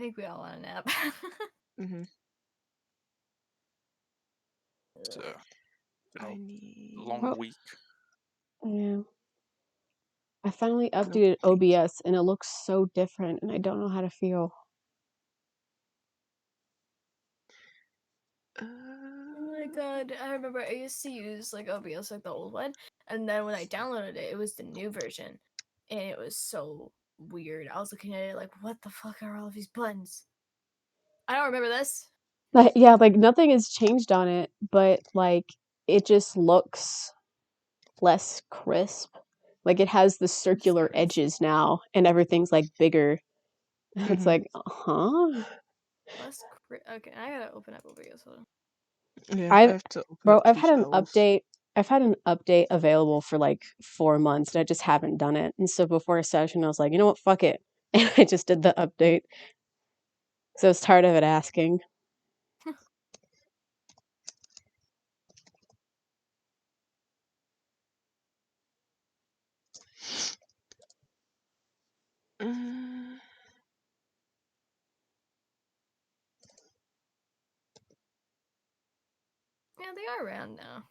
think we all want a nap. Mm-hmm. It's I been need... a long week. Yeah. I finally updated OBS and it looks so different and I don't know how to feel. Oh my god, I remember I used to use like OBS, like the old one, and then when I downloaded it, it was the new version, and it was so weird. I was looking at it like, what the fuck are all of these buttons? I don't remember this. But yeah, like nothing has changed on it, but like it just looks less crisp. Like it has the circular edges now and everything's like bigger. It's like, huh? Okay, I gotta open up OBS. Hold on. Yeah, I have to open up I've two had an shelves. update. I've had an update available for like 4 months and I just haven't done it. And so before a session, I was like, you know what, fuck it. And I just did the update. So I was tired of it asking. Yeah, they are around now.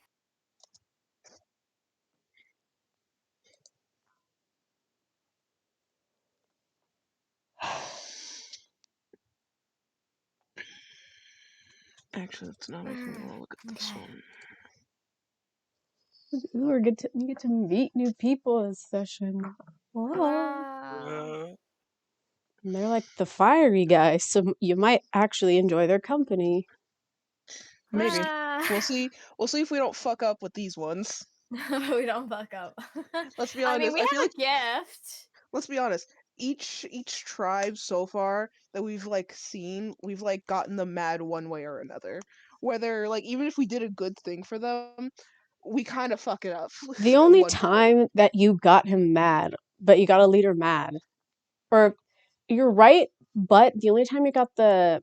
Actually, that's not open. I'll look at this one. Ooh, we get to meet new people this session. Wow. And they're like the fiery guys, so you might actually enjoy their company. Maybe. Wow. We'll see. We'll see if we don't fuck up with these ones. We don't fuck up. Let's be I honest. mean, we I feel have like a gift. let's be honest. Each tribe so far that we've like seen, we've like gotten them mad one way or another. Whether like even if we did a good thing for them, we kind of fuck it up. The at only one point. time that you got him mad, but you got a leader mad, or you're right, but the only time you got the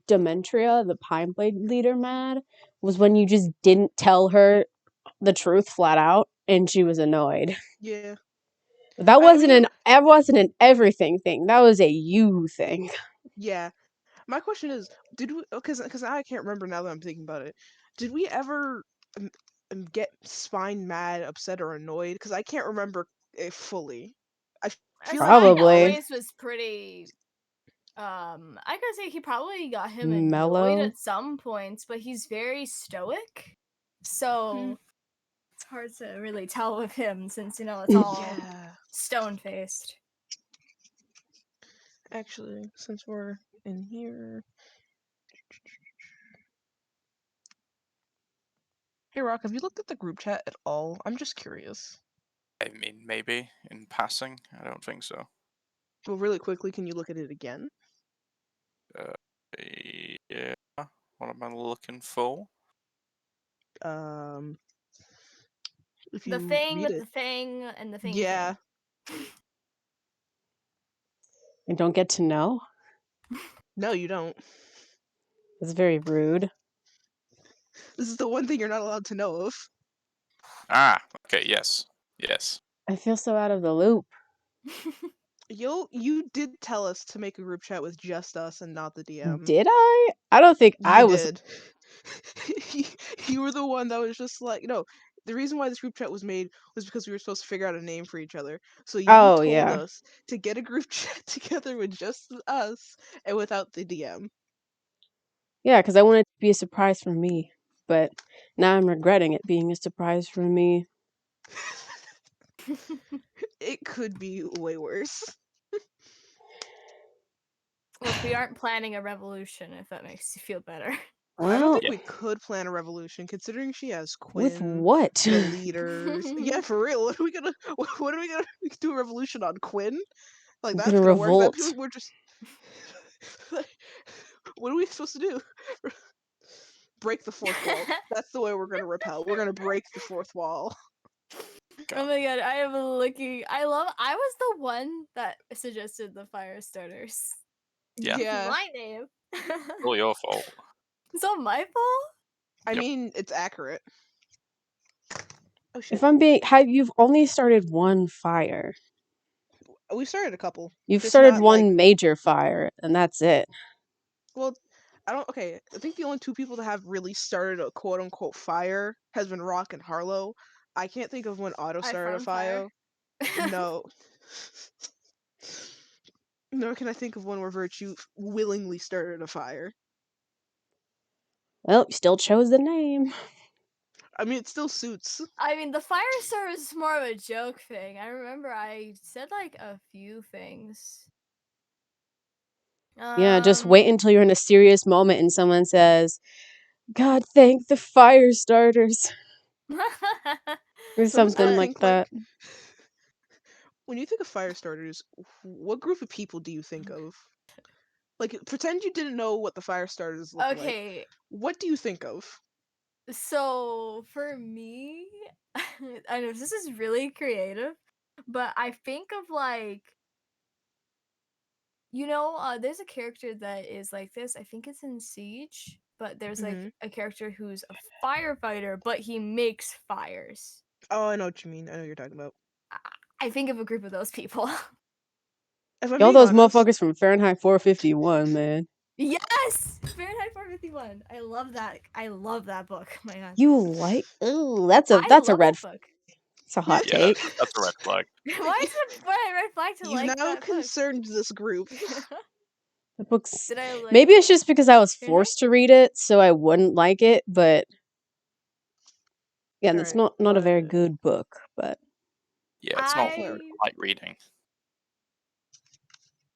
Dementria, the Pine Blade leader, mad was when you just didn't tell her the truth flat out, and she was annoyed. Yeah. That wasn't an everything thing. That was a you thing. Yeah. My question is, did we? Because I can't remember now that I'm thinking about it. Did we ever get Spine mad, upset, or annoyed? Because I can't remember it fully. I feel Probably. Spine always was pretty. I gotta say he probably got him annoyed Mellow. at some points, but he's very stoic, so it's hard to really tell with him since it's all stone faced. Actually, since we're in here. Hey Rock, have you looked at the group chat at all? I'm just curious. I mean, maybe in passing. I don't think so. Well, really quickly, can you look at it again? Yeah. What am I looking for? If you The thing read with it. the thing and the thing. Yeah. I don't get to know. No, you don't. It's very rude. This is the one thing you're not allowed to know of. Ah, okay, yes. Yes. I feel so out of the loop. You did tell us to make a group chat with just us and not the DM. Did I? I don't think I was. Did. You were the one that was just like, no, the reason why this group chat was made was because we were supposed to figure out a name for each other. So you told us to get a group chat together with just us and without the DM. Yeah, because I wanted it to be a surprise for me. But now I'm regretting it being a surprise for me. It could be way worse. Look, we aren't planning a revolution, if that makes you feel better. Well, I don't think we could plan a revolution, considering she has Quinn. With what? The leaders. Yeah, for real. What are we gonna do a revolution on Quinn? Like that's gonna revolt. work. We're just. What are we supposed to do? Break the fourth wall. That's the way we're gonna repel. We're gonna break the fourth wall. Oh my god, I am looking. I was the one that suggested the fire starters. Yeah. My name. All your fault. It's all my fault? I mean, it's accurate. Oh shit. If I'm being, you've only started one fire. We started a couple. You've Just started not, one major fire, and that's it. well, okay, I think the only two people that have really started a quote-unquote fire has been Rock and Harlow. I can't think of when Otto I started a farm fire. fire. No. Nor can I think of one where Virtue willingly started a fire. Well, you still chose the name. I mean, it still suits. I mean, the fire star is more of a joke thing. I remember I said like a few things. Yeah, just wait until you're in a serious moment and someone says, "God thank the fire starters," or Sometimes I something like think, that. when you think of fire starters, what group of people do you think of? Like, pretend you didn't know what the fire starters look like. Okay, What do you think of? so for me, I know this is really creative, but I think of like, there's a character that is like this. I think it's in Siege, but there's like Hmm. a character who's a firefighter, but he makes fires. Oh, I know what you mean. I know what you're talking about. I think of a group of those people. If I'm Y'all being those honest, motherfuckers from Fahrenheit 451, man. Yes, Fahrenheit 451. I love that. I love that book. My God, You like? Ooh, I that's a love red. that book. It's a hot Yeah, take. that's a red flag. Why is it a red flag to you've like now that book? concerned this group. The book's Did I like maybe it's just because I was Fahrenheit? forced to read it, so I wouldn't like it. But yeah, and it's Alright, not a very but good book. But Yeah, it's not Fire. light reading.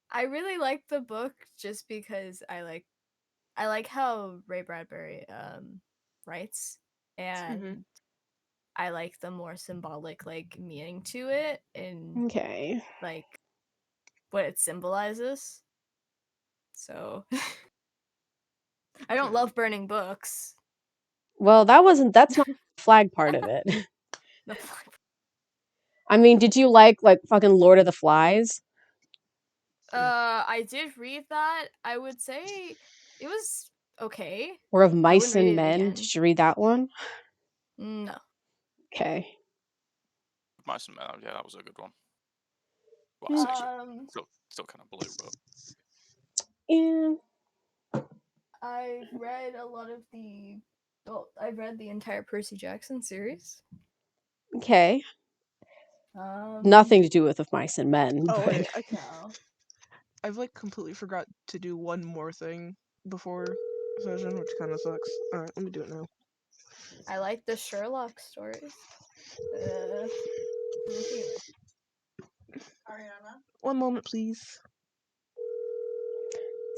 I really like the book just because I like how Ray Bradbury writes, and I like the more symbolic like meaning to it and okay. like what it symbolizes. So I don't love burning books. Well, that's not the flag part of it. The I mean, did you like fucking Lord of the Flies I did read that. I would say it was okay. or of I Mice wouldn't read and it Men? again. Did you read that one? No. Okay. Mice and Men, yeah, that was a good one. Well, I Mm. say so. Um, Still kind of blue, but Yeah. I've read a lot of I've read the entire Percy Jackson series. Okay. Um, Nothing to do with Mice and Men, Oh, but wait, no. I've completely forgot to do one more thing before session, which kind of sucks. Alright, let me do it now. I like the Sherlock stories. Okay. Ariana. One moment, please.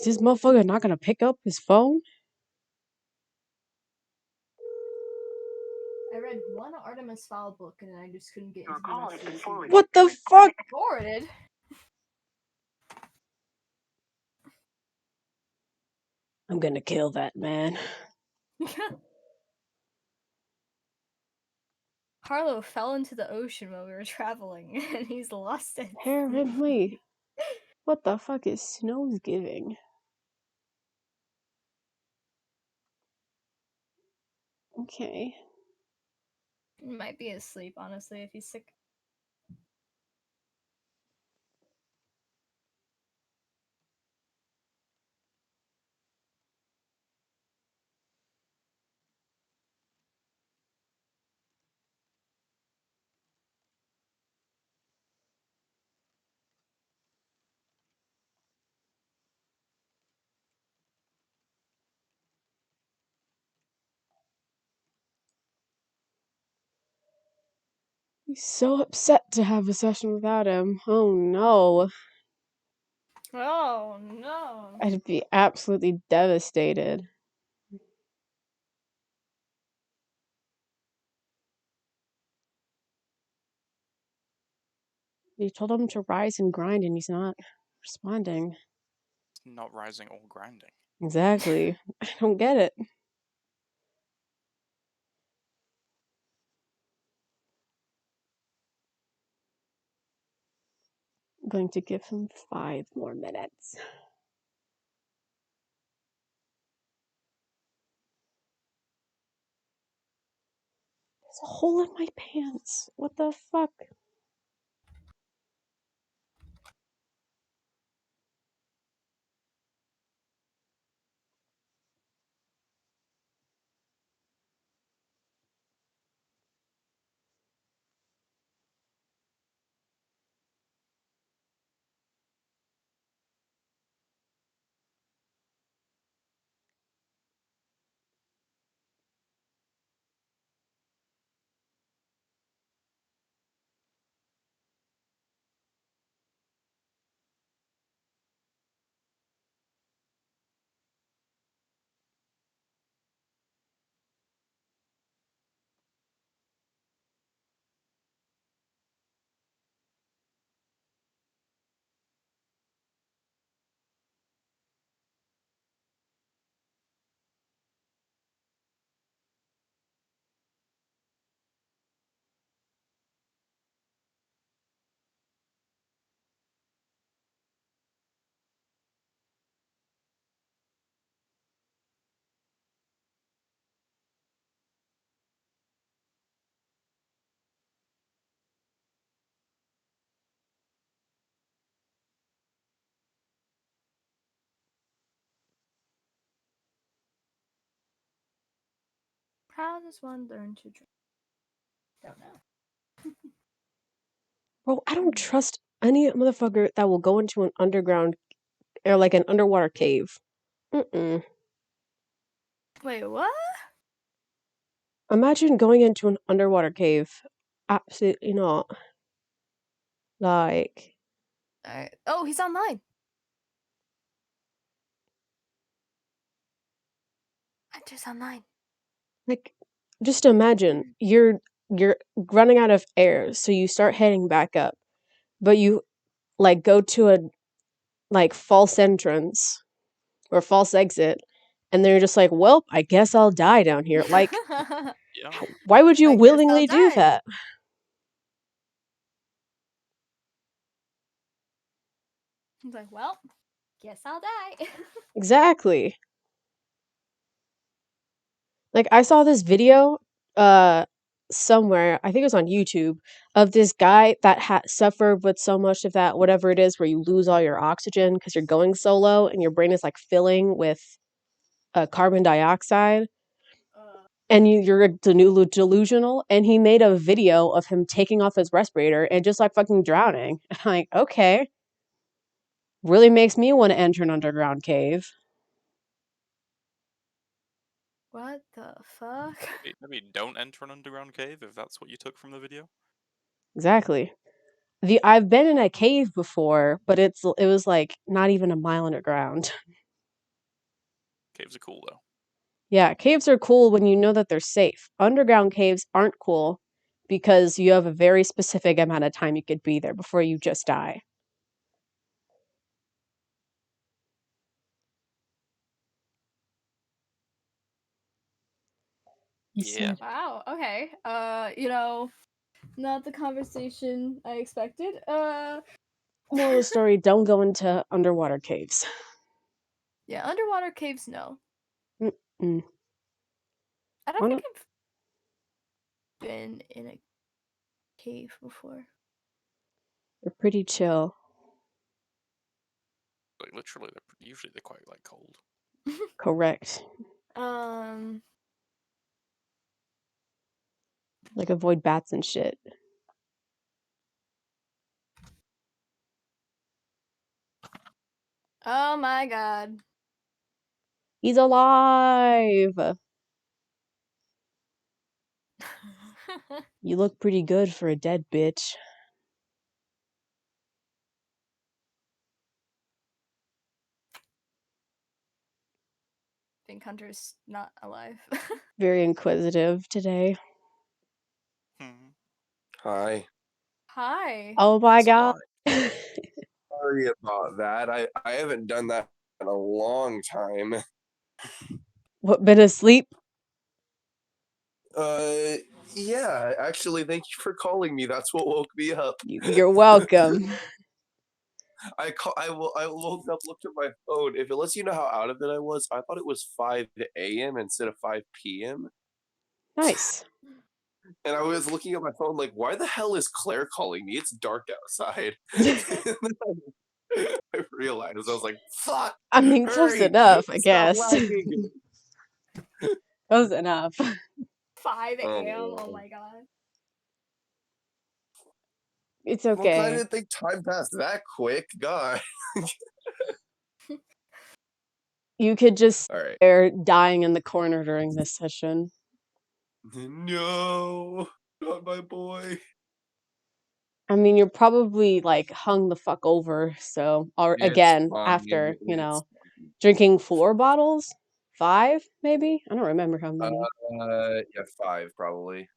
is this motherfucker not gonna pick up his phone? I read one Artemis Fowl book and I just couldn't get into the rest of the series. What the fuck? Forwarded. I'm gonna kill that man. Harlow fell into the ocean while we were traveling, and he's lost it. Apparently. What the fuck is Snow's giving? Okay. He might be asleep, honestly, if he's sick. He's so upset to have a session without him. Oh no. Oh no. I'd be absolutely devastated. You told him to rise and grind and he's not responding. not rising or grinding. Exactly. I don't get it. I'm going to give him 5 more minutes. There's a hole in my pants. What the fuck? How does one learn to drive? Don't know. Bro, I don't trust any motherfucker that will go into an underground or like an underwater cave. Mm-mm. Wait, what? Imagine going into an underwater cave. Absolutely not. Like, Alright. Oh, he's online. Hunter's online. like, just imagine you're running out of air, so you start heading back up, but you like go to a like false entrance or false exit, and then you're just like, well, I guess I'll die down here. Like, Yeah. why would you I guess I'll willingly do die. that? He's like, well, guess I'll die. Exactly. Like, I saw this video uh somewhere, I think it was on YouTube, of this guy that had suffered with so much of that whatever it is where you lose all your oxygen because you're going so low and your brain is like filling with carbon dioxide and you're delusional, and he made a video of him taking off his respirator and just like fucking drowning. And I'm like, okay, really makes me want to enter an underground cave. What the fuck? Maybe don't enter an underground cave if that's what you took from the video. Exactly. I've been in a cave before, but it was like not even a mile underground. Caves are cool though. Yeah, caves are cool when you know that they're safe. Underground caves aren't cool because you have a very specific amount of time you could be there before you just die. Yeah. Wow, okay. Not the conversation I expected. Moral of the story, don't go into underwater caves. Yeah, underwater caves, no. Mm-mm. I don't Why think not? I've been in a cave before. They're pretty chill. Like literally, they're quite like cold. Correct. Like avoid bats and shit. Oh my god. He's alive! You look pretty good for a dead bitch. think Hunter's not alive. Very inquisitive today. Hmm. Hi. Hi. Oh my god. Sorry about that. I haven't done that in a long time. What, been asleep? Yeah, actually, thank you for calling me. That's what woke me up. You're welcome. I woke up, looked at my phone. If it lets you know how out of it I was, I thought it was 5 a.m. instead of 5 p.m. Nice. And I was looking at my phone like, why the hell is Claire calling me? It's dark outside. I realized, I was like, fuck! I mean, close Hurry! enough, I Stop guess. lagging! Close enough. 5 a.m. Oh Oh. my god. It's Well, 'cause I okay. didn't think time passed that quick. God. You could just All right. stare dying in the corner during this session. No, not my boy. I mean, you're probably like hung the fuck over, so or It's again fine. after, It's drinking 4 bottles? 5, maybe? I don't remember how many. yeah, 5 probably.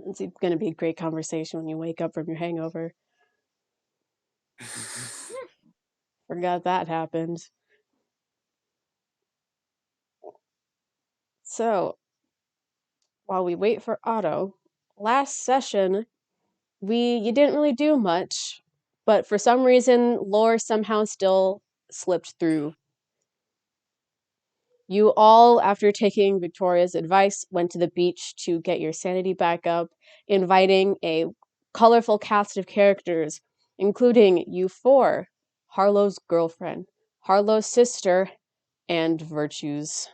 It's gonna be a great conversation when you wake up from your hangover. Forgot that happened. So, while we wait for Otto, last session, you didn't really do much, but for some reason, lore somehow still slipped through. You all, after taking Victoria's advice, went to the beach to get your sanity back up, inviting a colorful cast of characters, including you 4, Harlow's girlfriend, Harlow's sister, and Virtue's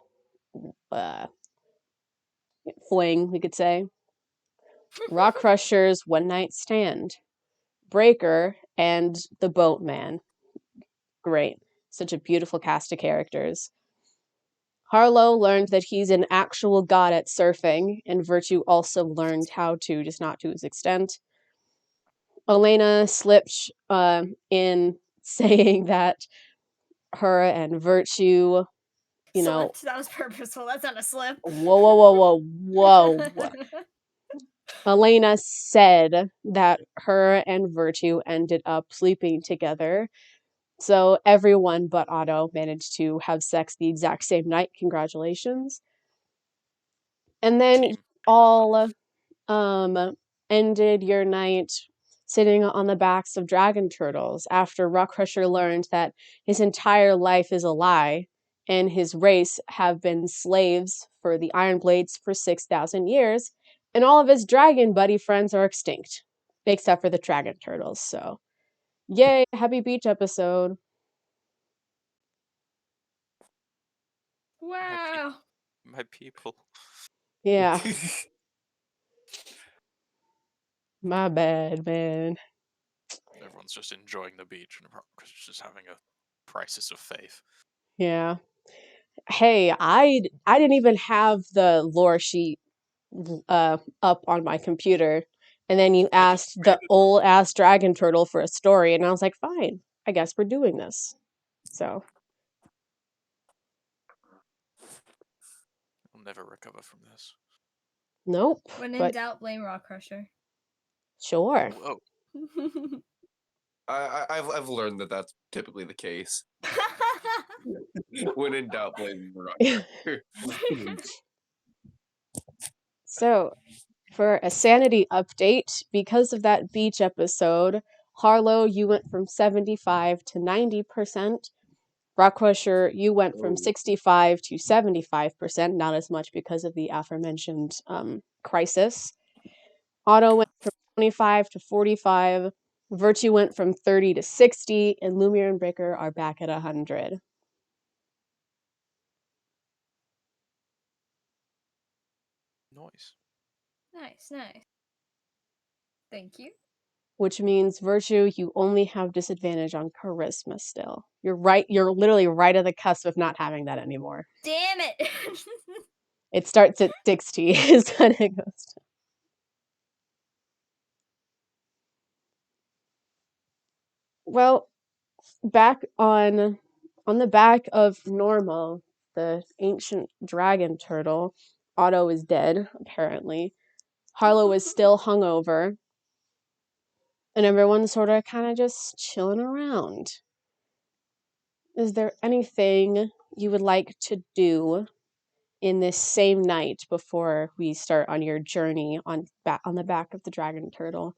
fling, we could say. Rock Crusher's One Night Stand, Breaker, and the Boatman. Great. Such a beautiful cast of characters. Harlow learned that he's an actual god at surfing, and Virtue also learned how to, just not to his extent. Elena slipped in saying that her and Virtue, Slipped. That was purposeful. That's not a slip. whoa. Elena said that her and Virtue ended up sleeping together. So everyone but Otto managed to have sex the exact same night. Congratulations. And then you all ended your night sitting on the backs of dragon turtles after Rock Crusher learned that his entire life is a lie and his race have been slaves for the Iron Blades for 6,000 years, and all of his dragon buddy friends are extinct, except for the dragon turtles. So, yay, happy beach episode. Wow. My people. Yeah. My bad, man. Everyone's just enjoying the beach and Rock's just having a crisis of faith. Yeah. Hey, I didn't even have the lore sheet up on my computer, and then you I just asked made the it. old ass dragon turtle for a story, and I was like, fine, I guess we're doing this. So I'll never recover from this. nope, When in but doubt, blame Rock Crusher. sure. Whoa. I've learned that that's typically the case. When in doubt, blame Rock. So for a sanity update, because of that beach episode, Harlow, you went from 75 to 90%. Rock Crusher, you went from 65 to 75%, not as much because of the aforementioned crisis. Otto went from 25 to 45. Virtue went from 30 to 60, and Lumiere and Breaker are back at 100. Noise. Nice. Thank you. Which means Virtue, you only have disadvantage on charisma still. You're literally right at the cusp of not having that anymore. Damn it. It starts at 60 is when it goes to. Well, back on the back of Norma, the ancient dragon turtle, Otto is dead, apparently. Harlow is still hungover. And everyone's sort of kind of just chilling around. Is there anything you would like to do in this same night before we start on your journey on the back of the dragon turtle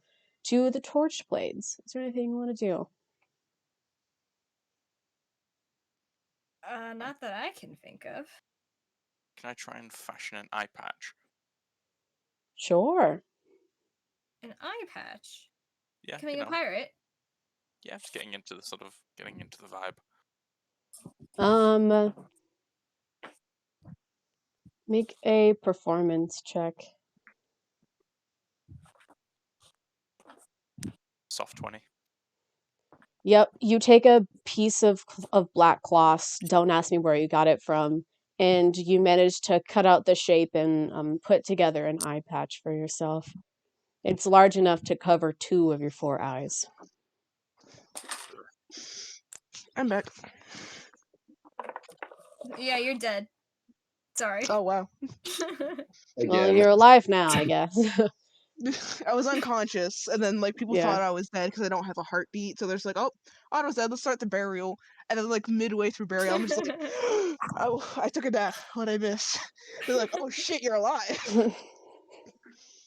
to the torch blades? Is there anything you want to do? Not that I can think of. Can I try and fashion an eye patch? Sure. An eye patch? Yeah, Becoming a pirate? Yeah, just getting into the vibe. Make a performance check. Soft 20. Yep, you take a piece of black cloth. Don't ask me where you got it from, and you manage to cut out the shape and put together an eye patch for yourself. It's large enough to cover 2 of your 4 eyes. I'm back. Yeah, you're dead. Sorry. Oh wow. Well, Again. you're alive now, I guess. I was unconscious, and then like people Yeah. thought I was dead because I don't have a heartbeat. So there's like, oh, Otto's dead. Let's start the burial. And then like midway through burial, I'm just like, oh, I took a nap. What I miss? They're like, oh shit, you're alive.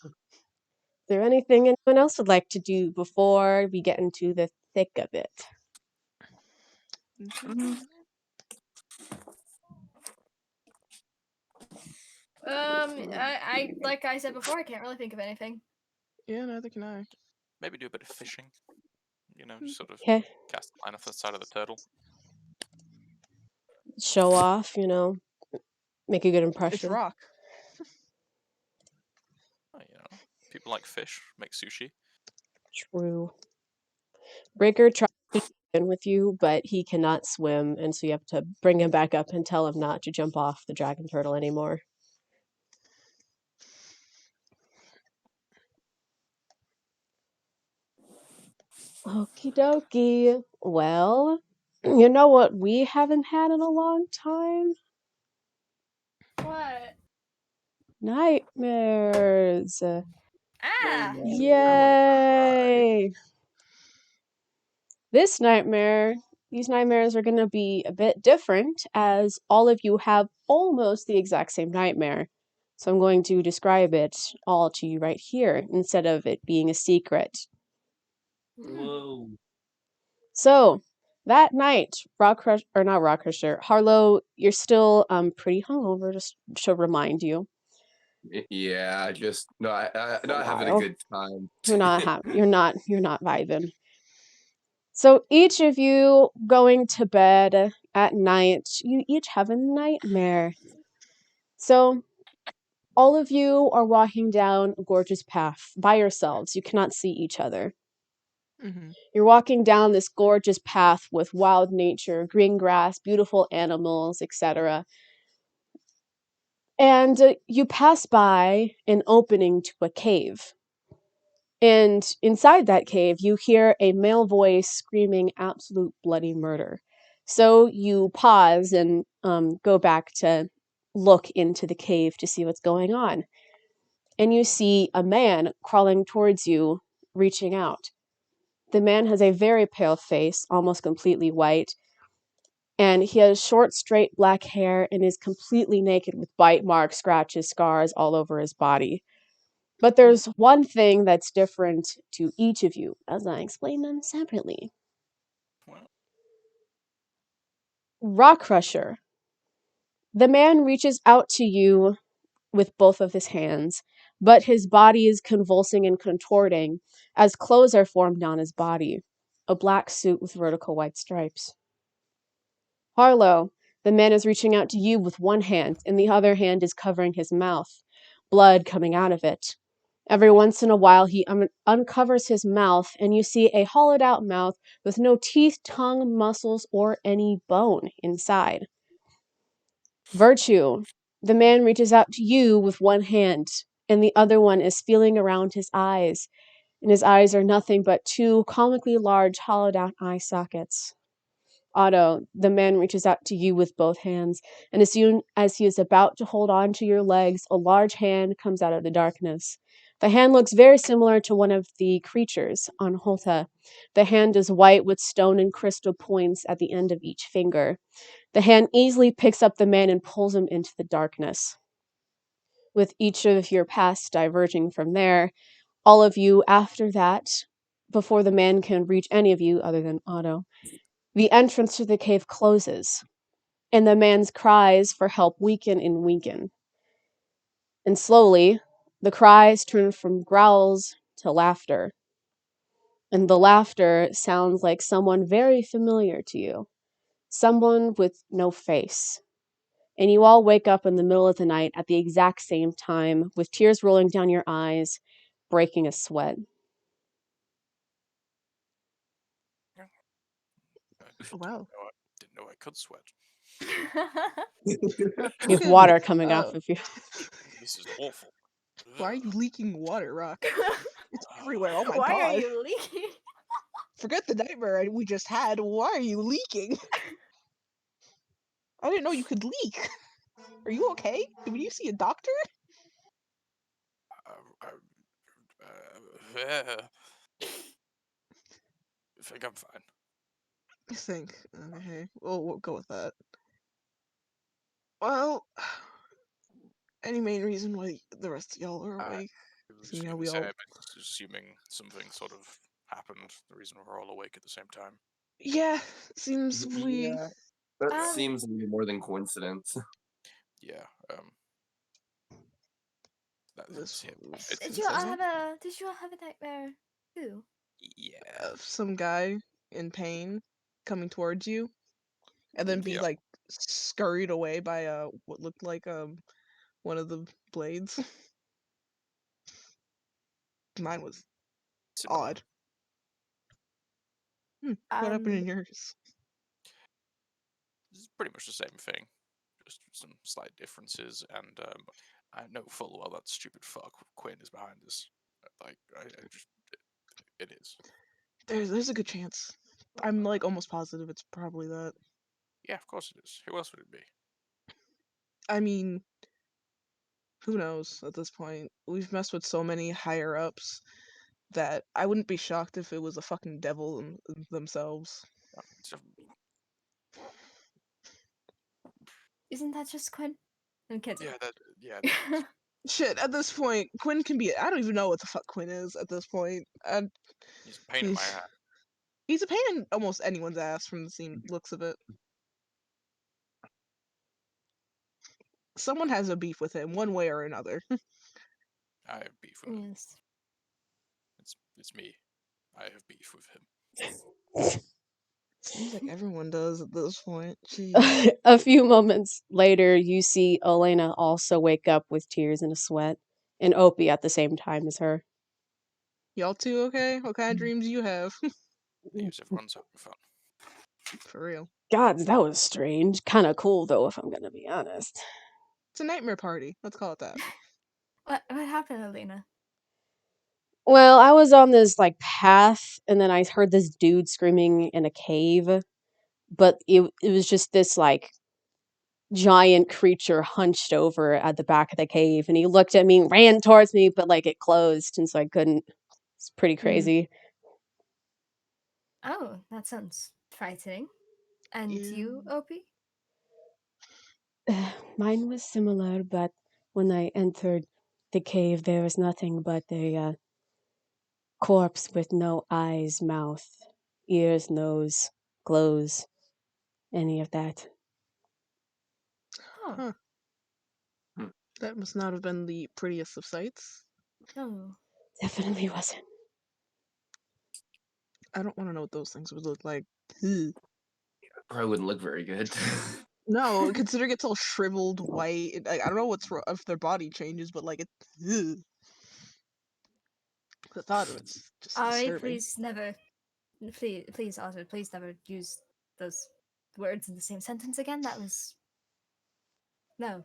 Is there anything anyone else would like to do before we get into the thick of it? I like I said before, I can't really think of anything. Yeah, neither can I. Maybe do a bit of fishing. Just sort of Okay. cast a line off the side of the turtle. show off, make a good It's impression. Rock. People like fish, make sushi. True. Breaker tries to in with you, but he cannot swim, and so you have to bring him back up and tell him not to jump off the dragon turtle anymore. Okie dokie. Well, you know what we haven't had in a long time? What? Nightmares. Ah! Yay! These nightmares are going to be a bit different as all of you have almost the exact same nightmare. So I'm going to describe it all to you right here instead of it being a secret. Whoa. So that night, Harlow, you're still pretty hungover, just to remind you. Yeah, just not For a not having a while. good time. You're not vibing. So each of you going to bed at night, you each have a nightmare. So all of you are walking down a gorgeous path by yourselves. You cannot see each other. Mm-hmm. You're walking down this gorgeous path with wild nature, green grass, beautiful animals, etc. And you pass by an opening to a cave. And inside that cave, you hear a male voice screaming absolute bloody murder. So you pause and go back to look into the cave to see what's going on. And you see a man crawling towards you, reaching out. The man has a very pale face, almost completely white, and he has short, straight black hair and is completely naked with bite marks, scratches, scars all over his body. But there's one thing that's different to each of you, as I explain them separately. Well, Rock Crusher. The man reaches out to you with both of his hands, but his body is convulsing and contorting as clothes are formed on his body. A black suit with vertical white stripes. Harlow. The man is reaching out to you with one hand, and the other hand is covering his mouth, blood coming out of it. Every once in a while, he uncovers his mouth, and you see a hollowed out mouth with no teeth, tongue, muscles, or any bone inside. Virtue. The man reaches out to you with one hand, and the other one is feeling around his eyes, and his eyes are nothing but two comically large, hollowed out eye sockets. Otto, the man reaches out to you with both hands, and as soon as he is about to hold on to your legs, a large hand comes out of the darkness. The hand looks very similar to one of the creatures on Hulta. The hand is white with stone and crystal points at the end of each finger. The hand easily picks up the man and pulls him into the darkness. With each of your paths diverging from there, all of you after that, before the man can reach any of you other than Otto, the entrance to the cave closes, and the man's cries for help weaken and weaken. And slowly, the cries turn from growls to laughter. And the laughter sounds like someone very familiar to you. Someone with no face. And you all wake up in the middle of the night at the exact same time, with tears rolling down your eyes, breaking a sweat. Oh, wow. Didn't know I could sweat. You have water coming off of you. This is awful. Why are you leaking water, Rock? It's everywhere. Oh my Why god. are you leaking? Forget the nightmare we just had. Why are you leaking? I didn't know you could leak. Are you okay? Did you see a doctor? I think I'm fine. I think. Okay. We'll go with that. Well, any main reason why the rest of y'all are awake? I was Seeing how gonna we say, all. I'm assuming something sort of happened. The reason we're all awake at the same time. Yeah, seems we. Yeah, that Um, seems to be more than coincidence. Yeah. This Yeah. was did you all consistent. have a nightmare too? Yeah. Some guy in pain coming towards you, and then being Yeah. like scurried away by what looked like one of the blades. Mine was Similar. odd. What happened in yours? It's pretty much the same thing, just some slight differences, and I know full well that stupid fuck Quinn is behind this. Like, I just, it is. There's a good chance. I'm like almost positive it's probably that. Yeah, of course it is. Who else would it be? I mean, who knows at this point? We've messed with so many higher ups that I wouldn't be shocked if it was a fucking devil themselves. So, Isn't that just Quinn? I'm kidding. yeah, that is. Shit, at this point, Quinn can be. I don't even know what the fuck Quinn is at this point. And He's a pain in my he's ass. he's a pain in almost anyone's ass from the looks of it. Someone has a beef with him, one way or another. I have beef with him. Yes. It's me. I have beef with him. Seems like everyone does at this point. Jeez. A few moments later, you see Elena also wake up with tears and a sweat, and Opie at the same time as her. Y'all too okay? What kind of dreams you have? Leaves everyone's having fun. For real. God, that was strange. Kind of cool, though, if I'm gonna be honest. It's a nightmare party. Let's call it that. What happened, Elena? Well, I was on this like path, and then I heard this dude screaming in a cave, but it was just this like giant creature hunched over at the back of the cave, and he looked at me, ran towards me, but like it closed, and so I couldn't. It's pretty crazy. Oh, that sounds frightening. And Yeah. you, Opie? Mine was similar, but when I entered the cave, there was nothing but a corpse with no eyes, mouth, ears, nose, clothes, any of that. Oh, Huh. That must not have been the prettiest of sights. no. Definitely wasn't. I don't want to know what those things would look like. Ugh. Probably wouldn't look very good. No, considering it's all shriveled white. Like, I don't know if their body changes, but like ugh. The thought of it's just Ari, disturbing. please never, please, Otter, please never use those words in the same sentence again. That was no.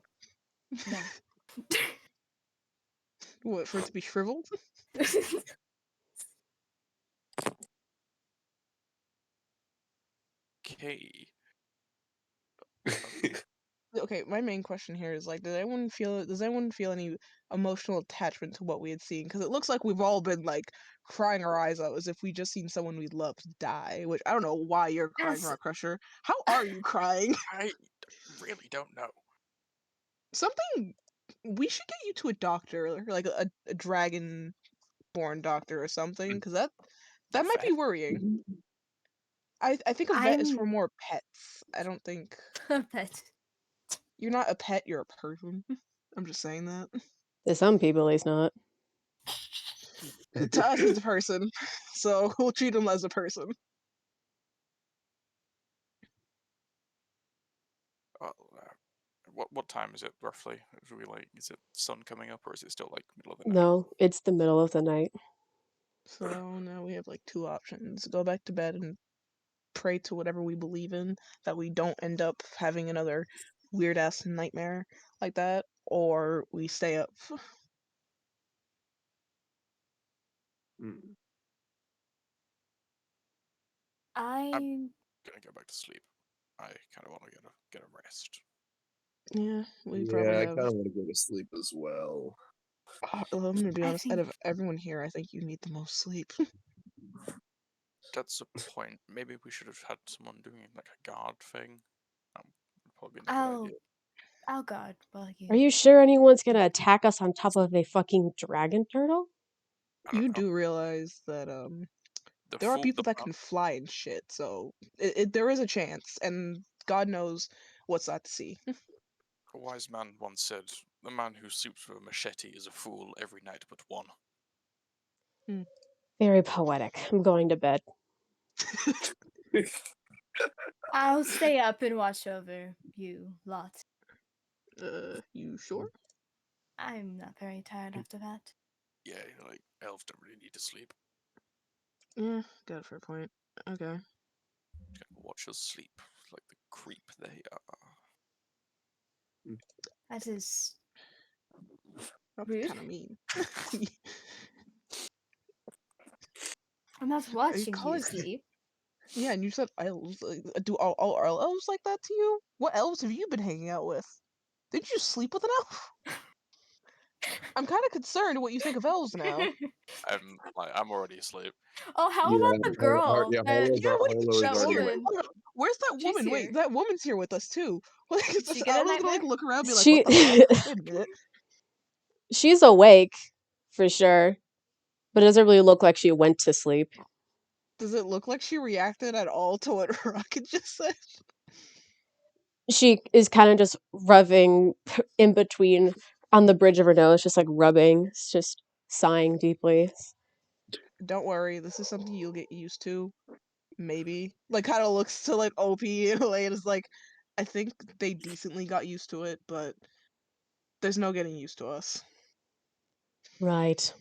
What, for it to be shriveled? Okay. Okay, my main question here is like, does anyone feel any emotional attachment to what we had seen? Because it looks like we've all been like crying our eyes out as if we just seen someone we loved die. Which I don't know why you're crying, Yes. Rock Crusher. How are you crying? I really don't know. Something. We should get you to a doctor, like a dragon-born doctor or something, because that might be Vet? worrying. I think a vet is I'm for more pets. I don't think a pet. you're not a pet. You're a person. I'm just saying that. To some people, he's not. To us, he's a person, so we'll treat him as a person. Well, what time is it roughly? Is it sun coming up or is it still like middle of the night? No, it's the middle of the night. So now we have like two options: go back to bed and pray to whatever we believe in that we don't end up having another weird ass nightmare like that, or we stay up. I'm Gonna go back to sleep. I kind of want to get a rest. Yeah, we probably Yeah, I have. kind of want to go to sleep as well. I'm gonna be I honest. Out think of everyone here, I think you need the most sleep. That's a point. Maybe we should have had someone doing like a guard thing. That would probably been a good idea. oh God, well you. Are you sure anyone's gonna attack us on top of a fucking dragon turtle? I don't You know. do realize that there are people that can fly and shit, so there is a chance, and God knows what's that to see. A wise man once said, "The man who sleeps with a machete is a fool every night but one." Very poetic. I'm going to bed. I'll stay up and watch over you lot. You sure? I'm not very tired after that. Yeah, like elves don't really need to sleep. Yeah, got a fair point. Okay. Just gonna watch us sleep like the creep they are. That is That's rude. kind of mean. I'm not Are you watching you calling? sleep. Yeah, and you said elves. Do all elves like that to you? What elves have you been hanging out with? Did you sleep with an elf? I'm kind of concerned what you think of elves now. I'm already asleep. Oh, how Yeah, about the girl? yeah, That Yeah, what are you Harlow's that already serious? awake. woman. Where's that She's woman? Wait, here. that woman's here with us too. Like, Did she I get a was gonna nightmare? look around, and be like, She what the fuck? Wait a minute. she's awake for sure, but it doesn't really look like she went to sleep. Does it look like she reacted at all to what Rocket just said? She is kind of just rubbing in between on the bridge of her nose, just like rubbing, just sighing deeply. Don't worry, this is something you'll get used to. Maybe. Like, kind of looks to like OP in a way, and is like, I think they decently got used to it, but there's no getting used to us. Right.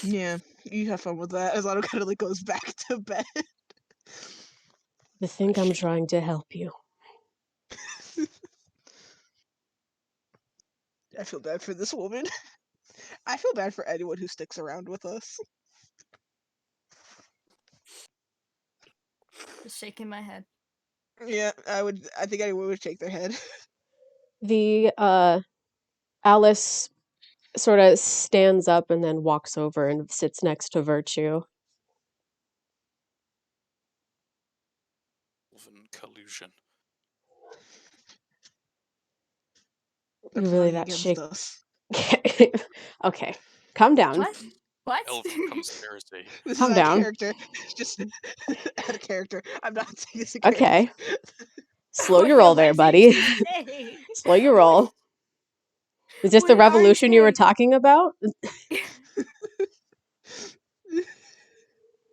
Yeah, you have fun with that. As Otto kind of like goes back to bed. I think I'm trying to help you. I feel bad for this woman. I feel bad for anyone who sticks around with us. Just shaking my head. Yeah, I think anyone would shake their head. The Alice sort of stands up and then walks over and sits next to Virtue. Elven collusion. They're You really plotting that against shake? us. Okay, calm down. What? What? Elven conspiracy. This is Calm out of down. character. Just out of character. I'm not saying this in Okay, character. slow What your roll there, did buddy. she say? Slow your What? roll. Is this What the did I revolution you were say? talking about? What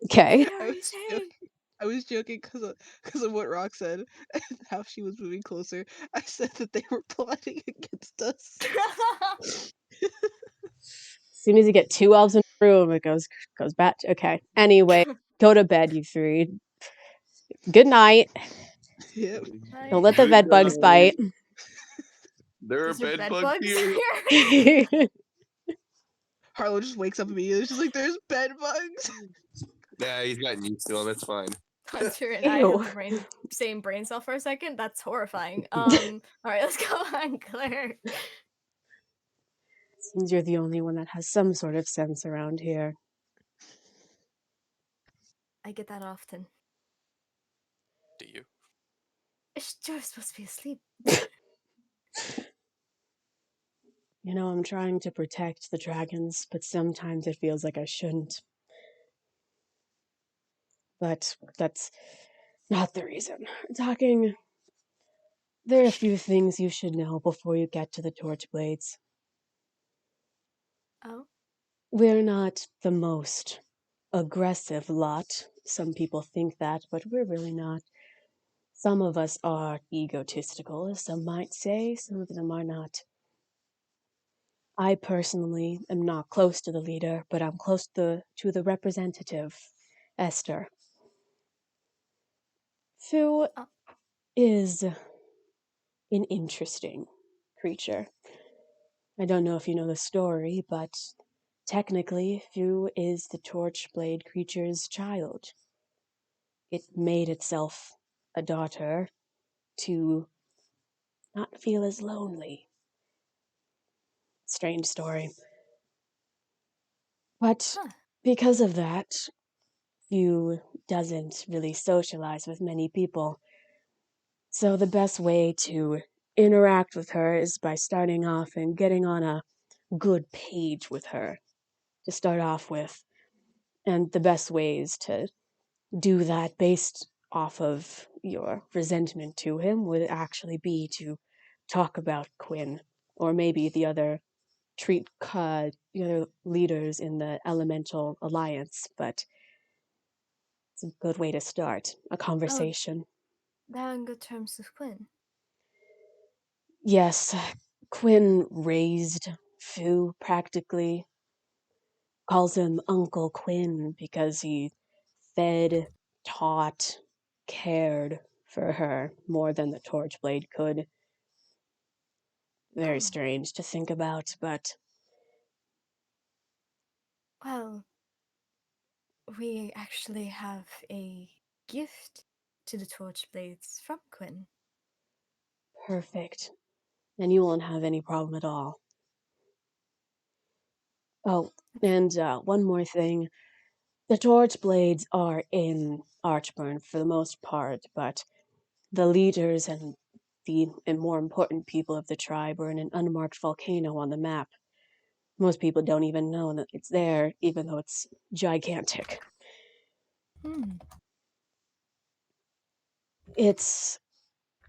Okay. did I I was say? joking. I was joking because of what Rock said and how she was moving closer. I said that they were plotting against us. As soon as you get two elves in the room, it goes back. Okay. Anyway, go to bed, you three. Good night. Yep. Don't let the Good bed bugs night. bite. There are These are bed bed bugs bugs here. here. Harlow just wakes up immediately. She's like, "There's bed bugs." Nah, he's gotten used to them. It's fine. Hunter and I have Ew. the same brain cell for a second. That's horrifying. All right, let's go on, Claire. Seems you're the only one that has some sort of sense around here. I get that often. Do you? Joe's supposed to be asleep. You know, I'm trying to protect the dragons, but sometimes it feels like I shouldn't. But that's not the reason. Talking, there are a few things you should know before you get to the Torchblades. Oh, We're not the most aggressive lot. Some people think that, but we're really not. Some of us are egotistical, some might say, some of them are not. I personally am not close to the leader, but I'm close to the representative, Esther. Fu oh. is an interesting creature. I don't know if you know the story, but technically, Fu is the Torchblade creature's child. It made itself a daughter to not feel as lonely. Strange story. But Huh. because of that, Fu doesn't really socialize with many people. So the best way to interact with her is by starting off and getting on a good page with her to start off with. And the best ways to do that based off of your resentment to him would actually be to talk about Quinn or maybe the other leaders in the Elemental Alliance, but it's a good way to start a Oh, conversation. they're on good terms with Quinn. Yes, Quinn raised Fu practically. Calls him Uncle Quinn because he fed, taught, cared for her more than the Torchblade could. Very Oh, strange to think about, but well, we actually have a gift to the Torchblades from Quinn. perfect. And you won't have any problem at all. Oh, and one more thing. The Torchblades are in Archburn for the most part, but the leaders and more important people of the tribe are in an unmarked volcano on the map. Most people don't even know that it's there, even though it's gigantic. Hmm. It's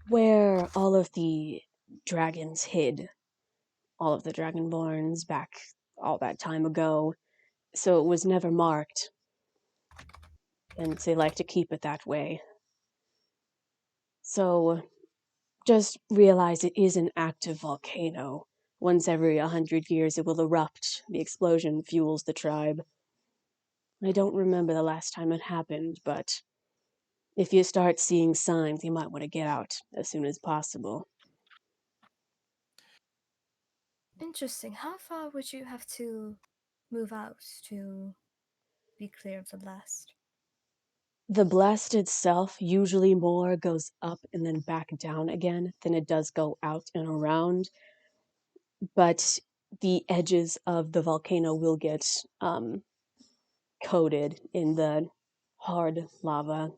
where all of the dragons hid, all of the dragonborns back all that time ago. So it was never marked, and they like to keep it that way. So just realize it is an active volcano. Once every 100 years, it will erupt. The explosion fuels the tribe. I don't remember the last time it happened, but if you start seeing signs, you might want to get out as soon as possible. Interesting. How far would you have to move out to be clear of the blast? The blast itself usually more goes up and then back down again than it does go out and around, but the edges of the volcano will get coated in the hard lava.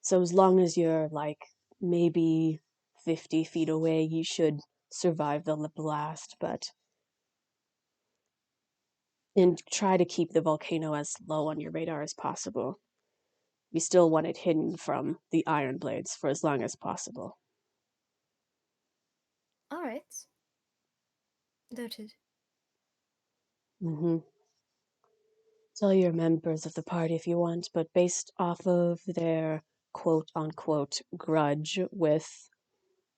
So as long as you're like maybe 50 feet away, you should survive the blast, but and try to keep the volcano as low on your radar as possible. You still want it hidden from the iron blades for as long as possible. All right. Noted. Mm-hmm. Tell your members of the party if you want, but based off of their quote unquote grudge with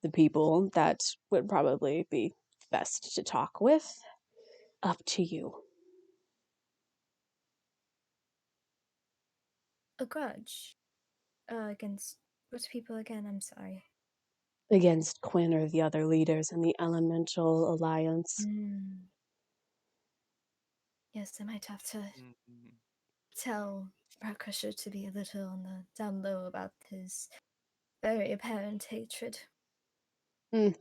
the people, that would probably be best to talk with. Up to you. A grudge against what people again? I'm sorry. Against Quinn or the other leaders in the Elemental Alliance. Hmm. Yes, I might have to Mhm. tell Brad Crusher to be a little on the down low about his very apparent hatred.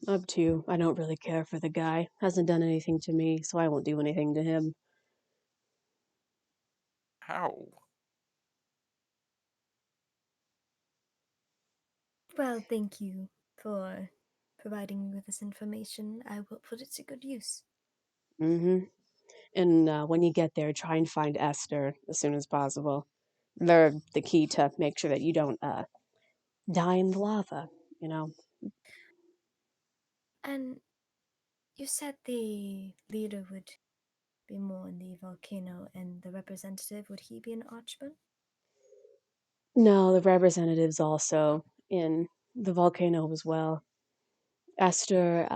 Up to you. I don't really care for the guy. Hasn't done anything to me, so I won't do anything to him. How? Well, thank you for providing me with this information. I will put it to good use. Mm-hmm. And when you get there, try and find Esther as soon as possible. They're the key to make sure that you don't die in the lava, you know? And you said the leader would be more in the volcano, and the representative, would he be an archman? No, the representative's also in the volcano as well. Esther,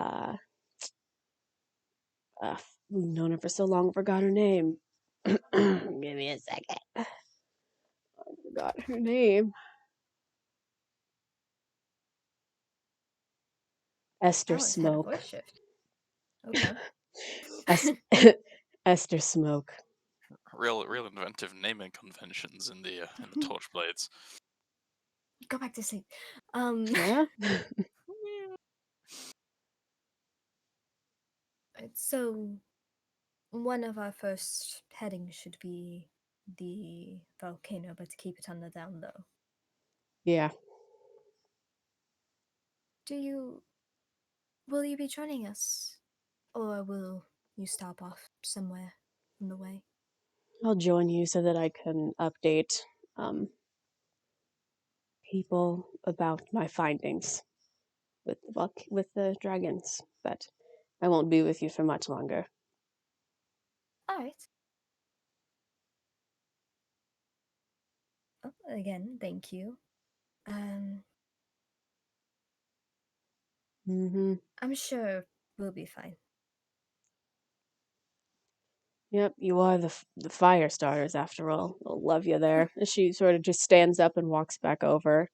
we've known her for so long, forgot her name. Give me a second. I forgot her name. Esther Alice had a Smoke. voice shift. Okay. Es- Esther Smoke. Real inventive naming conventions in the Torchblades. Go back to sleep. Um, Yeah? so one of our first headings should be the volcano, but to keep it on the down low. Yeah. Will you be joining us? Or will you stop off somewhere on the way? I'll join you so that I can update um, people about my findings with with the dragons, but I won't be with you for much longer. Alright. Oh, again, thank you. Um, Mm-hmm. I'm sure we'll be fine. Yep, you are the fire starters after all. They'll love you there. And she sort of just stands up and walks back over.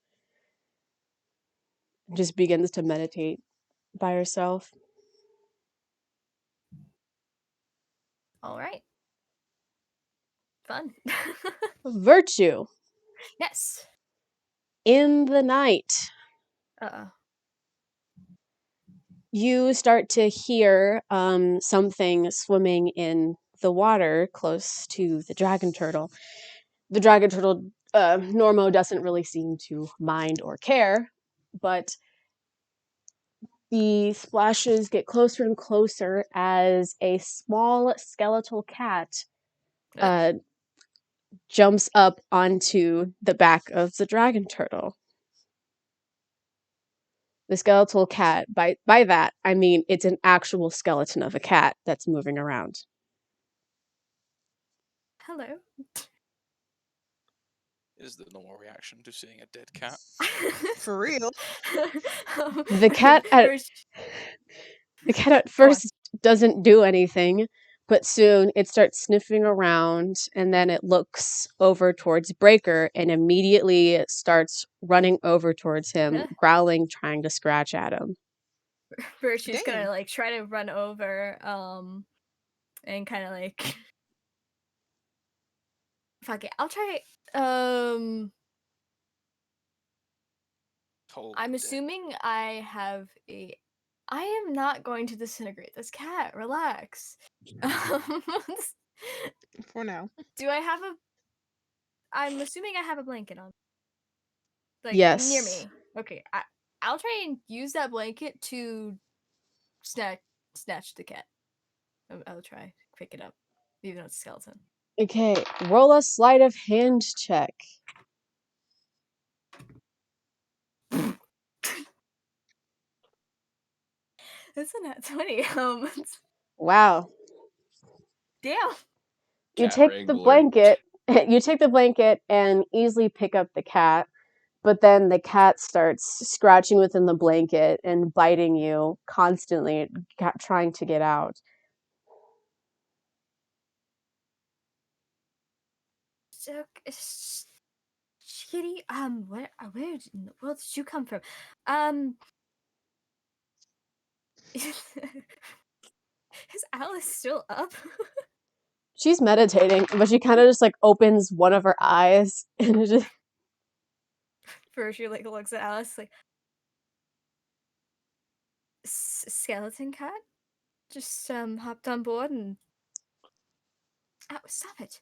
And just begins to meditate by herself. All right. Fun. Virtue. Yes. In the night, you start to hear something swimming in the water close to the dragon turtle. The dragon turtle, Normo doesn't really seem to mind or care, but the splashes get closer and closer as a small skeletal cat jumps up onto the back of the dragon turtle. The skeletal cat, by that, I mean it's an actual skeleton of a cat that's moving around. Hello. Is the normal reaction to seeing a dead cat. For real. The cat at Go on. first doesn't do anything, but soon it starts sniffing around, and then it looks over towards Breaker and immediately starts running over towards him, growling, trying to scratch at him. Virtue's Damn. gonna like try to run over, and kind of like, fuck it. I'll try. I'm assuming I have a. I am not going to disintegrate this cat. Relax. For now. Do I have a? I'm assuming I have a blanket on. Like near Yes. me. Okay. I'll try and use that blanket to snatch the cat. I'll try to pick it up, even though it's a skeleton. Okay, roll a sleight of hand check. That's a nat 20. Wow. Damn. You Cat take the wrangler. blanket. You take the blanket and easily pick up the cat, but then the cat starts scratching within the blanket and biting you constantly, trying to get out. So, Kitty, where in the world did you come from? Is Alice still up? She's meditating, but she kind of just like opens one of her eyes and just First, she like looks at Alice like, skeleton cat just hopped on board and stop it.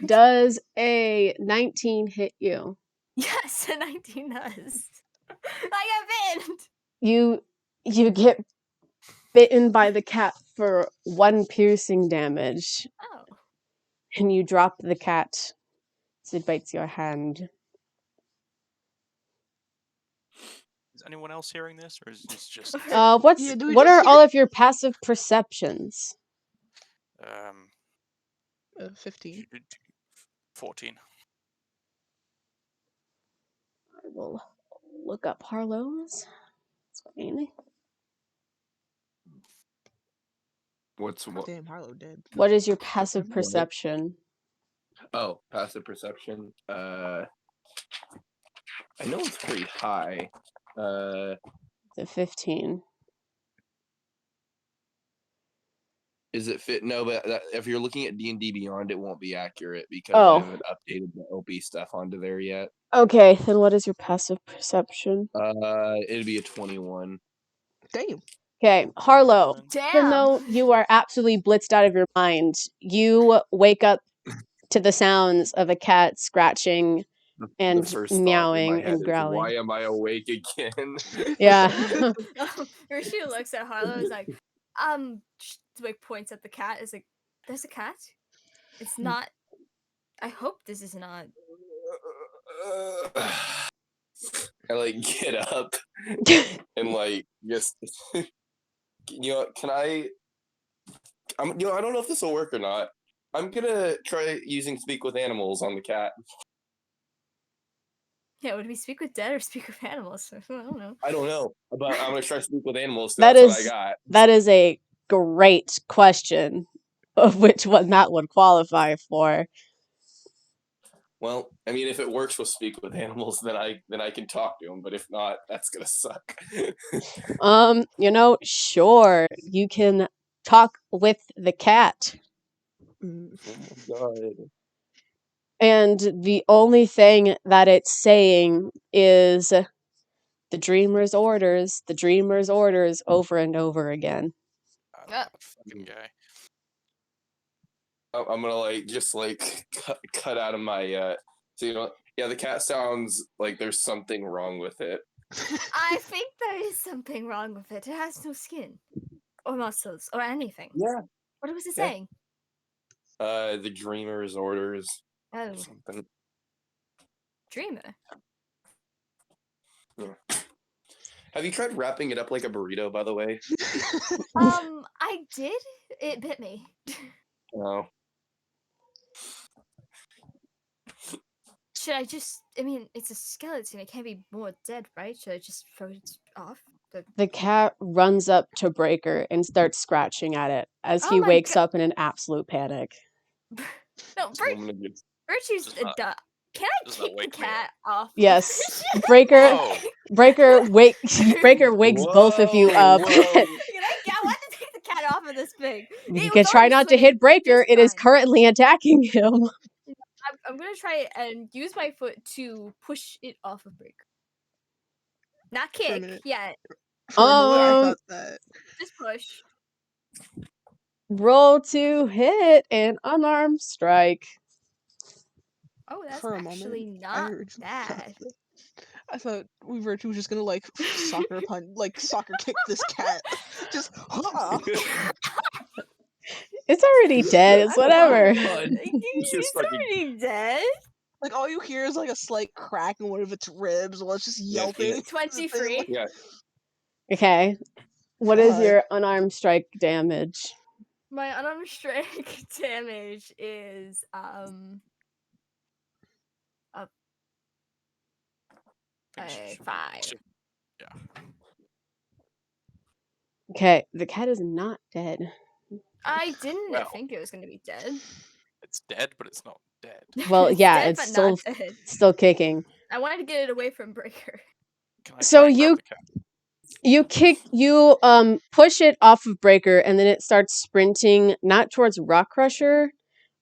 does a 19 hit you? Yes, a 19 does. I got bitten. You get bitten by the cat for 1 piercing damage, Oh. and you drop the cat as it bites your hand. Is anyone else hearing this, or is this just? What are all of your passive perceptions? 15. 14. I will look up Harlow's. It's fine. What's what? Damn, Harlow dead. What is your passive perception? Oh, passive perception. I know it's pretty high. The 15. Is it fit? No, but if you're looking at D&D Beyond, it won't be accurate because I haven't updated the OP stuff onto there yet. Okay, then what is your passive perception? It'd be a 21. Damn. Okay, Harlow. Damn. Even though you are absolutely blitzed out of your mind, you wake up to the sounds of a cat scratching and The first meowing thought in my head and growling. Why am I awake again? Yeah. She looks at Harlow, is like, like points at the cat, is like, there's a cat? It's not. I hope this is not. I like get up and like just can I I don't know if this will work or not. I'm gonna try using speak with animals on the cat. Yeah, would we speak with dead or speak with animals? I don't know. I don't know, but I'm gonna try to speak with animals. That That's what I is got. that is a great question of which one that would qualify for. Well, I mean, if it works with speak with animals, then I can talk to them. But if not, that's gonna suck. Sure, you can talk with the cat. Mm. Oh my god. And the only thing that it's saying is the dreamer's orders over and over again. That fucking guy. I'm gonna just cut out of my so yeah, the cat sounds like there's something wrong with it. I think there is something wrong with it. It has no skin. Or muscles. Or anything. Yeah. What was it Yeah. saying? The dreamer's orders. Oh, Something. dreamer. Yeah. Have you tried wrapping it up like a burrito, by the way? I did. It bit me. No. Should I just? I mean, it's a skeleton. It can't be more dead, right? Should I just throw it off? The cat runs up to Breaker and starts scratching at it as Oh he my wakes God. up in an absolute panic. No, Virtue's Does not- Can I does not keep the wake me up. cat off? Yes, Breaker Whoa. Breaker wakes both of you up. Whoa. I want to take the cat off of this thing. You can try not to hit Breaker. It is currently attacking him. I'm gonna try and use my foot to push it off of Breaker. Not kick yet. For a moment, I thought that. Just push. Roll to hit an unarmed strike. Oh, that's For a actually moment, not originally bad. I thought Virtue was just gonna soccer kick this cat. Just It's already dead. It's whatever. He's already dead. Like all you hear is like a slight crack in one of its ribs while it's just yelping. 23. Yeah. Okay. What is your unarmed strike damage? My unarmed strike damage is 5. Yeah. Okay, the cat is not dead. I didn't Well. think it was gonna be dead. It's dead, but it's not dead. Well, yeah, dead, it's but still not dead. still kicking. I wanted to get it away from Breaker. Can I So try and grab the cat? you push it off of Breaker, and then it starts sprinting not towards Rock Crusher,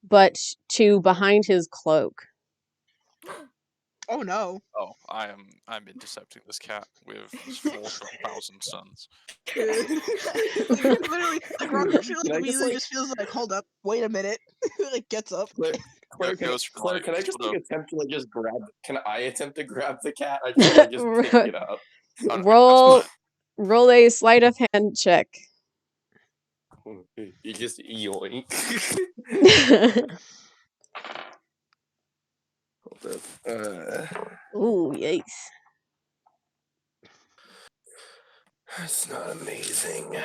but to behind his cloak. Oh no. Oh, I'm intercepting this cat with his 4,000 suns. Literally, like Rock Crusher Can I immediately just, just feels like, hold up, wait a minute. Like gets up. Claire, goes from, Claire, like, can I just sort of- attempt to just grab? Can I attempt to grab the cat? I feel just pick it up. Oh, no, roll that's roll a sleight of hand check. You just yoink. Hold up. Ooh, yikes. That's not amazing.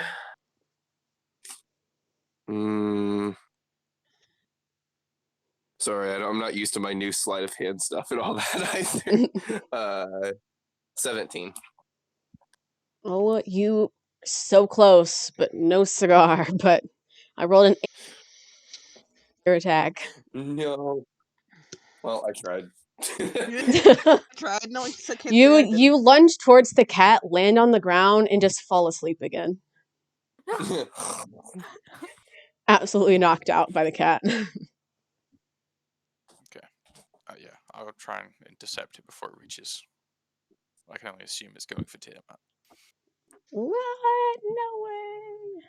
Sorry, I'm not used to my new sleight of hand stuff and all that either. 17. Oh, you so close, but no cigar. But I rolled an 8 attack. No. Well, I tried. Tried. No, I can't say I You didn't. lunge towards the cat, land on the ground, and just fall asleep again. Absolutely knocked out by the cat. yeah, I'll try and intercept it before it reaches. I can only assume it's going for Tiamat. What? No way.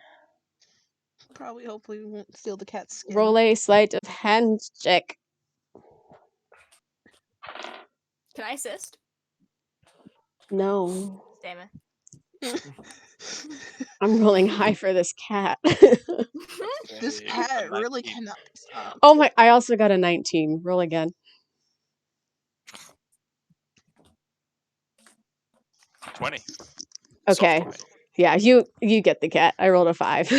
Probably, hopefully, we won't steal the cat's skin. Roll a sleight of hand check. Can I assist? No. Damn it. I'm rolling high for this cat. This cat really cannot be stopped. Oh my, I also got a 19. Roll again. 20. Okay. Soft 20. Yeah, you get the cat. I rolled a 5.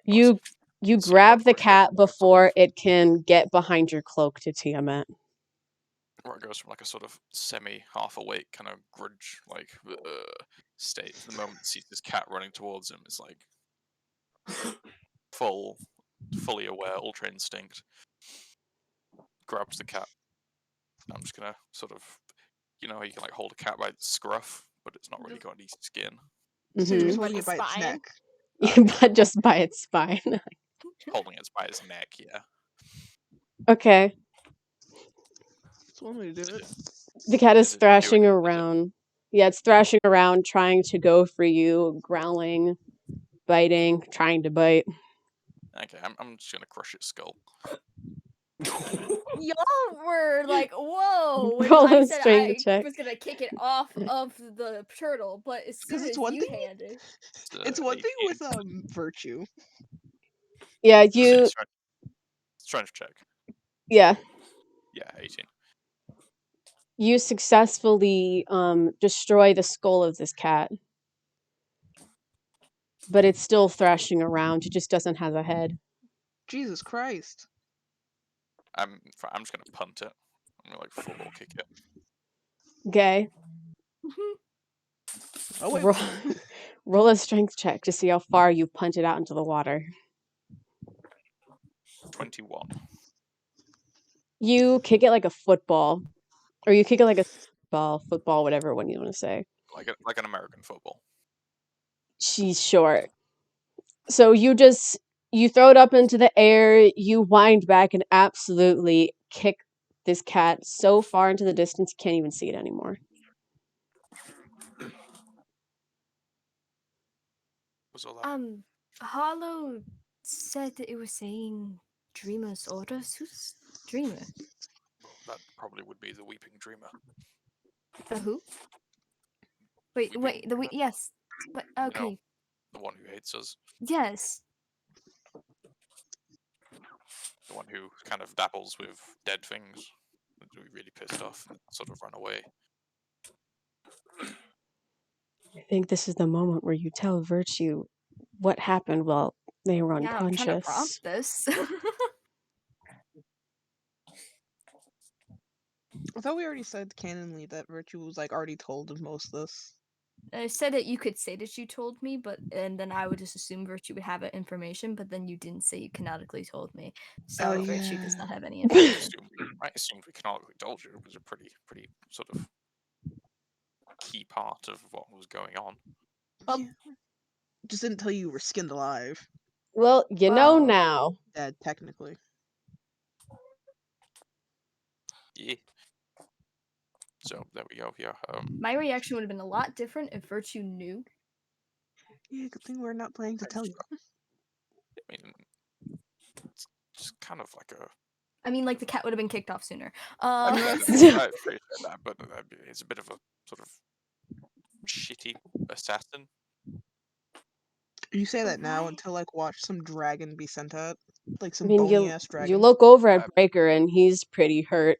You You So grab the where it goes cat from, like, a sort before of- it can get behind your cloak to Tiamat. where it goes from like a sort of semi half awake kind of grudge like state to the moment it sees this cat running towards him. It's like fully aware, ultra instinct. Grabs the cat. I'm just gonna sort of, you know, how you can like hold a cat by its scruff, but it's not really got any skin. So you're just Mhm. By holding the it by its spine? neck. But just by its spine. Holding its by its neck, yeah. Okay. That's one way to do it. The cat is Does it do thrashing anything? Does it? around. Yeah, it's thrashing around, trying to go for you, growling, biting, trying to bite. Okay, I'm just gonna crush its skull. Y'all were like, whoa, when Roll I a said strength I check. was gonna kick it off of the turtle, but as soon Because it's as one you thing. handed, It's one thing 18. with virtue. Yeah, you. Strength check. Yeah, Yeah, 18. you successfully destroy the skull of this cat, but it's still thrashing around. It just doesn't have a head. Jesus Christ. I'm just gonna punt it. I'm gonna like football kick it. Okay, Oh wait. roll, roll a strength check to see how far you punt it out into the water. 21. You kick it like a football, or you kick it like a ball, football, whatever one you want to say. Like an American football. She's short. So you throw it up into the air, you wind back and absolutely kick this cat so far into the distance you can't even see it anymore. Was all that? Harlow said that it was saying Dreamer's orders. Who's Dreamer? Well, that probably would be the Weeping Dreamer. The who? Wait, Weeping Dreamer, yes. But okay, the one who hates us, yes. the one who kind of dabbles with dead things, that we really pissed off and sort of run away. I think this is the moment where you tell Virtue what happened while they were Yeah, I'm trying to unconscious. prompt this. I thought we already said canonly that virtue was like already told of most of this. I said that you could say that you told me, and then I would just assume Virtue would have that information, but then you didn't say you canonically told me. So Oh, Virtue does not yeah. have any I information. assumed we canonically told you. It was a pretty sort of key part of what was going on. Well, Yeah. Just didn't tell you were skinned alive. Well, you know Well- now. Dead, technically. Yeah. So there we go. Yeah. My reaction would have been a lot different if Virtue knew. Yeah, good thing we're not planning to tell you. I mean, it's just kind of like a. I mean, like the cat would have been kicked off sooner. I Yeah. appreciate that, but it's a bit of a sort of shitty assassin. You say that now Right. until like watch some dragon be sent out, like I some mean, bony ass dragon. you look over at Uh, Breaker and he's pretty hurt.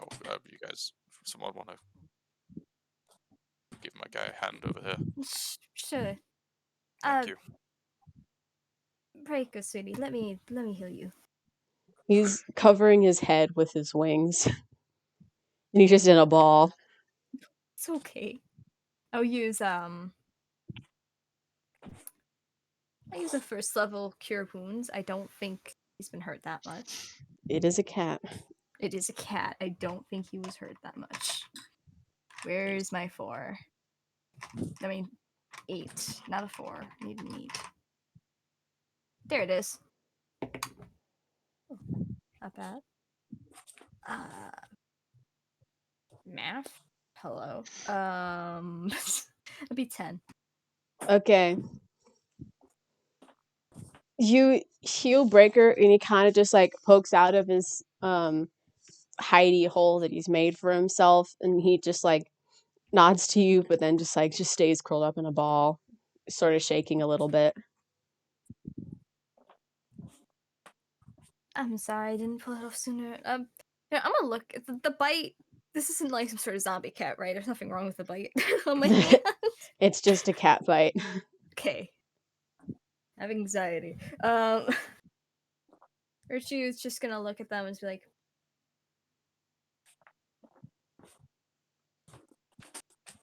Oh, you guys, someone want to give my guy a hand over here? Sure. Thank you. Breaker, sweetie, let me heal you. He's covering his head with his wings. And he's just in a ball. It's okay. I'll use I use a first level cure wounds. I don't think he's been hurt that much. It is a cat. It is a cat. I don't think he was hurt that much. Where's my 4? I mean, 8, not a 4. I need an 8. There it is. Oh, not bad. Math? Hello. It'd be 10. Okay. You heal Breaker and he kind of just like pokes out of his hidey hole that he's made for himself and he just like nods to you but then just stays curled up in a ball, sort of shaking a little bit. I'm sorry, I didn't pull it off sooner. Yeah, I'm gonna look at the bite. This isn't like some sort of zombie cat, right? There's nothing wrong with the bite on my hand. It's just a cat bite. Okay. I have anxiety. Virtue is just gonna look at them and be like,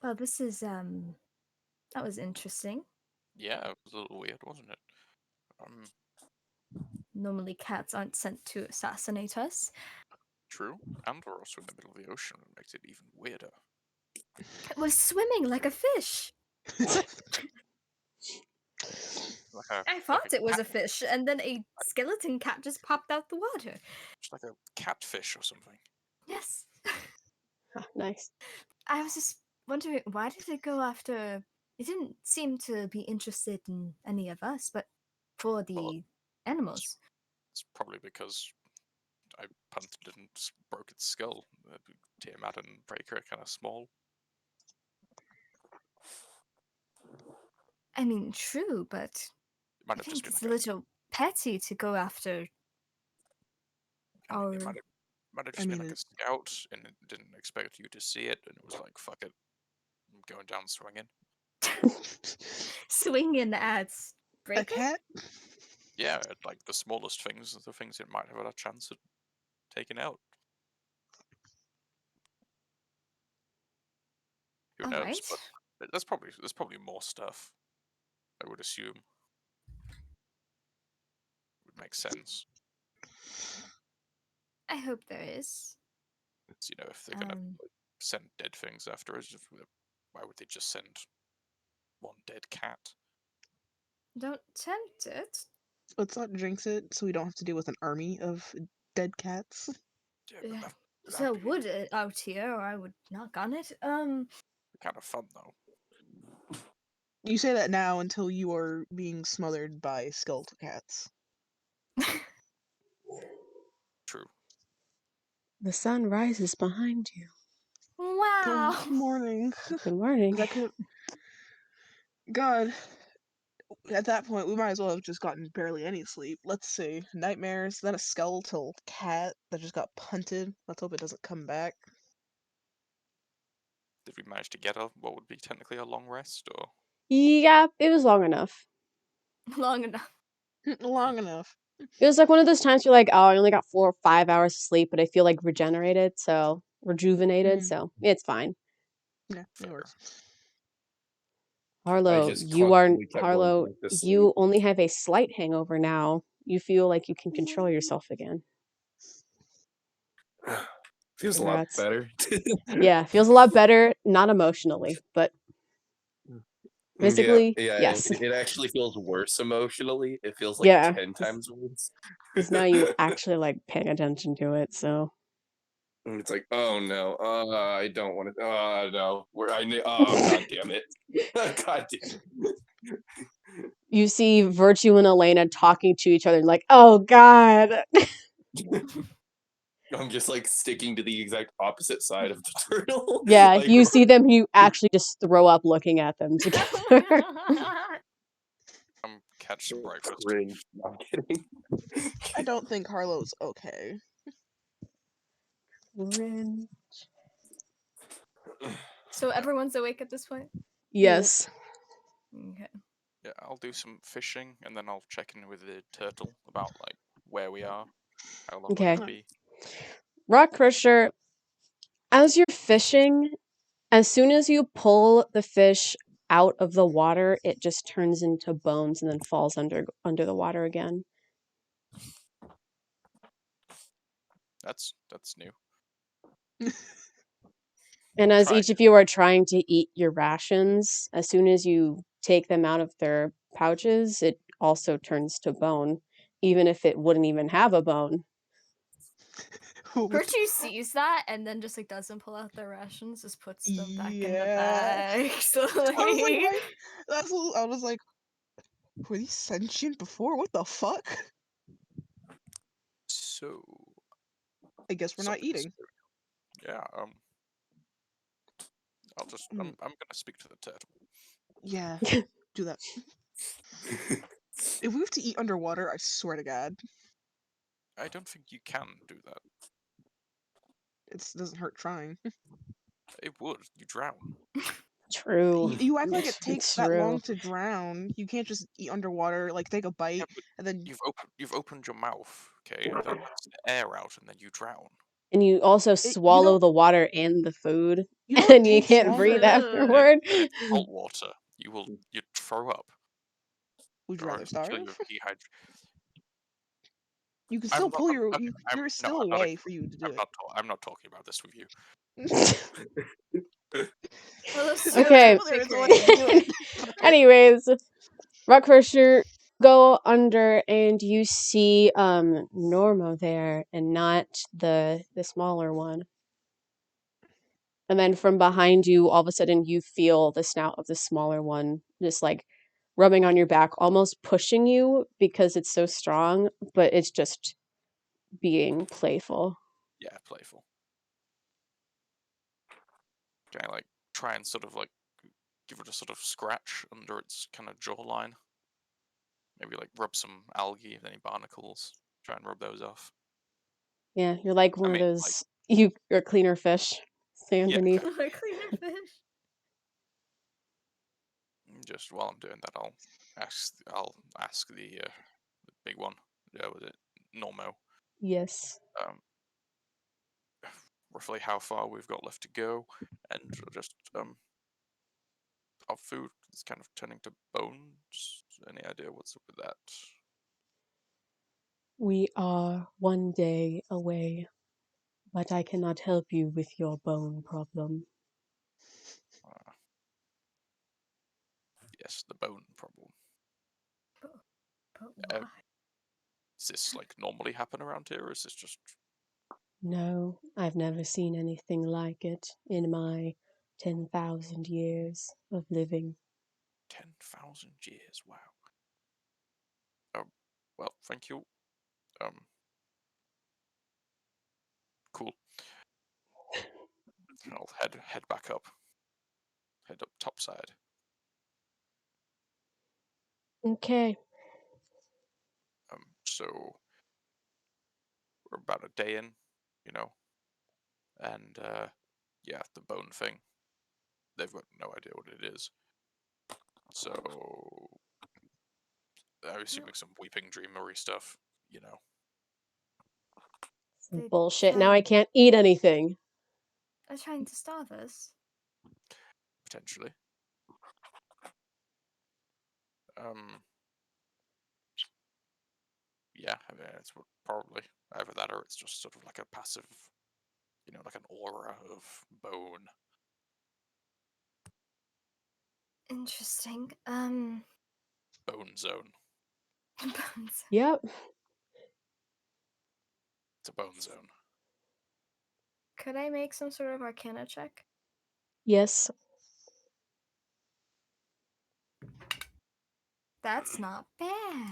"Well, this is that was interesting. Yeah, it was a little weird, wasn't it? Normally, cats aren't sent to assassinate us. True. And we're also in the middle of the ocean, which makes it even weirder. It was swimming like a fish. I thought it was a fish, and then a skeleton cat just popped out the water. Just like a catfish or something. Yes. Nice. I was just wondering, why did it go after... It didn't seem to be interested in any of us, but for the animals. It's probably because I punted it and broke its skull. Tiamat and Breaker are kind of small. I mean, true, but It might I have just think been it's like a little petty to go after our... it might have just been like a scout and it didn't expect you to see it, and it was like, fuck it, I'm going down swinging. swinging at A Breaker? cat? Yeah, like the smallest things are the things it might have had a chance of taking out. Who All knows? right. But there's probably more stuff, I would assume. Would make sense. I hope there is. It's, if they're gonna send dead things after us, why would they just send one dead cat? Don't tempt it. Let's not jinx it so we don't have to deal with an army of dead cats. Yeah, but So would it out here, or I would knock on it. kind of fun though. You say that now until you are being smothered by skeletal cats. True. The sun rises behind you. Wow. Good morning. Good morning. That could... God. At that point, we might as well have just gotten barely any sleep. Let's see. Nightmares, then a skeletal cat that just got punted. Let's hope it doesn't come back. Did we manage to get what would be technically a long rest, or? Yeah, it was long enough. Long enough. Long enough. It was like one of those times you're like, oh, I only got 4 or 5 hours of sleep, but I feel like rejuvenated, so it's fine. Yeah, it works. Harlow, you only have a slight hangover now. You feel like you can control yourself again. Feels Congrats. a lot better. Yeah, feels a lot better, not emotionally, but physically, yes. It actually feels worse emotionally. It feels like 10 times worse. Because now you actually like paying attention to it, so. And it's like, oh no, I don't want to. Oh no, god damn it, god damn it. You see Virtue and Elena talking to each other, like, oh god. I'm just like sticking to the exact opposite side of the turtle. Yeah, like, you see them, you actually just throw up looking at them together. I'm catch some breakfast. Cringe. No, I'm kidding. I don't think Harlow's okay. Cringe. So everyone's awake at this point? Yes. Okay. Yeah, I'll do some fishing and then I'll check in with the turtle about like where we are, how long we're gonna be. Rock Crusher, as you're fishing, as soon as you pull the fish out of the water, it just turns into bones and then falls under the water again. That's new. And as each of you are trying to eat your rations, as soon as you take them out of their pouches, it also turns to bone, even if it wouldn't even have a bone. Virtue sees that and then just like doesn't pull out their rations, just puts them back in the bag. So, like... I was like, were these sentient before? What the fuck? So I guess we're not eating. Yeah, I'm gonna speak to the turtle. Yeah, do that. If we have to eat underwater, I swear to God. I don't think you can do that. It doesn't hurt trying. It would. You drown. True. You act like it It's takes that true. long to drown. You can't just eat underwater, like take a Yeah, bite, but and then you've opened your mouth, okay, and that lets the air out, and then you drown. And you also you swallow the water and the food, don't and you take can't long breathe to. afterward. And it's salt water. You'd throw up Would you or rather until starve? you're dehydrated. You can I'm still not. pull I'm, your. I'm, I'm There's no. still a I'm not. way for you to do I'm it. not. I'm not talking about this with you. Well, let's do Okay. that There is a way to do bickering. it. Anyways, Rockcrusher, go under and you see Norma there and not the smaller one. And then from behind you, all of a sudden you feel the snout of the smaller one just like rubbing on your back, almost pushing you because it's so strong, but it's just being playful. Yeah, playful. Okay, like try and sort of like give it a sort of scratch under its kind of jawline. Maybe like rub some algae, any barnacles. Try and rub those off. Yeah, you're like one I of mean, like, those you're a cleaner fish. Stay yeah, underneath. exactly. Like cleaner fish. Just while I'm doing that, I'll ask the big one. Yeah, was it Normo? Yes. Roughly how far we've got left to go, and just our food is kind of turning to bones. Any idea what's up with that? We are one day away, but I cannot help you with your bone problem. Uh, yes, the bone problem. But Uh, why? Does this like normally happen around here, or is this just No, I've never seen anything like it in my 10,000 years of living. 10,000 years? Wow. Well, thank you. Um, cool. I'll head back up. Head up topside. Okay. So we're about a day in, you know, and yeah, the bone thing. They've got no idea what it is. So I'm assuming some weeping dreamery stuff, you know. They Bullshit. Now tried, I can't eat anything. are trying to starve us. Potentially. Um. Yeah, I mean, it's probably either that or it's just sort of like a passive, you know, like an aura of bone. Interesting. Bone zone. Bones. Yep. It's a bone zone. Could I make some sort of arcana check? Yes. That's not bad.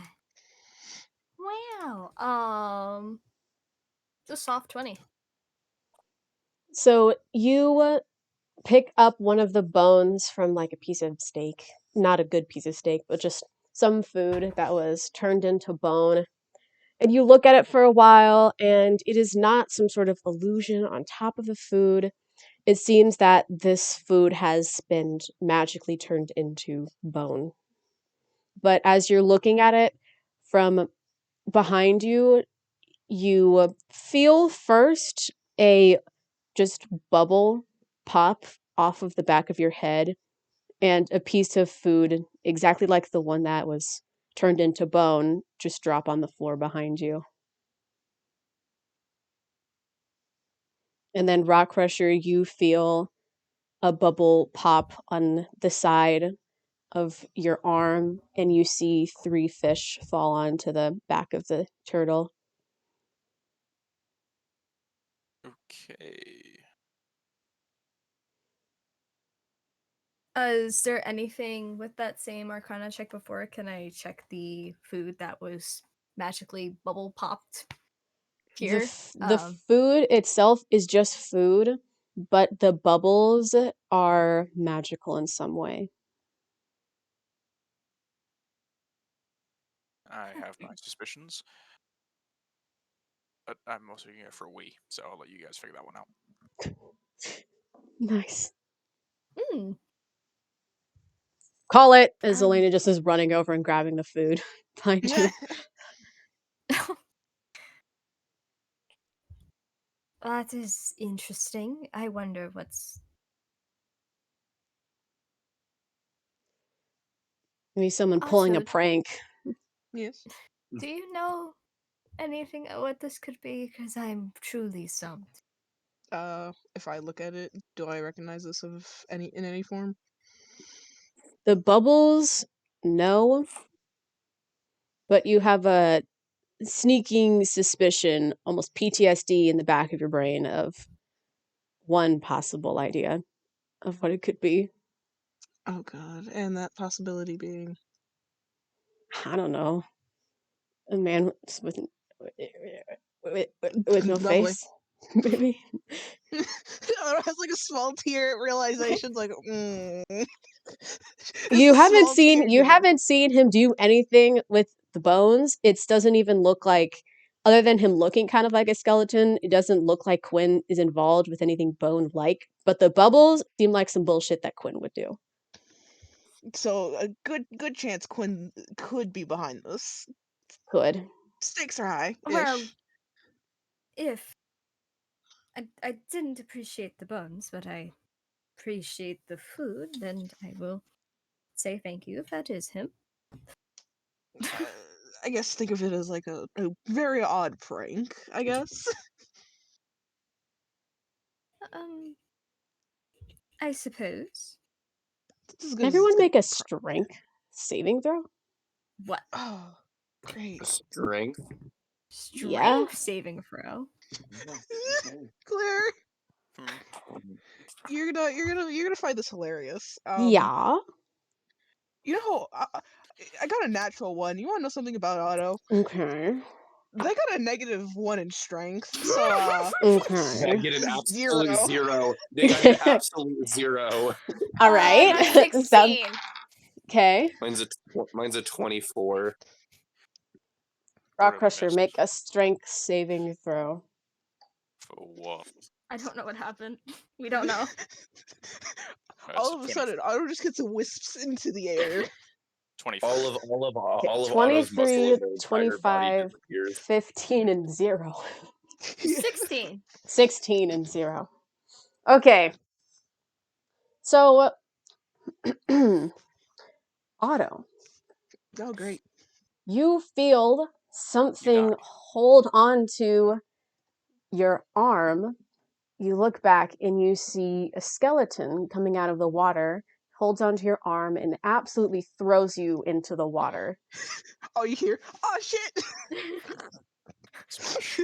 Wow. It's a soft 20. So you pick up one of the bones from like a piece of steak. Not a good piece of steak, but just some food that was turned into bone. And you look at it for a while, and it is not some sort of illusion on top of the food. It seems that this food has been magically turned into bone. But as you're looking at it from behind you, you feel first a just bubble pop off of the back of your head and a piece of food exactly like the one that was turned into bone just drop on the floor behind you. And then Rock Crusher, you feel a bubble pop on the side of your arm, and you see 3 fish fall onto the back of the turtle. Okay. Is there anything with that same arcana check before? Can I check the food that was magically bubble popped here? The food itself is just food, but the bubbles are magical in some way. I have my suspicions. But I'm also here for a wee, so I'll let you guys figure that one out. Nice. Hmm. Call it as Um. Elena just is running over and grabbing the food behind you. That is interesting. I wonder what's. Maybe someone pulling a Also, prank. Yes. do you know anything what this could be? Because I'm truly stumped. If I look at it, do I recognize this in any form? The bubbles, no. But you have a sneaking suspicion, almost PTSD in the back of your brain of one possible idea of what it could be. Oh god, and that possibility being I don't know. A man with with no lovely. face, maybe. It has like a small tear realization, like, You Just a small tear. you haven't seen him do anything with the bones. It doesn't even look like, other than him looking kind of like a skeleton, it doesn't look like Quinn is involved with anything bone like. But the bubbles seem like some bullshit that Quinn would do. So a good chance Quinn could be behind this. Could. Stakes are high. Well, if I didn't appreciate the bones, but I appreciate the food, and I will say thank you if that is him. I guess think of it as like a very odd prank, I guess. I suppose. It's as good Can as it's everyone gonna make a be. strength saving throw? What? Oh, great. Strength. Strength Yeah. saving throw. Claire, Hmm. you're gonna find this hilarious. Yeah. You know how I got a natural one. You want to know something about Otto? Okay. They got a -1 in strength, so They Okay. get an absolute 0. zero. They got an absolute zero. All right. Not Sounds 16. okay. Mine's a 24. Rock Brilliant Crusher, miss. make a strength saving throw. For what? I don't know what happened. We don't know. All of a It's sudden, Otto just gets wisps into the air. 24. Okay, All of Otto's muscle 23, in the entire body 25, disappears. 15, and 0. 16. 16 and 0. Okay. So, Otto, Oh, great. you feel You something die. hold on to your arm. You look back and you see a skeleton coming out of the water, holds onto your arm, and absolutely throws you into the water. Oh, you hear? Oh, shit! Splash.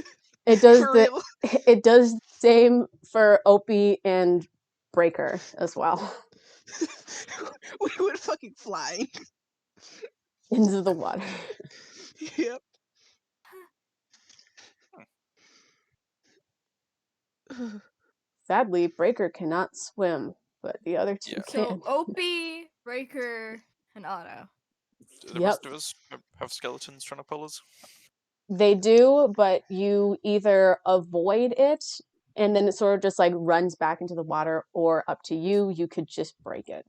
It does For the real. it does the same for Opie and Breaker as well. We went fucking flying. Into the water. Yep. Sadly, Breaker cannot swim, but the other two Yeah. So can. Opie, Breaker, and Otto. Do the Yep. rest of us have skeletons trying to pull us? They do, but you either avoid it and then it sort of just like runs back into the water, or up to you, you could just break it.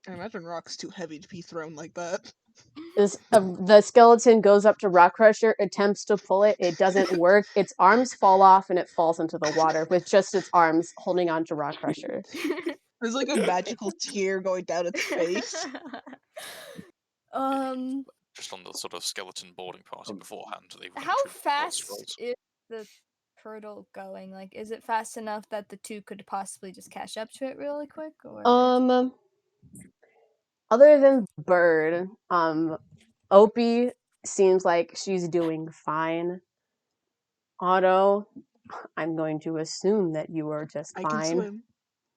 I imagine Rock's too heavy to be thrown like that. The skeleton goes up to Rock Crusher, attempts to pull it, it doesn't work. Its arms fall off and it falls into the water with just its arms holding on to Rock Crusher. There's like a magical tear going down its face. Just on the sort of skeleton boarding party beforehand, they run How through the water fast straight. is the turtle going? Like, is it fast enough that the two could possibly just catch up to it really quick? Or Other than Bird, Opie seems like she's doing fine. Otto, I'm going to assume that you are just I can fine. swim.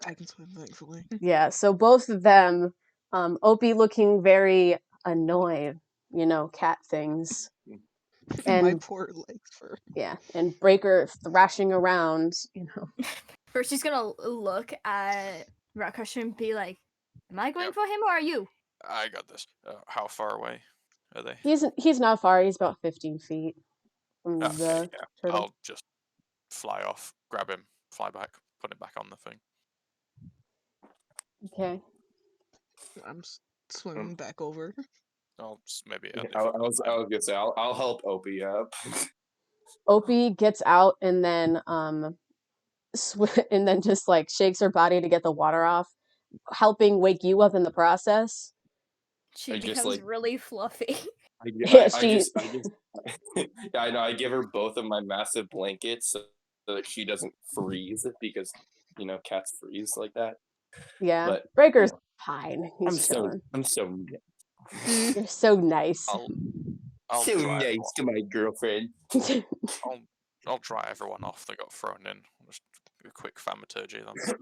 I can swim, thankfully. Yeah, so both of them, Opie looking very annoyed, cat things. My And poor legs for. yeah, and Breaker thrashing around, first, she's gonna look at Rock Crusher and be like, "Am I going Yep. for him or are you?" I got this. How far away are they? He's not far, he's about 15 feet from Okay, the yeah. turtle. I'll just fly off, grab him, fly back, put him back on the thing. Okay. swimming back over. I'll just maybe. I was gonna say I'll help Opie up. Opie gets out and then and then just like shakes her body to get the water off, helping wake you up in the process. She I just, becomes like- really fluffy. Yeah, I just yeah, I know. I give her both of my massive blankets so that she doesn't freeze because cats freeze like that. Yeah, But Breaker's fine. I'm He's chilling. so You're so nice. I'll so dry nice to my girlfriend. I'll dry everyone off that got thrown in. Just a quick thaumaturgy then,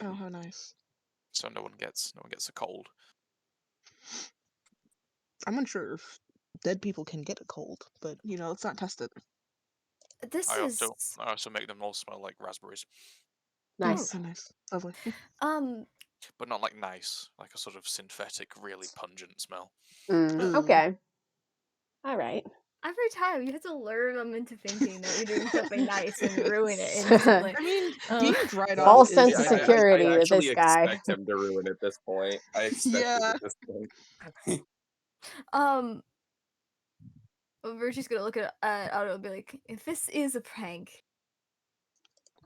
Oh, how nice. so no one gets a cold. I'm unsure if dead people can get a cold, but let's not test it. This I is also make them all smell like raspberries, Nice. Oh, nice. Lovely. but not like nice, like a sort of synthetic, really pungent smell. Okay. All right. every time you have to lure them into thinking that you're doing something nice and ruin it instantly. I mean, being dried off False is sense of bad. security I with this actually guy. expect him to ruin it at this point. I expect it Yeah. at this point. Virtue's gonna look at Otto and be like, if this is a prank,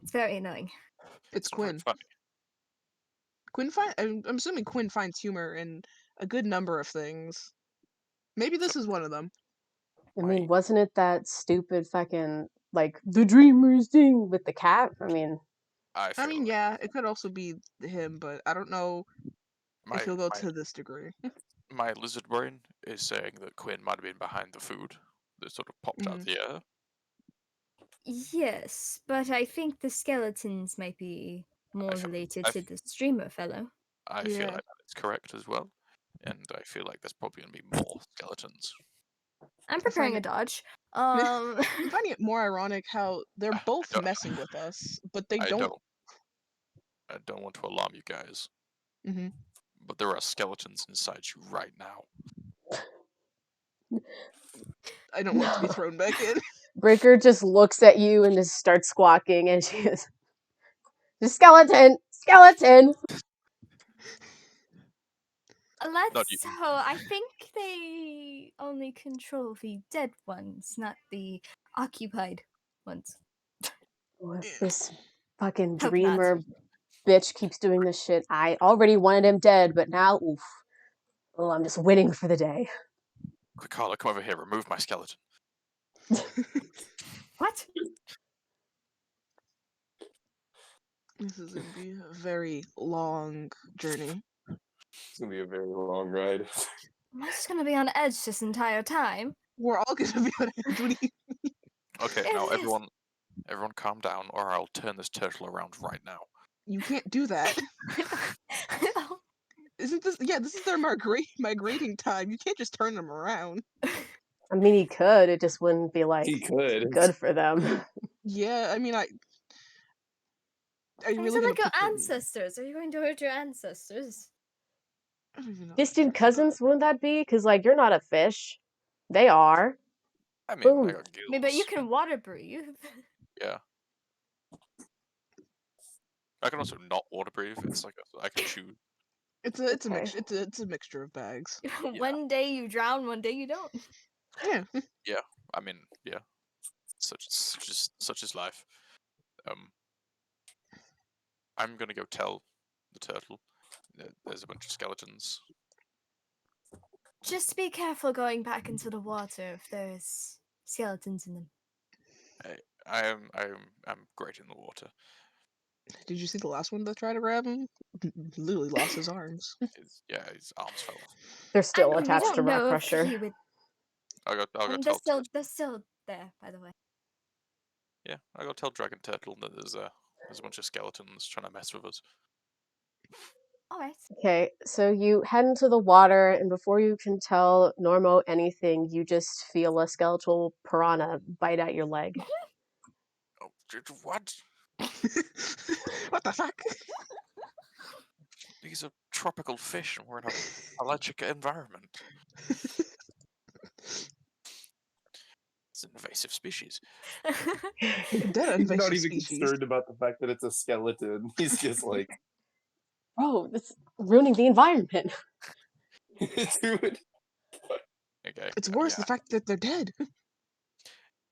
it's very annoying. It's not very Quinn. funny. I'm assuming Quinn finds humor in a good number of things. Maybe this is one of them. I mean, wasn't it that stupid fucking like the dreamers thing with the cat? I mean, I mean, yeah, it could also be him, but I don't know if he'll go to this degree. My lizard brain is saying that Quinn might have been behind the food that sort of popped out of the air. Yes, but I think the skeletons might be more related to the streamer fellow. I feel like that is correct as well, and I feel like there's probably going to be more skeletons. I'm preparing a dodge. I'm finding it more ironic how they're both messing with us, but they don't. I don't want to alarm you guys, Mm-hmm. but there are skeletons inside you right now. I don't want to be thrown back in. Breaker just looks at you and just starts squawking, and she is the skeleton. So I think they only control the dead ones, not the occupied ones. If this fucking Hope dreamer bitch keeps doing this shit, I already wanted him dead, but now, oof. Oh, I'm just winning for the day. Quick, Carla, come over here. Remove my skeleton. What? This is going to be a very long journey. It's going to be a very long ride. Am I just going to be on edge this entire time? We're all going to be on edge. What do you mean? Okay, now everyone calm down, or I'll turn this turtle around right now. You can't do that. Isn't this? Yeah, this is their migrating time. You can't just turn them around. I mean, he could. It just wouldn't be like He could. good for them. Yeah, I mean, Are you These really are gonna like your put them- ancestors. Are you going to hurt your ancestors? I don't even know. Distant cousins, wouldn't that be? Because, like, you're not a fish. They are. I mean, Boom. I got gills. I mean, but you can water breathe. Yeah. I can also not water breathe. It's like I can choose. It's a mixture. It's a mixture of bags. One day you drown, one day you don't. Yeah. Yeah. I mean, yeah. Such is life. I'm gonna go tell the turtle that there's a bunch of skeletons. Just be careful going back into the water if there's skeletons in them. I'm great in the water. Did you see the last one that tried to grab him? Literally lost his arms. His arms fell off. They're still I attached to don't rock know if pressure. he would. I'll go They're tell. they're still there, by the way. Yeah, I'll go tell Dragon Turtle that there's a bunch of skeletons trying to mess with us. Alright. Okay, so you head into the water, and before you can tell Normo anything, you just feel a skeletal piranha bite at your leg. Oh, what? What the fuck? These are tropical fish, and we're in an allergic environment. It's an invasive species. Dead He's not invasive even species. concerned about the fact that it's a skeleton. He's just like, Bro, it's ruining the environment. Dude. Okay. It's worse Yeah. the fact that they're dead.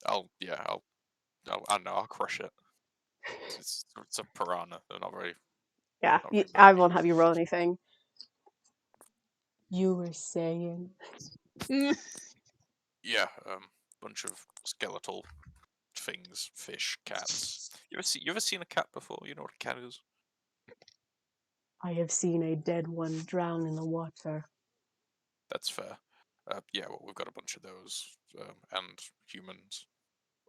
I'll I don't know. I'll crush it. It's a piranha. They're not very Yeah, not very I big. won't have you roll anything. You were saying. Yeah. Bunch of skeletal things, fish, cats. You ever seen a cat before? You know what a cat is? I have seen a dead one drown in the water. That's fair. Yeah, well, we've got a bunch of those, and humans.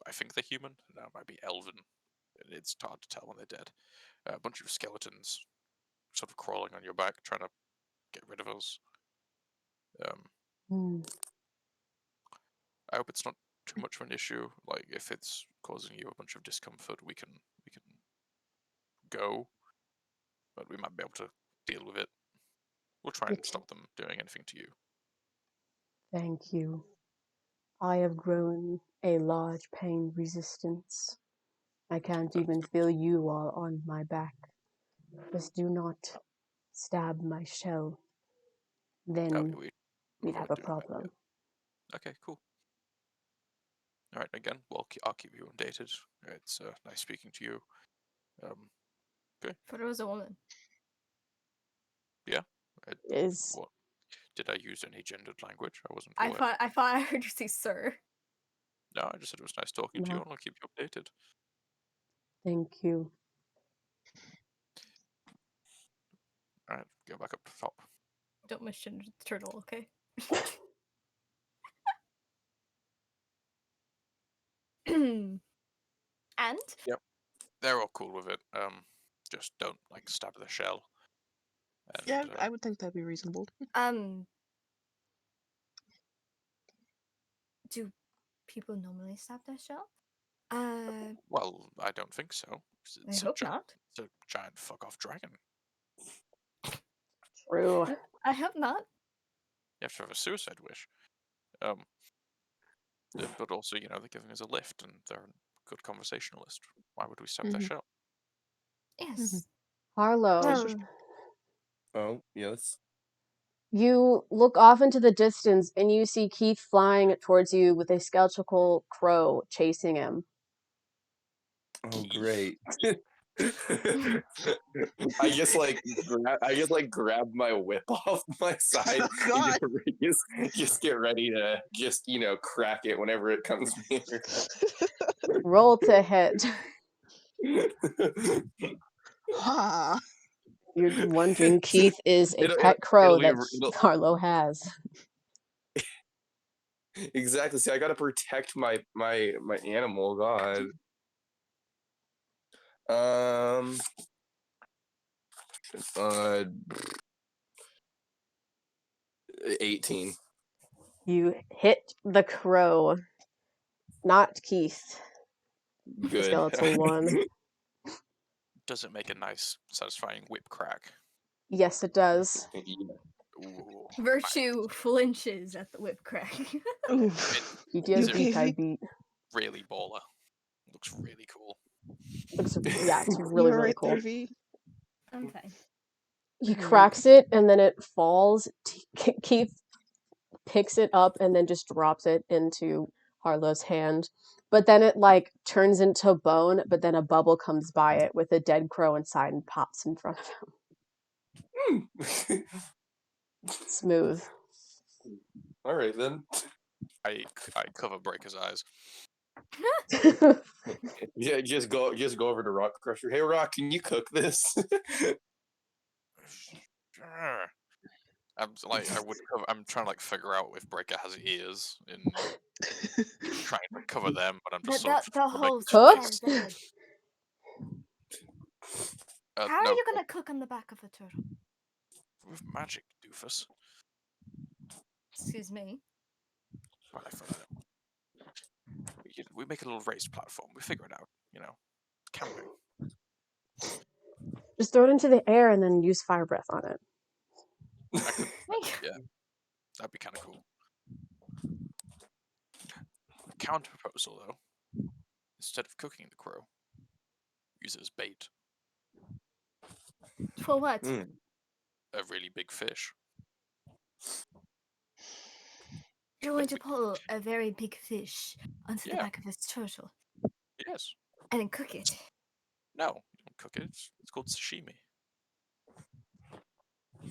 I think they're human. That might be elven. It's hard to tell when they're dead. A bunch of skeletons, sort of crawling on your back, trying to get rid of us. Hmm. I hope it's not too much of an issue. Like, if it's causing you a bunch of discomfort, we can go, but we might be able to deal with it. We'll try and stop them doing anything to you. Thank you. I have grown a large pain resistance. I can't even feel you all on my back. Just do not stab my shell. Then we'd have a doing that. problem. Yeah. Okay, cool. All right, again, well, I'll keep you updated. It's nice speaking to you. Okay. But it was a woman. Yeah. Is What? Did I use any gendered language? I wasn't I aware. thought I heard you say sir. No, I just said it was nice talking to you, No. and I'll keep you updated. Thank you. All right, go back up to the top. Don't misgender the turtle, okay? And Yep. They're all cool with it. Just don't like stab the shell. And, Yeah, I would think that'd be reasonable. do people normally stab their shell? Well, I don't think so. I hope not. It's a giant fuck off dragon. True. I hope not. You have to have a suicide wish. But also, they're giving us a lift, and they're a good conversationalist. Why would we stab their Mhm. shell? Yes. Harlow, Well, Oh, yes. you look off into the distance and you see Keith flying towards you with a skeletal crow chasing him. Oh, Keith. great. I just grab my whip off my side Oh, God. and just get ready to crack it whenever it comes near. Roll to hit. Ha. You're wondering, Keith is a It'll- pet crow that it'll- Harlow has. Exactly. See, I gotta protect my animal. God. 18. You hit the crow, not Keith, the Good. skeletal one. Does it make a nice, satisfying whip crack? Yes, it does. Ooh, Virtue flinches at the whip crack. Oof. He does Is it beat, I beat. really baller. Looks really cool. Yeah, it's really, You're really right cool. there, V. I'm fine. He cracks it and then it falls. Keith picks it up and then just drops it into Harlow's hand. But then it turns into bone, but then a bubble comes by it with a dead crow inside and pops in front of him. Smooth. All right then. I cover Breaker's eyes. Yeah, just go over to Rock Crusher. Hey, Rock, can you cook this? I'm trying to figure out if Breaker has ears in trying to cover them, but I'm just sort of The trying to make host his Cooked? says face. how are No, you gonna cook on the back of a turtle? with magic, doofus. Excuse me. Well, I thought we make a little raised platform. We figure it out. Camping. Just throw it into the air and then use fire breath on it. I could, yeah, that'd be kind of cool. Counter proposal, though. Instead of cooking the crow, use it as bait. For what? A really big fish. You're going to pull a very big fish onto the Yeah. back of this turtle Yes. and then cook it. No, you don't cook it. It's called sashimi.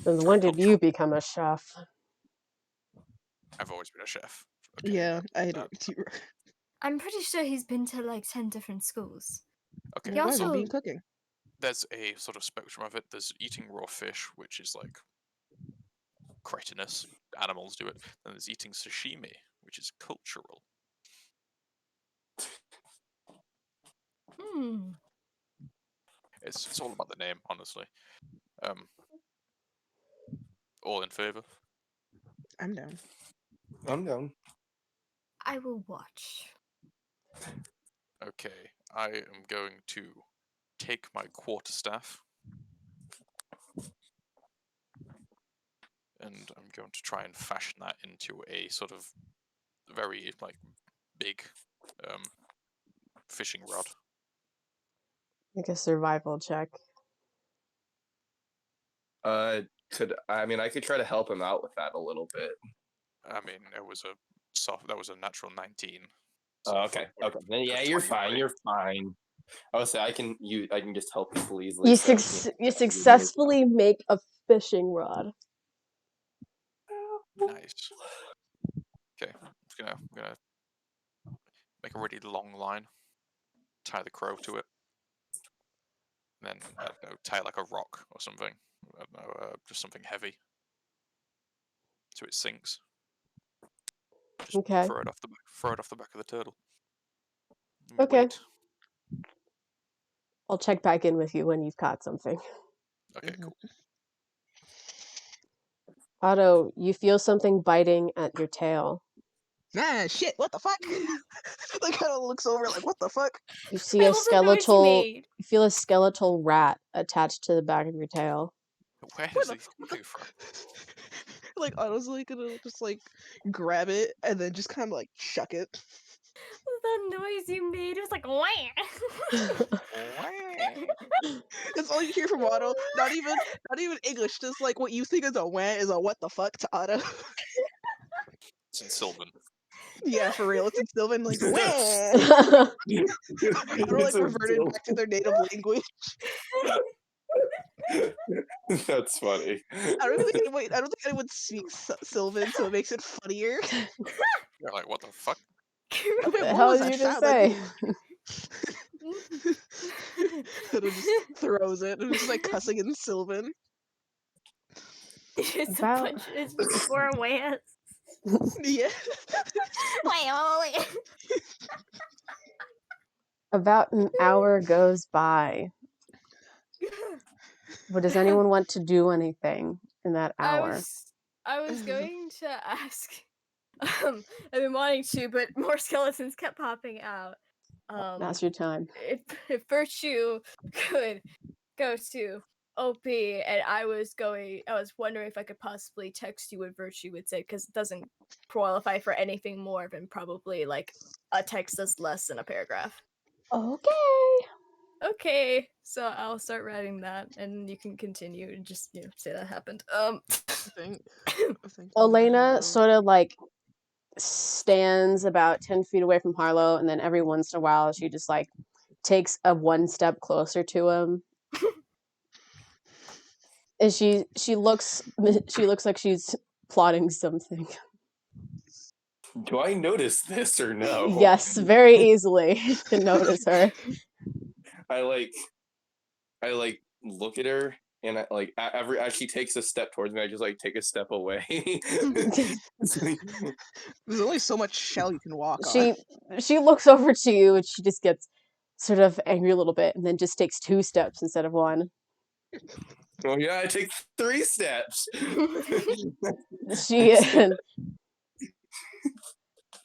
Then when did you become a chef? I've always been a chef. Okay, Yeah, I that- do. I'm pretty sure he's been to like 10 different schools. okay. He Why also- would be cooking? There's a sort of spectrum of it. There's eating raw fish, which is like cretinous. Animals do it. Then there's eating sashimi, which is cultural. It's all about the name, honestly. All in favor? I'm down. I'm down. I will watch. Okay, I am going to take my quarterstaff and I'm going to try and fashion that into a sort of very like big fishing rod. Make a survival check. I could try to help him out with that a little bit. I mean, it was that was a natural 19. Oh, okay. Okay. Then, yeah, you're fine. 23. You're fine. I would say I can just help people easily. You, so, you successfully make a fishing rod. Nice. Okay, I'm gonna make a really long line, tie the crow to it, and then I don't know, tie it like a rock or something. I don't know, just something heavy, so it sinks. Just Okay. throw it off the back of the turtle. Okay. Wait. I'll check back in with you when you've caught something. Okay, cool. Otto, you feel something biting at your tail. Nah, shit, what the fuck? Like, kind of looks over, like, what the fuck? You see I a love the noise he skeletal. made. You feel a skeletal rat attached to the back of your tail. Where What is the he coming from? Like, honestly, gonna just, like, grab it and then just kind of, like, chuck it. The noise you made was like wham. That's all you hear from Otto. Not even English. Just like what you think is a wah is a what the fuck to Otto. It's in Sylvan. Yeah, for real. It's in Sylvan, like wah. Otto like reverted back to their native language. That's funny. I don't think anyone speaks Sylvan, so it makes it funnier. You're like, what the fuck? Wait, What the what hell was did that you just sound? say? Otto just throws it and just like cussing in Sylvan. It's About- a bunch. It's 4 whams. Yeah. Wait. About an hour goes by. But does anyone want to do anything in that hour? I was going to ask. I've been wanting to, but more skeletons kept popping out. Now's your time. If Virtue could go to OP, and I was wondering if I could possibly text you what Virtue would say, because it doesn't qualify for anything more than probably like a text that's less than a paragraph. Okay, so I'll start writing that, and you can continue and just say that happened. I think Elena sort of like stands about 10 feet away from Harlow, and then every once in a while she just like takes a one step closer to him. And she looks like she's plotting something. Do I notice this or no? Yes, very easily you can notice her. I look at her and I like as she takes a step towards me, I just like take a step away. There's only so much shell you can walk on. She looks over to you and she just gets sort of angry a little bit and then just takes 2 steps instead of 1. Oh yeah, I take 3 steps.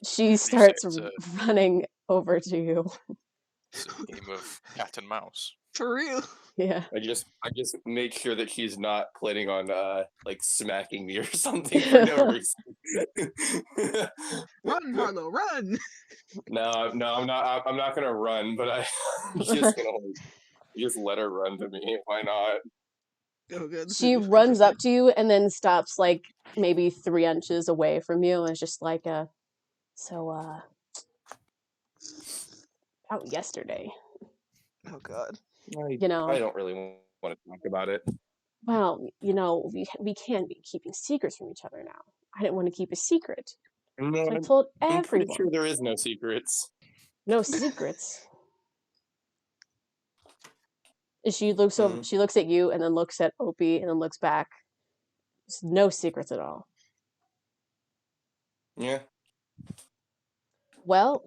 She starts running over to you. It's a game of cat and mouse. For real. Yeah. I just make sure that she's not planning on like smacking me or something for no reason. Run, Harlow, run! No, I'm not gonna run, but I'm just gonna just let her run to me. Why not? Oh, good. She runs up to you and then stops like maybe 3 inches away from you, and it's just like out yesterday, Oh God. you know. I don't really want to talk about it. Well, we can't be keeping secrets from each other now. I didn't want to keep a secret, No, so I told I'm pretty sure everyone. there is no secrets. No secrets. And she looks over. Mm. She looks at you, and then looks at Opie, and then looks back. There's no secrets at all. Yeah. Well,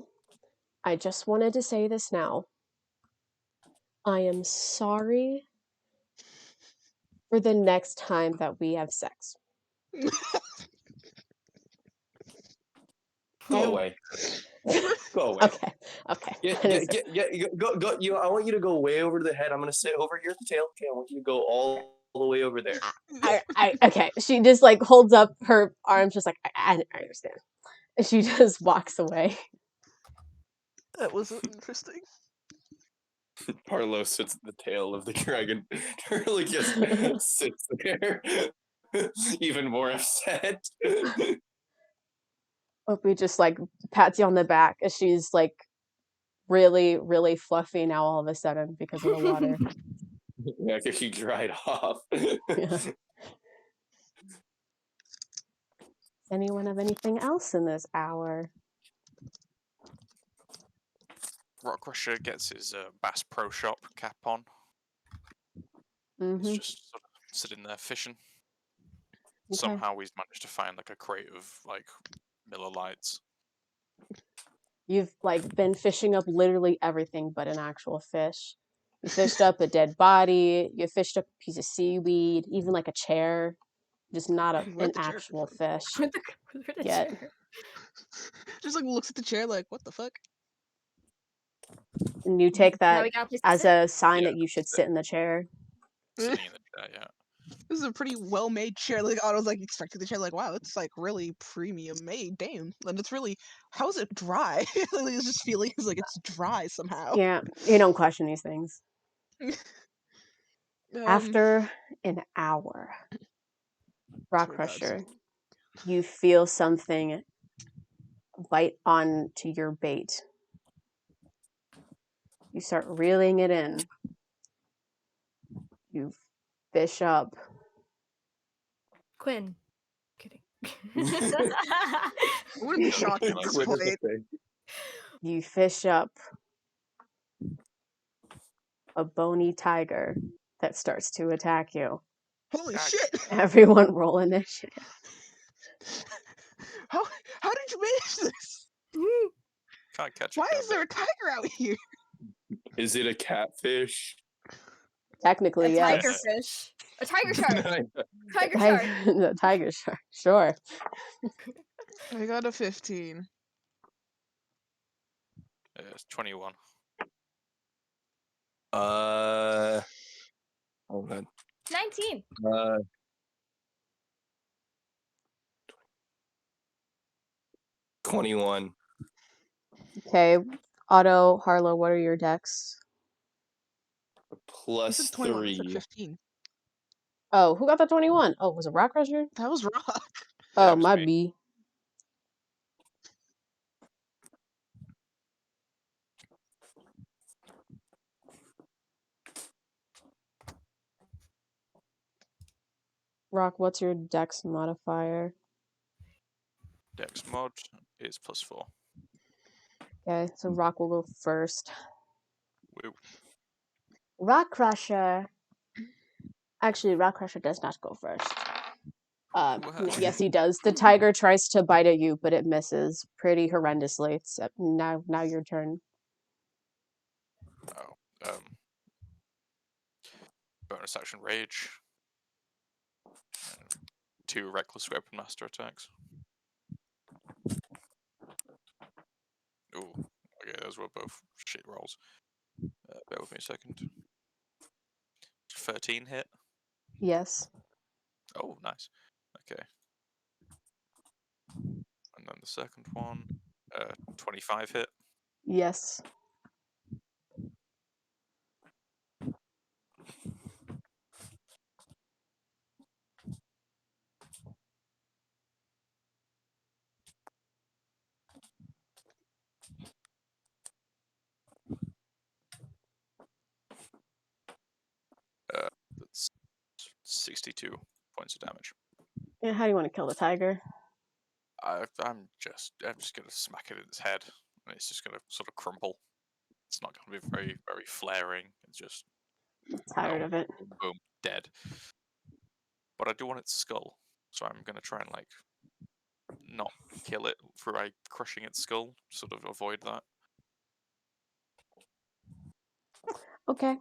I just wanted to say this now. I am sorry for the next time that we have sex. Go away. Go away. Okay. Go. I want you to go way over to the head. I'm gonna sit over here at the tail. Okay, I want you to go all the way over there. Okay. She just like holds up her arms, just like I understand. And she just walks away. That was interesting. Parlo sits at the tail of the dragon. Turley just sits there, even more upset. Opie just like pats you on the back as she's like really, really fluffy now all of a sudden because of the water. Yeah, because she dried off. Yeah. Does anyone have anything else in this hour? Rock Crusher gets his Bass Pro Shop cap on. Mm-hmm. He's just sort of sitting there fishing. Okay. Somehow he's managed to find like a crate of like Miller Lights. You've like been fishing up literally everything but an actual fish. You fished up a dead body. You fished up a piece of seaweed, even like a chair. Just not an Where'd the chair come actual from? fish Where'd the yet. chair? Just like looks at the chair like, what the fuck? And you take Now that we got a place to as sit. a sign Yeah, that you should sit in the chair. Sitting in the chair, yeah. This is a pretty well made chair. Like I was like expecting the chair, like, wow, it's like really premium made. Damn. And it's really, how is it dry? Like, it's just feeling like it's dry somehow. Yeah, you don't question these things. After an hour, Rock swear to God, Crusher, you feel something bite onto your bait. You start reeling it in. You fish up. Quinn. Kidding. I wouldn't be shocked at this Quit point. the thing. You fish up a bony tiger that starts to attack you. Holy Ah, shit! Everyone roll initiative. How did you manage this? Can't catch Why it. is there a tiger out here? Is it a catfish? Technically, A yes. tiger fish. A tiger shark. Tiger Tiger, shark. the tiger shark. Sure. I got a 15. It's 21. Oh god. 19. 21. Okay. Otto, Harlow, what are your decks? You Plus said 21. I said 3. 15. Oh, who got the 21? Oh, was it Rock Crusher? That was rock. Yeah, Oh, it was my me. B. Rock, what's your dex modifier? Dex mod is +4. Okay, so Rock will go first. Woo. Rock Crusher. Actually, Rock Crusher does not go first. What? Yes, he does. The tiger tries to bite at you, but it misses pretty horrendously. Except now your turn. Oh, bonus action rage. 2 reckless weapon master attacks. Ooh, okay, those were both shit rolls. Bear with me a second. 13 hit. Yes. Oh, nice. Okay. And then the second one, 25 hit. Yes. 62 points of damage. Yeah, how do you want to kill the tiger? I'm just gonna smack it in its head, and it's just gonna sort of crumple. It's not gonna be very, very flaring. It's just Tired of it. boom, boom, dead. But I do want its skull, so I'm gonna try and like not kill it by crushing its skull, sort of avoid that. Okay.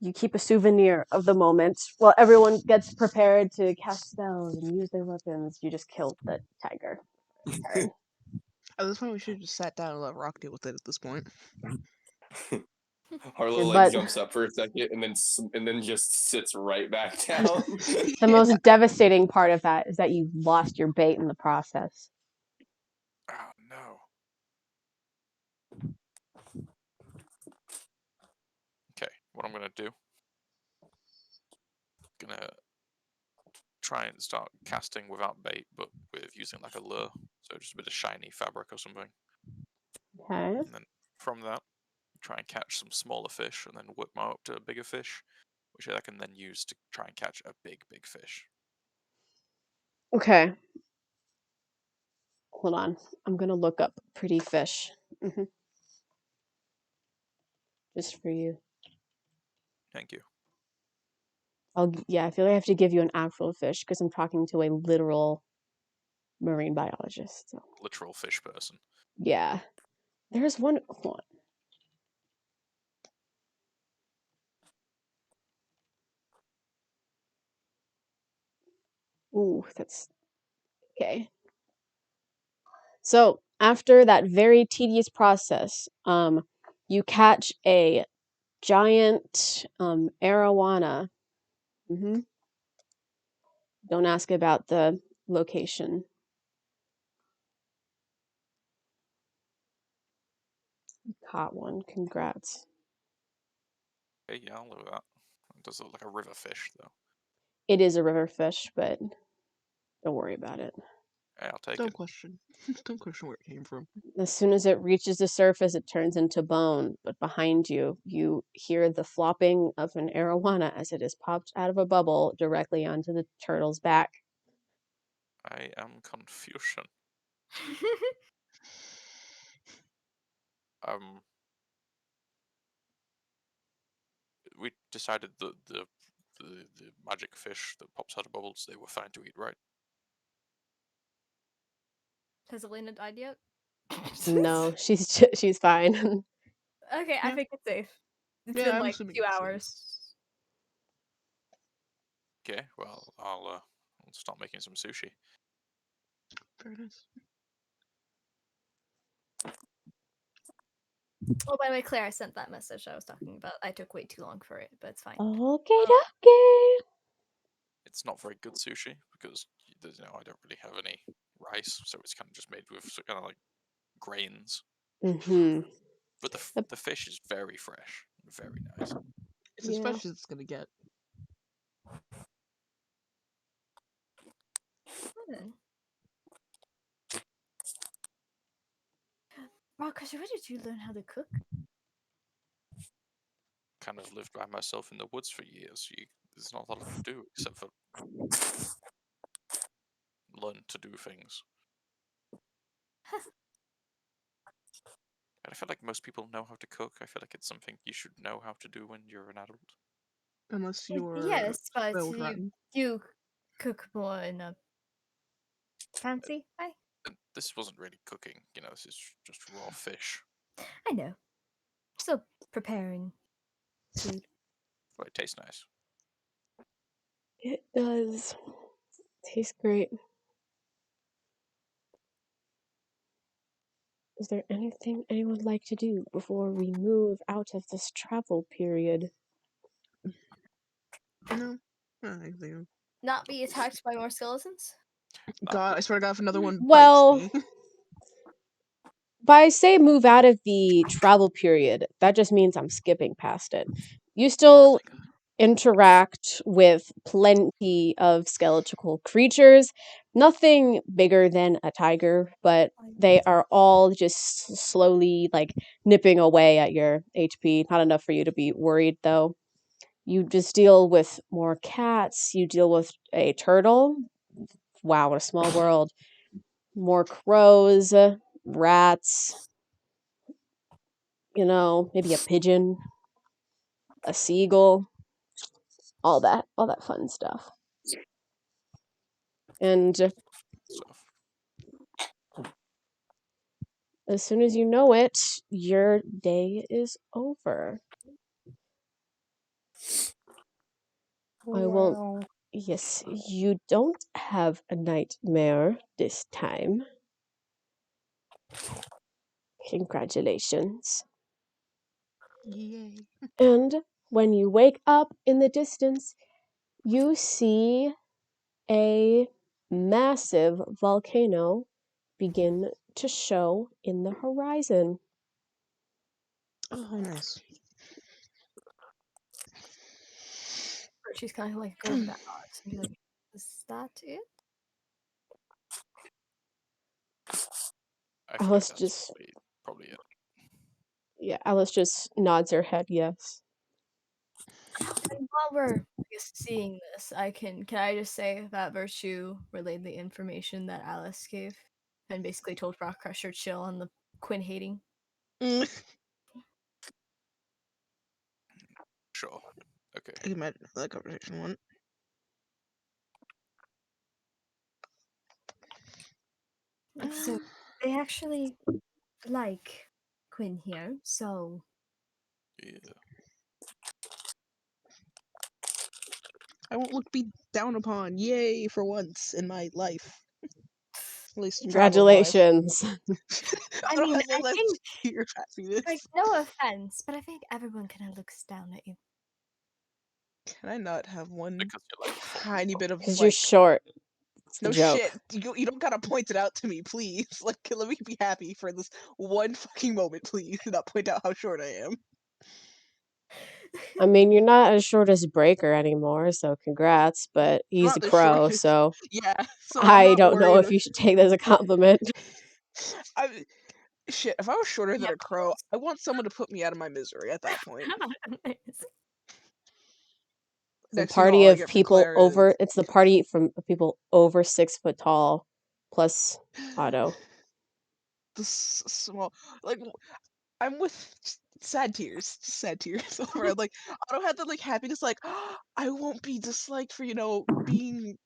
You keep a souvenir of the moment while everyone gets prepared to cast spells and use their weapons. You just killed the tiger. Turn. At this point, we should have just sat down and let Rock deal with it. At this point, Harlow like But- jumps up for a second and then just sits right back down. The most devastating part of that is that you lost your bait in the process. Oh no. Okay, what I'm gonna do? Gonna try and start casting without bait, but with using like a lure, so just a bit of shiny fabric or something. Okay. And then from that, try and catch some smaller fish, and then whip them up to a bigger fish, which I can then use to try and catch a big fish. Okay. Hold on. I'm gonna look up pretty fish. Just for you. Thank you. I feel like I have to give you an actual fish because I'm talking to a literal marine biologist. So. Literal fish person. Yeah. There's one. Hold on. Ooh, that's okay. So after that very tedious process, you catch a giant arowana. Don't ask about the location. You caught one. Congrats. Okay, yeah, I'll live with that. It does look like a river fish, though. It is a river fish, but don't worry about it. Hey, I'll take don't it. question. Don't question where it came from. As soon as it reaches the surface, it turns into bone. But behind you, you hear the flopping of an arowana as it is popped out of a bubble directly onto the turtle's back. I am confusion. We decided that the magic fish that pops out of bubbles, they were fine to eat, right? Has Elena died yet? No, she's fine. Okay, I Yeah. think it's safe. It's Yeah, been I'm like assuming 2 it's safe. hours. Okay, well, I'll start making some sushi. Very nice. Oh, by the way, Claire, I sent that message I was talking about. I took way too long for it, but it's fine. Okay, okay. It's not very good sushi because I don't really have any rice, so it's kind of just made with kind of like grains. Mm-hmm. But the fish is very fresh, very nice. It's as fresh as it's gonna get. Rock, where did you learn how to cook? Kind of lived by myself in the woods for years. There's not a lot to do except for learn to do things. And I feel like most people know how to cook. I feel like it's something you should know how to do when you're an adult. Unless you're Yes, but spoiled rotten. you cook more in a fancy way. And this wasn't really cooking, this is just raw fish. I know. Still preparing food. But it tastes nice. It does. Tastes great. Is there anything anyone would like to do before we move out of this travel period? No, I think so. Not be attacked by more skeletons? God, I swear to God, if another one Well, bites me. by say move out of the travel period, that just means I'm skipping past it. You still interact with plenty of skeletal creatures. Nothing bigger than a tiger, but they are all just slowly like nipping away at your HP. Not enough for you to be worried though. You just deal with more cats. You deal with a turtle. Wow, what a small world. More crows, rats, maybe a pigeon, a seagull, all that fun stuff. And Stuff. as soon as you know it, your day is over. I won't. Wow. Yes, you don't have a nightmare this time. Congratulations. Yay. And when you wake up in the distance, you see a massive volcano begin to show in the horizon. Oh, nice. She's kind of like go over that Alice and be like, "Is that it?" I feel like Alice that's just probably it. Alice just nods her head yes. And while we're seeing this, can I just say that Virtue relayed the information that Alice gave and basically told Rock Crusher chill on the Quinn hating. Sure. Okay. I can imagine how that conversation went. So they actually like Quinn here, so Yeah. I won't look beat down upon. Yay, for once in my life. At least traveling life. Congratulations. I mean, as long I as think, your happiness. like, no offense, but I think everyone kind of looks down at you. Can I not have one Because you're like tiny bit of Because you're like short. It's the no joke. shit? You don't gotta point it out to me, please. Like, let me be happy for this one fucking moment, please, and not point out how short I am. I mean, you're not as short as Breaker anymore, so congrats, but he's Not a the crow, shortest. so Yeah, so I'm I not don't know worried. if you should take that as a compliment. I shit. If I was shorter than Yep. a crow, I want someone to put me out of my misery at that point. The Next thing party all I of get for people Claire over is it's the party from people over 6 foot tall, plus Otto. the small. Like, I'm with sad tears, just sad tears over. Like, I don't have the like happiness. Like, I won't be disliked for being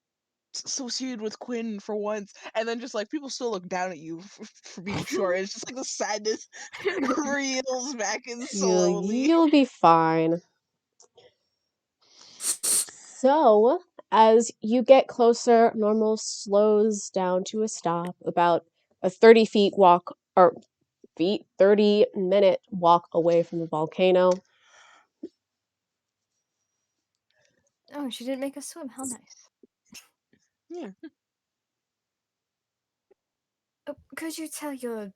associated with Quinn for once, and then just like people still look down at you for being short. It's just like the sadness reels back in slowly. You'll be fine. So, as you get closer, Normal slows down to a stop, about a 30 feet walk, or 30-minute walk away from the volcano. Oh, she didn't make us swim. How nice. Yeah. Could you tell your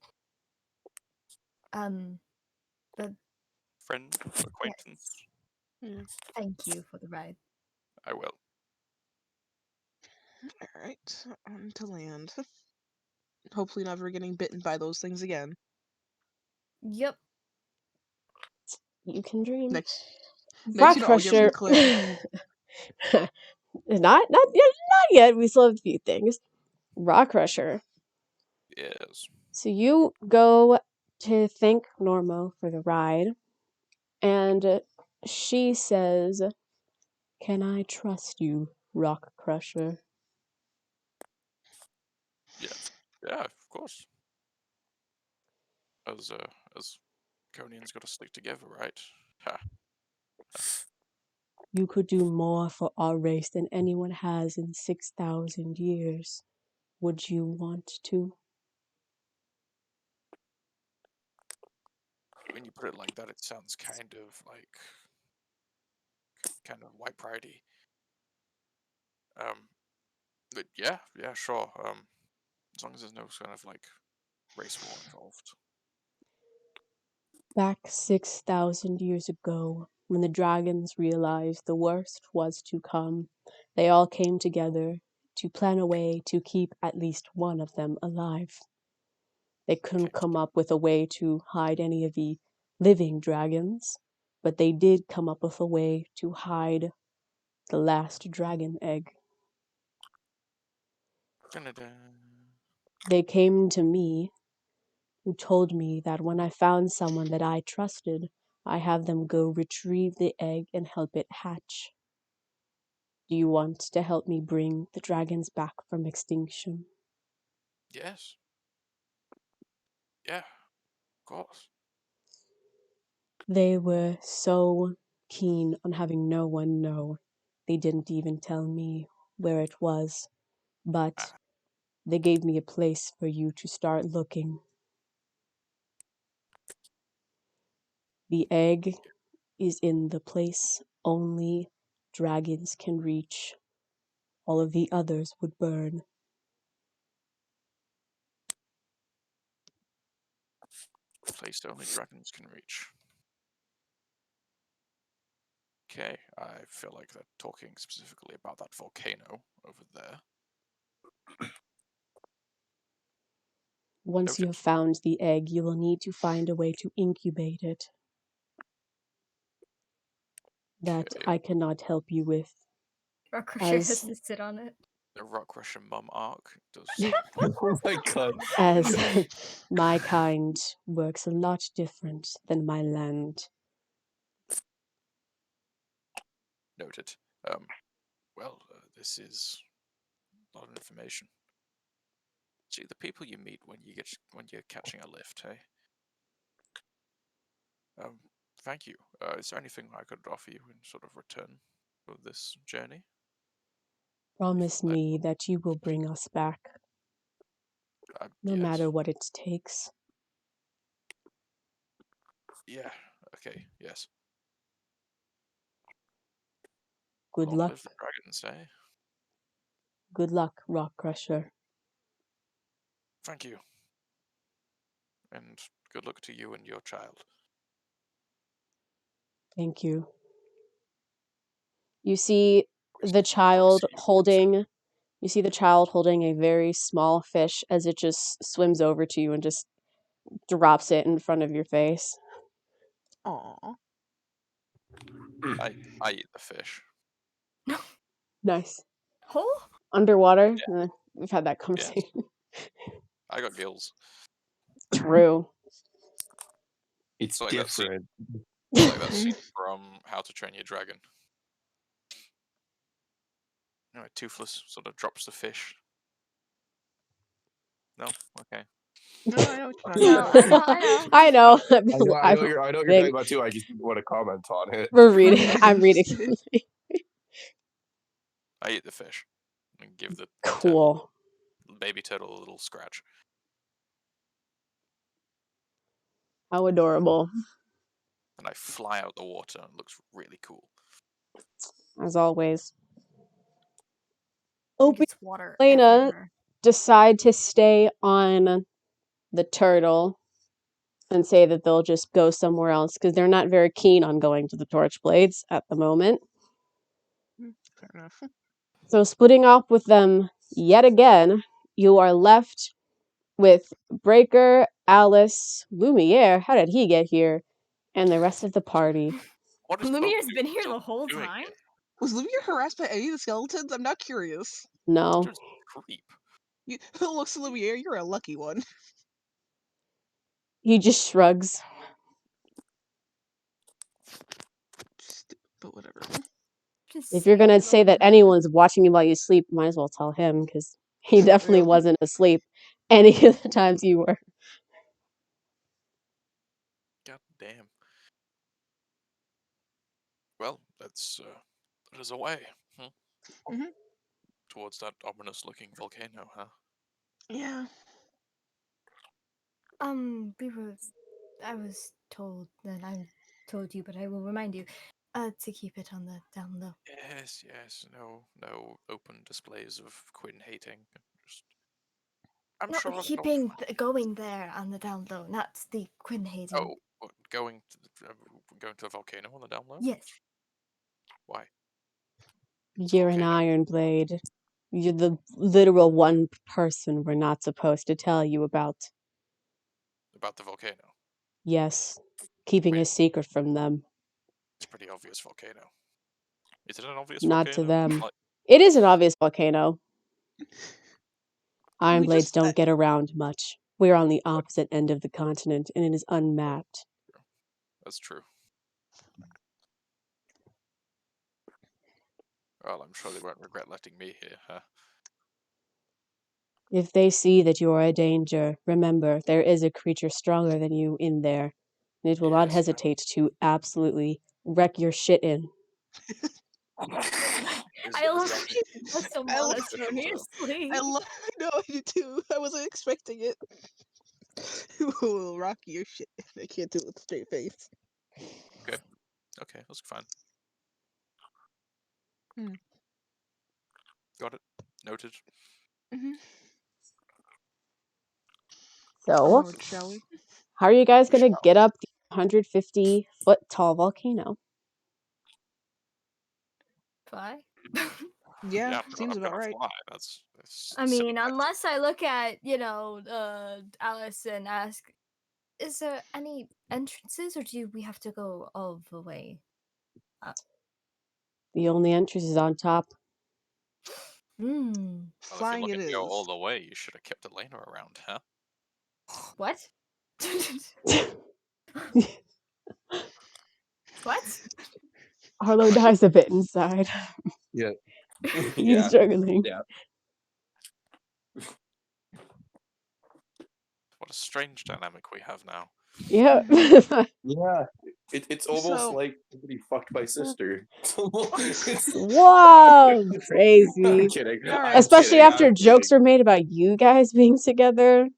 the friend, acquaintance. yes. Thank you for the ride. I will. All right, on to land. Hopefully, never getting bitten by those things again. Yep. You can dream. Next, Rock I'll get from Crusher. Claire. Not yet. We still have a few things. Rock Crusher. Yes. So you go to thank Normo for the ride, and she says, "Can I trust you, Rock Crusher?" Yes. Yeah, of course. As Conians gotta stick together, right? Ha. You could do more for our race than anyone has in 6,000 years. Would you want to? When you put it like that, it sounds kind of white pridey. But yeah, sure. As long as there's no kind of like race war involved. Back 6,000 years ago, when the dragons realized the worst was to come, they all came together to plan a way to keep at least one of them alive. They couldn't come up with a way to hide any of the living dragons, but they did come up with a way to hide the last dragon egg. They came to me, who told me that when I found someone that I trusted, I have them go retrieve the egg and help it hatch. Do you want to help me bring the dragons back from extinction? Yes. Yeah, of course. They were so keen on having no one know. They didn't even tell me where it was, but they gave me a place for you to start looking. The egg is in the place only dragons can reach. All of the others would burn. Place only dragons can reach. Okay, I feel like they're talking specifically about that volcano over there. Once you have found the egg, you will need to find a way to incubate it. That Okay. I cannot help you with. Rock Crusher has to sit on it. The Rock Russia mum arc does. Oh my god. As my kind works a lot different than my land. Noted. Well, this is a lot of information. See, the people you meet when you're catching a lift, hey? Thank you. Is there anything I could offer you in sort of return for this journey? Promise me that you will bring us back, no Yes. matter what it takes. Yeah. Okay. Yes. Good Long luck. live the dragons, eh? Good luck, Rock Crusher. Thank you. And good luck to you and your child. Thank you. You see the child holding a very small fish as it just swims over to you and just drops it in front of your face. Aww. I eat the fish. Nice. Oh? Underwater? Yeah. We've had that conversation. Yes. I got gills. True. It's like different. It's like that scene from How to Train Your Dragon. You know, Toothless sort of drops the fish. No? Okay. No, I know what No, I know. I know. I know what you're talking about too. I just didn't want to comment on it. We're reading. I'm reading something. I eat the fish and give the Cool. baby turtle a little scratch. How adorable. And I fly out the water. It looks really cool. As always. Opie and water Lena everywhere. decide to stay on the turtle and say that they'll just go somewhere else because they're not very keen on going to the Torchblades at the moment. Fair enough. So splitting off with them yet again, you are left with Breaker, Alice, Lumiere, how did he get here? And the rest of the party. What is Lumiere's Bogey been here still the whole doing time? here? Was Lumiere harassed by any of the skeletons? I'm not curious. No. Just creep. Looks Lumiere, you're a lucky one. He just shrugs. But whatever. If you're gonna say that anyone's watching you while you sleep, might as well tell him, because he definitely wasn't asleep any of the times you were. God damn. Well, that's that is away. Mm-hmm. Towards that ominous-looking volcano, huh? Yeah. I was told that I told you, but I will remind you, to keep it on the down low. Yes, yes. No open displays of Quinn hating. Just, I'm sure. Keeping going there on the down low, not the Quinn hating. Oh, what, going to the volcano on the down low? Yes. Why? You're an Iron Blade. You're the literal one person we're not supposed to tell you about. About the volcano? Yes. Keeping a secret from them. It's a pretty obvious volcano. Is it an obvious Not volcano? to them. Like, It is an obvious volcano. Iron We blades just don't get around much. We're on the opposite end of the continent, and it is unmapped. that's true. Well, I'm sure they won't regret letting me here, huh? If they see that you are a danger, remember, there is a creature stronger than you in there, and it will not Yes. hesitate to absolutely wreck your shit in. I love that so I love- monotonously. No, I do too. I wasn't expecting it. Will rock your shit. I can't do it with a straight face. Okay, that's fine. Hmm. Got it. Noted. Mm-hmm. So, Onward, shall we? how are you guys We going to shall. get up the 150-foot tall volcano? Fly? Yeah, I'm seems gonna about right. fly. That's I silly mean, question. unless I look at, Alice and ask, is there any entrances or do we have to go all the way? The only entrance is on top. Hmm. Well, if you're Flying it looking to go all is. the way, you should have kept Elena around, huh? What? What? Arlo dies a bit inside. Yeah. He's Yeah. struggling. Yeah. What a strange dynamic we have now. Yeah. Yeah. It's almost So- like somebody fucked my sister. It's- Whoa, I'm crazy. kidding. Alright. I'm Especially kidding, after I'm jokes kidding. were made about you guys being together.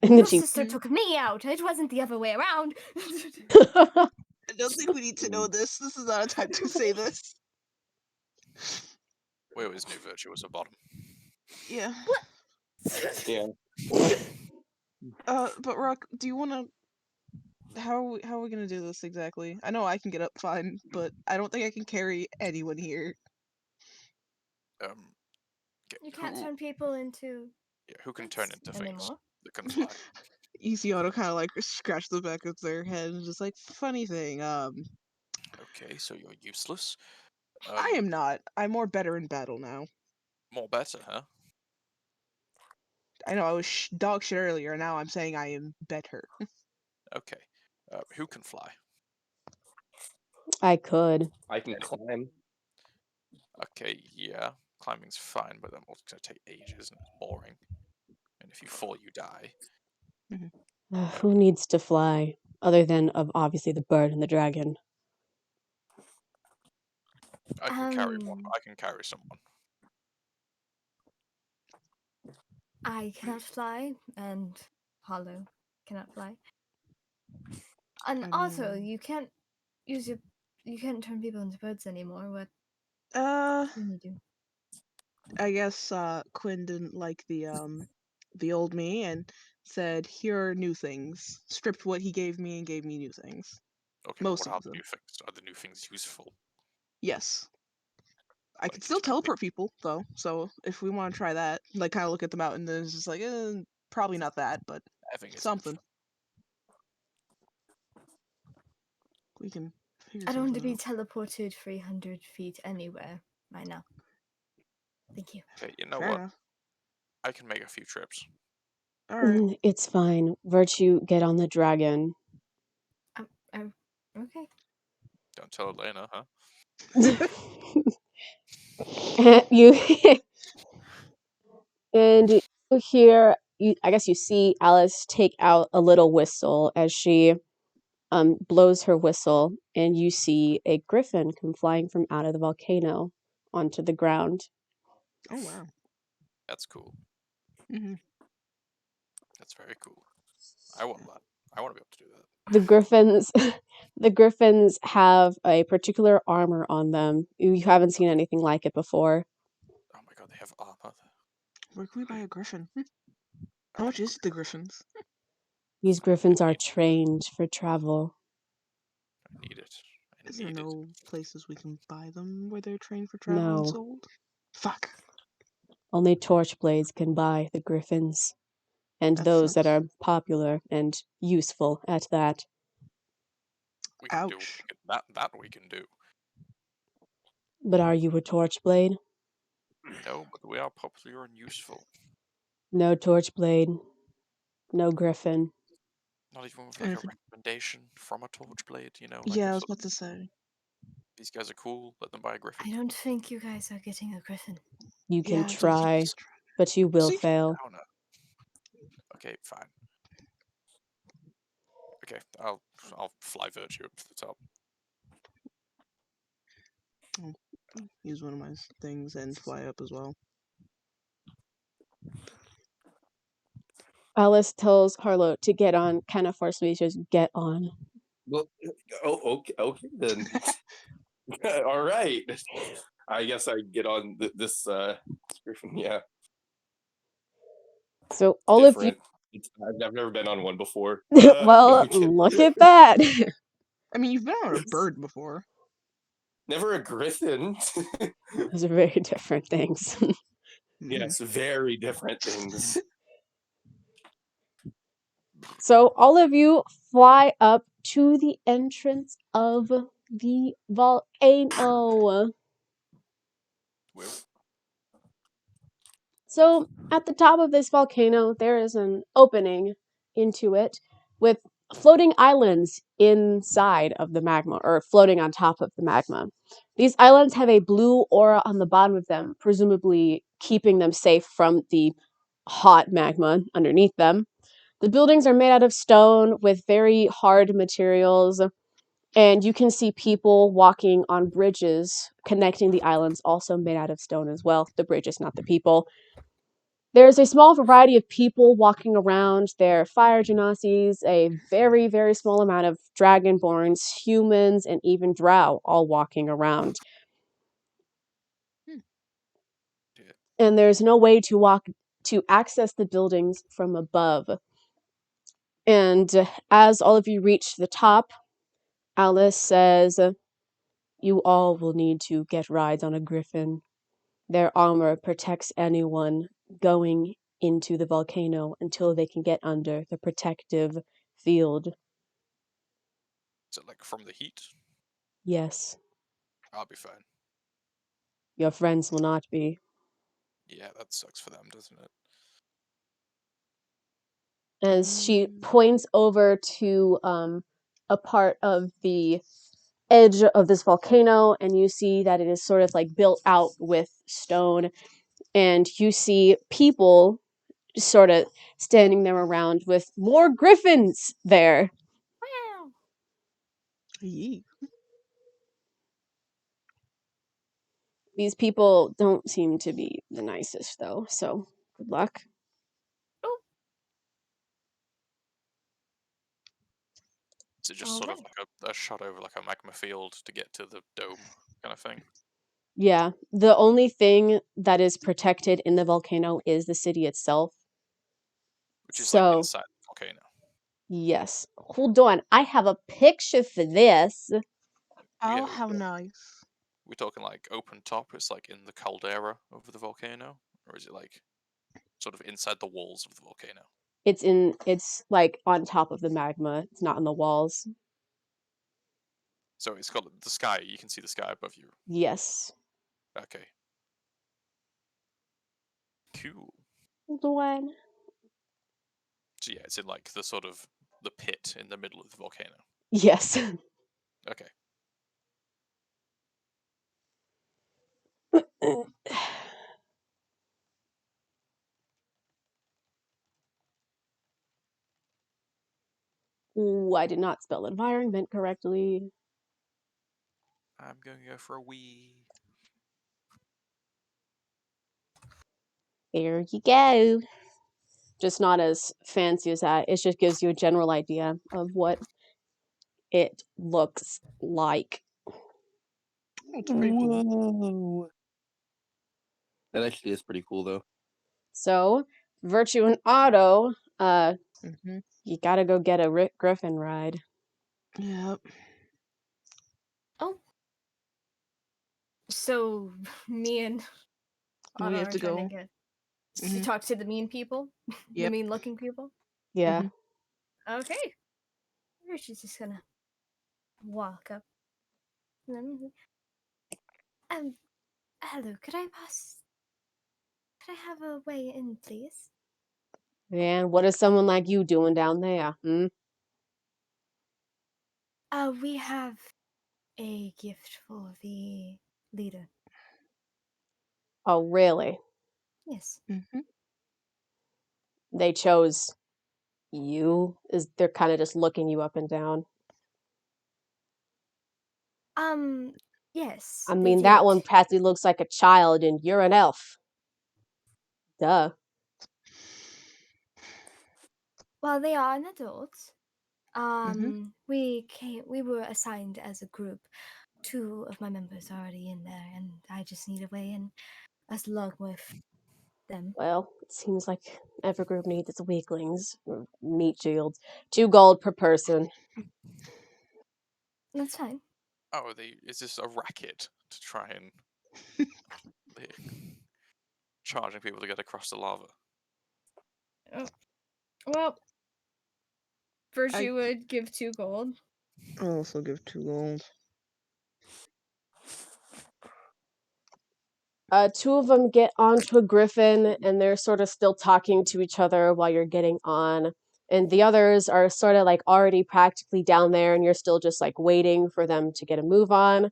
And then Your she. sister took me out. It wasn't the other way around. I don't think we need to know this. This is not a time to say this. We always knew Virtue was a bottom. Yeah. Yeah. But Rock, do you want to? How are we gonna do this exactly? I know I can get up fine, but I don't think I can carry anyone here. You can't Who, turn people into who can turn pets into things anymore. that can fly? Easy Auto kind of like scratch the back of their head and just like, funny thing. Okay, so you're useless. I am not. I'm more better in battle now. More better, huh? I know I was dog shit earlier. Now I'm saying I am better. Okay. Who can fly? I could. I can climb. Okay, yeah. Climbing's fine, but then it's gonna take ages and it's boring. And if you fall, you die. Who needs to fly? Other than, obviously, the bird and the dragon. I can carry one. I can carry someone. I cannot fly, and Hollow cannot fly. And I also, mean- you can't you can't turn people into birds anymore. What can you do? I guess Quinn didn't like the old me and said, "Here are new things." Stripped what he gave me and gave me new things. Okay, Most what are of the them. new things? Are the new things useful? Yes. I Like can still turning teleport people though, so if we want to try that, like kind of look at the mountain, then it's just like, probably not that, but having is something. We can figure I don't want to something be out. teleported 300 feet anywhere right now. Thank you. Okay, you know Fair what? enough. I can make a few trips. All right. It's fine. Virtue, get on the dragon. Okay. Don't tell Elena, huh? You and you hear. I guess you see Alice take out a little whistle as she blows her whistle, and you see a griffin come flying from out of the volcano onto the ground. Oh wow. That's cool. Mm-hmm. That's very cool. I want that. I want to be able to do that. The griffins, the griffins have a particular armor on them. You haven't seen anything like it before. Oh my god, they have armor. Where can we buy a griffin? How much is the griffins? These griffins are trained for travel. I need it. I Is there need it. no places we can buy them where they're trained for travel and No, sold? Fuck. only Torchblades can buy the griffins, and That those that sucks. are popular and useful at that. We can do Ouch. that. We can do. But are you a Torchblade? No, but we are popular and useful. No Torchblade. No Griffin. Not even with And like if a recommendation from a Torchblade, you know, like yeah, a I was sort about of, to say. these guys are cool. Let them buy a Griffin. I don't think you guys are getting a griffin. You can Yeah, so try, just try. but you will See? fail. Oh no. Okay, fine. Okay, I'll fly Virtue up to the top. Use one of my things and fly up as well. Alice tells Harlow to get on, kind of forcefully. She says, "Get on." Well, okay then. All right. I guess I get on this Griffin. Yeah, So it's all of you, different. I've never been on one before. No, well, I'm kidding. look at that. I mean, you've been on a bird before. Never a Griffin. Those are very different things. Yes, very different things. So all of you fly up to the entrance of the volcano. Will. So at the top of this volcano, there is an opening into it with floating islands inside of the magma, or floating on top of the magma. These islands have a blue aura on the bottom of them, presumably keeping them safe from the hot magma underneath them. The buildings are made out of stone with very hard materials, and you can see people walking on bridges connecting the islands, also made out of stone as well. The bridges, not the people. There's a small variety of people walking around. There are fire genasi, a very, very small amount of dragonborns, humans, and even drow all walking around. Yeah. And there's no way to walk to access the buildings from above. And as all of you reach the top, Alice says, "You all will need to get rides on a griffin. Their armor protects anyone going into the volcano until they can get under the protective field." Is it like from the heat? Yes, I'll be fine. your friends will not be. Yeah, that sucks for them, doesn't it? As she points over to a part of the edge of this volcano, and you see that it is sort of like built out with stone, and you see people sort of standing there around with more griffins there. Wow. Yee. These people don't seem to be the nicest, though, so good luck. Oh, Is it just all sort of right. like a shot over like a magma field to get to the dome kind of thing? Yeah, the only thing that is protected in the volcano is the city itself. Which is like So, inside the volcano. yes. Hold on, I have a picture for this. Yeah, Oh, how nice. we're talking like open top, it's like in the caldera of the volcano? Or is it like sort of inside the walls of the volcano? It's like on top of the magma. It's not on the walls. So it's got the sky, you can see the sky above you. Yes. Okay. Cool. Hold on. So yeah, it's in like the sort of the pit in the middle of the volcano. Yes. Okay. Ooh, I did not spell environment correctly. I'm going to go for a wee. There you go. Just not as fancy as that. It just gives you a general idea of what it looks like. Oh, it's pretty cool. Whoa. That actually is pretty cool, though. So, Virtue and Otto, Mm-hmm. you gotta go get a Griffin ride. Yep. Oh. So me and And we Otto have are to trying to go. get to Mhm. talk to the mean people, the Yep. mean looking people. Yeah. Mhm. Okay. Or she's just gonna walk up. Hello, could I have a way in, please? And what is someone like you doing down there? We have a gift for the leader. Oh, really? Yes. Mm-hmm. They chose you? They're kind of just looking you up and down. Yes, I they mean, that did. one practically looks like a child, and you're an elf. Duh. Well, they are an adult. Mm-hmm. We were assigned as a group. 2 of my members are already in there, and I just need a way in, as along with them. Well, it seems like every group needs its weaklings, or meat shields. 2 gold per person. That's fine. Oh, is this a racket to try and charging people to get across the lava? Oh, well, Virtue would give 2 gold. I'll also give 2 gold. 2 of them get onto a griffin, and they're sort of still talking to each other while you're getting on. And the others are sort of like already practically down there, and you're still just like waiting for them to get a move on.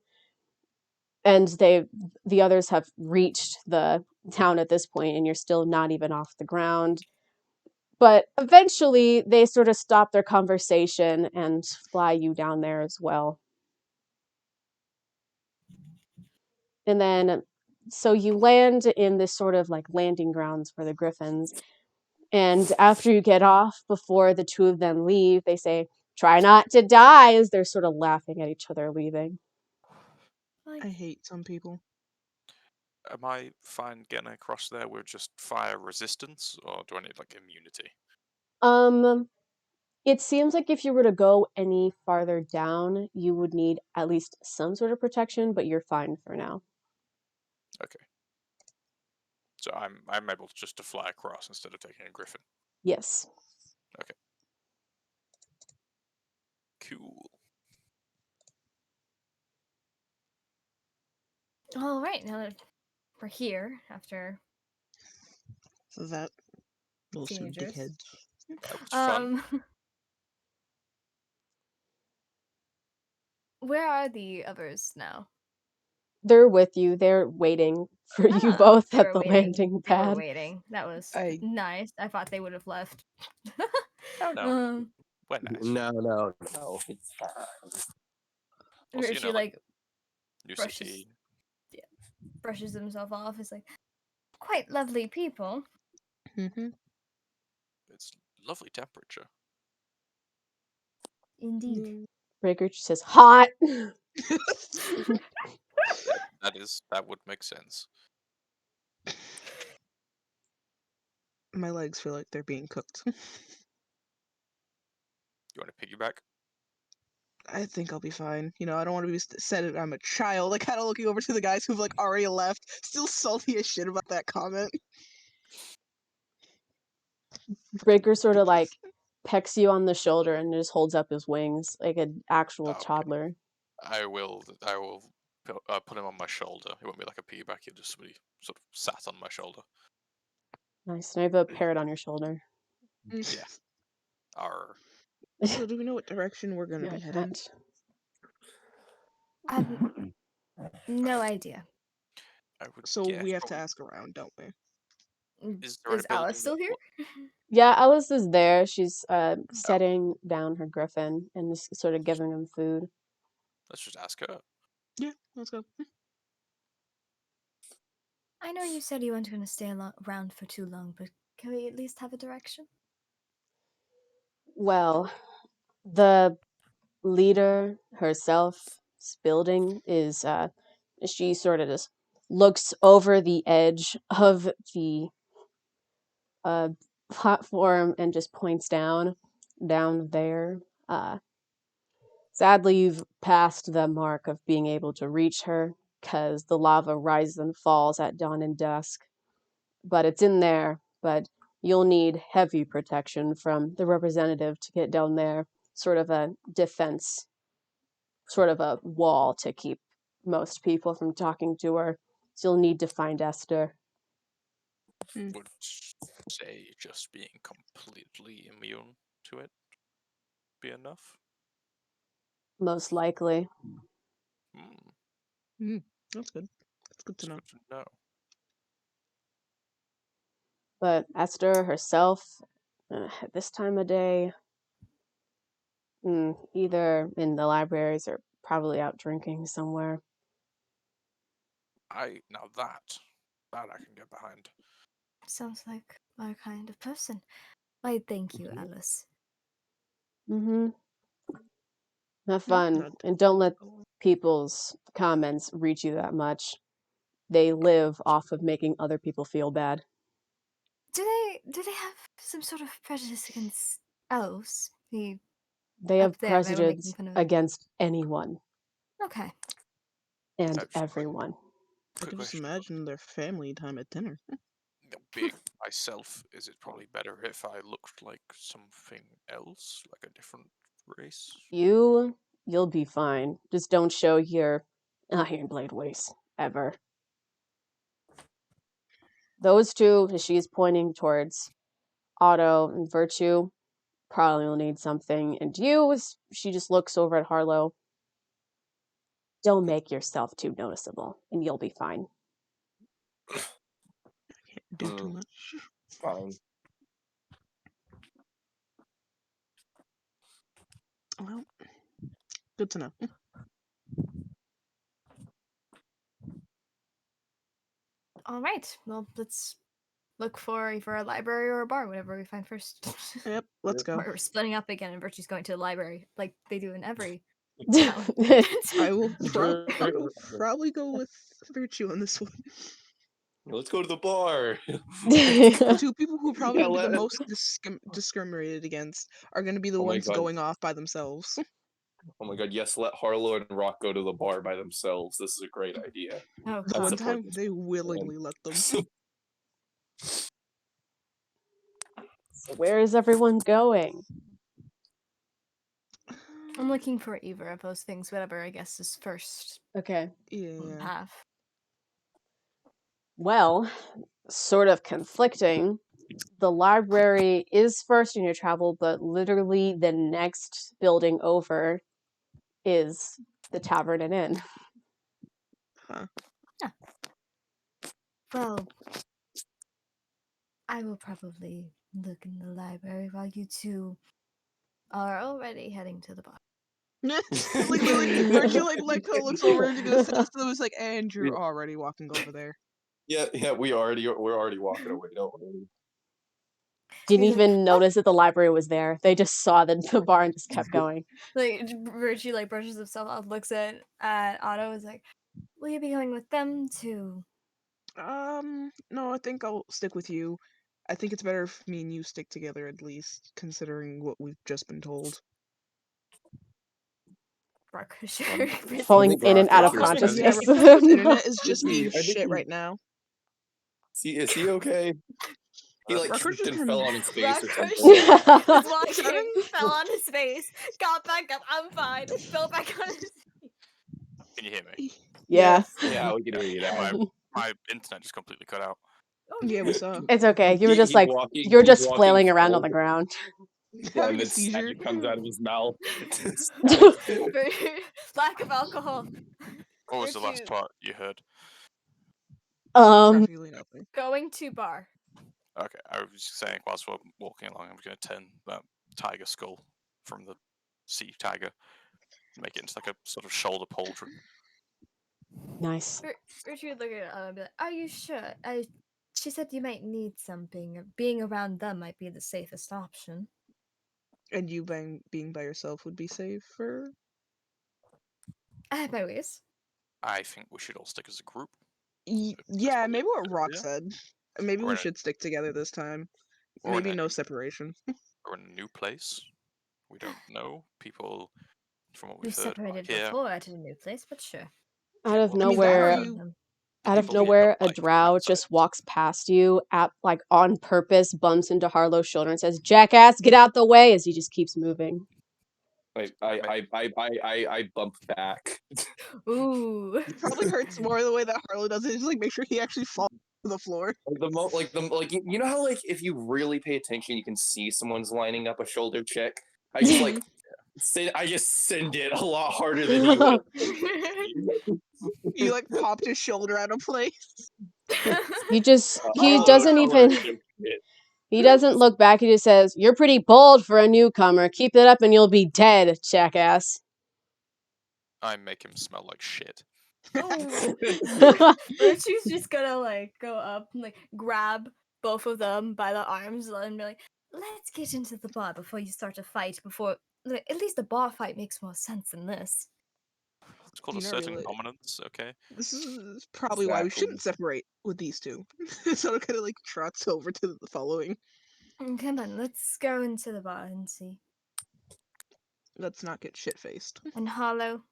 And the others have reached the town at this point, and you're still not even off the ground. But eventually, they sort of stop their conversation and fly you down there as well. And then, so you land in this sort of like landing grounds for the griffins. And after you get off, before the 2 of them leave, they say, "Try not to die," as they're sort of laughing at each other leaving. I hate some people. Am I fine getting across there with just fire resistance, or do I need like immunity? It seems like if you were to go any farther down, you would need at least some sort of protection, but you're fine for now. Okay. So I'm able just to fly across instead of taking a griffin. Yes. Okay. Cool. All right, now that we're here after That those 2 teenagers. dickheads. That was fun. Where are the others now? They're with you. They're waiting for you both They at were the waiting. landing They were pad. waiting. That was I nice. I thought they would have left. Oh no. We're nice. No. It's fine. Also, She like new brushes, city. brushes himself off. It's like quite lovely people. Mm-hmm. It's lovely temperature. Indeed. Breaker just says, "Hot." That would make sense. My legs feel like they're being cooked. You want to piggyback? I think I'll be fine. You know, I don't want to be said I'm a child. Like, kind of looking over to the guys who've like already left, still salty as shit about that comment. Breaker sort of like pecks you on the shoulder and just holds up his wings like an actual Okay. toddler. I will put him on my shoulder. It won't be like a piggyback. He'll just be sort of sat on my shoulder. Nice. And I have a parrot on your shoulder. Yeah. Arr. So, do we know what direction we're gonna be heading? No idea. I would So guess. we have to ask around, don't we? Is there any Is Alice building still here? Yeah, Alice is there. She's Oh, setting down her griffin and just sort of giving him food. let's just ask her. Yeah, let's go. I know you said you weren't going to stay around for too long, but can we at least have a direction? Well, the leader herself, Spilding, is she sort of just looks over the edge of the platform and just points down there. Sadly, you've passed the mark of being able to reach her because the lava rises and falls at dawn and dusk. But it's in there, but you'll need heavy protection from the representative to get down there, sort of a defense sort of a wall to keep most people from talking to her. So you'll need to find Esther. Would say just being completely immune to it be enough? Most likely. That's good. That's good to know. Good to know. But Esther herself, at this time of day, either in the libraries or probably out drinking somewhere. Now that I can get behind. Sounds like my kind of person. Why, thank you, Alice. Mm-hmm. Have fun. And don't let people's comments reach you that much. They live off of making other people feel bad. Do they have some sort of prejudice against elves? They have Up there, they were making prejudice fun of. against anyone Okay. and everyone. I can just imagine their family time at dinner. Being myself, is it probably better if I looked like something else, like a different race? You'll be fine. Just don't show your iron blade waist ever. Those two, she's pointing towards Otto and Virtue, probably will need something. And you, she just looks over at Harlow. Don't make yourself too noticeable, and you'll be fine. I can't do too much. Fine. Well, good to know. All right. Well, let's look for either a library or a bar, whatever we find first. Yep, let's go. We're splitting up again, and Virtue's going to the library, like they do in every town. I will probably go with Virtue on this one. Let's go to the bar. Two people who are probably going to be the most discriminated against are going to be the ones going off by themselves. Oh my god, yes, let Harlow and Rock go to the bar by themselves. This is a great idea. Oh, the one time they willingly let them. Where is everyone going? I'm looking for either of those things, whatever I guess is first. Okay. Yeah. Path. Well, sort of conflicting. The library is first in your travel, but literally the next building over is the Tavern and Inn. Huh. Yeah. Well, I will probably look in the library while you two are already heading to the bar. Virtue looks over and goes to them. It's like, and you're already walking over there. Yeah, we're already walking away. Don't worry. Didn't even notice that the library was there. They just saw the bar and just kept going. Like Virtue brushes himself off, looks at Otto, is like, "Will you be going with them too?" No, I think I'll stick with you. I think it's better if me and you stick together at least, considering what we've just been told. Falling in and out of consciousness. Yeah, his internet is just being shit right now. Is he okay? He tripped and fell on his face or something. Was walking, fell on his face, got back up, I'm fine, fell back on his feet. Can you hear me? Yeah. Yeah, we can hear you now. My internet just completely cut out. Yeah, we saw. It's okay. You were just you're just flailing around on the ground. Yeah, and then seizure comes out of his mouth. Lack of alcohol. What was the last part you heard? Practically nothing. Going to bar. Okay, I was saying whilst we're walking along, I'm going to turn that tiger skull from the sea tiger and make it into like a sort of shoulder pauldron. Nice. Richard would look at it and be like, "Are you sure? She said you might need something. Being around them might be the safest option." And you being by yourself would be safer? I have my ways. I think we should all stick as a group. Yeah, maybe what Rock said. Maybe we We're should stick together this time. Maybe no separation. We're in a new place. We don't know people from what We've we've heard. separated before at a new place, but sure. Out of nowhere, a drow just walks past you on purpose, bumps into Harlow's shoulder and says, "Jackass, get out the way," as he just keeps moving. I bump back. Ooh. It probably hurts more the way that Harlow does it. Just like make sure he actually falls to the floor. You know how like if you really pay attention, you can see someone's lining up a shoulder check. I just like send it a lot harder than he would. You like popped his shoulder out of place. he Oh, doesn't even shit. he doesn't look back. He just says, "You're pretty bold for a newcomer. Keep it up and you'll be dead, jackass." I make him smell like shit. Virtue's just gonna like go up and like grab both of them by the arms and be like, "Let's get into the bar before you start a fight. Before at least the bar fight makes more sense than this." It's called You're not asserting really- dominance, okay? This is probably why we shouldn't separate with these two. So it kind of like trots over to the following. Come on, let's go into the bar and see. Let's not get shit faced. And Harlow,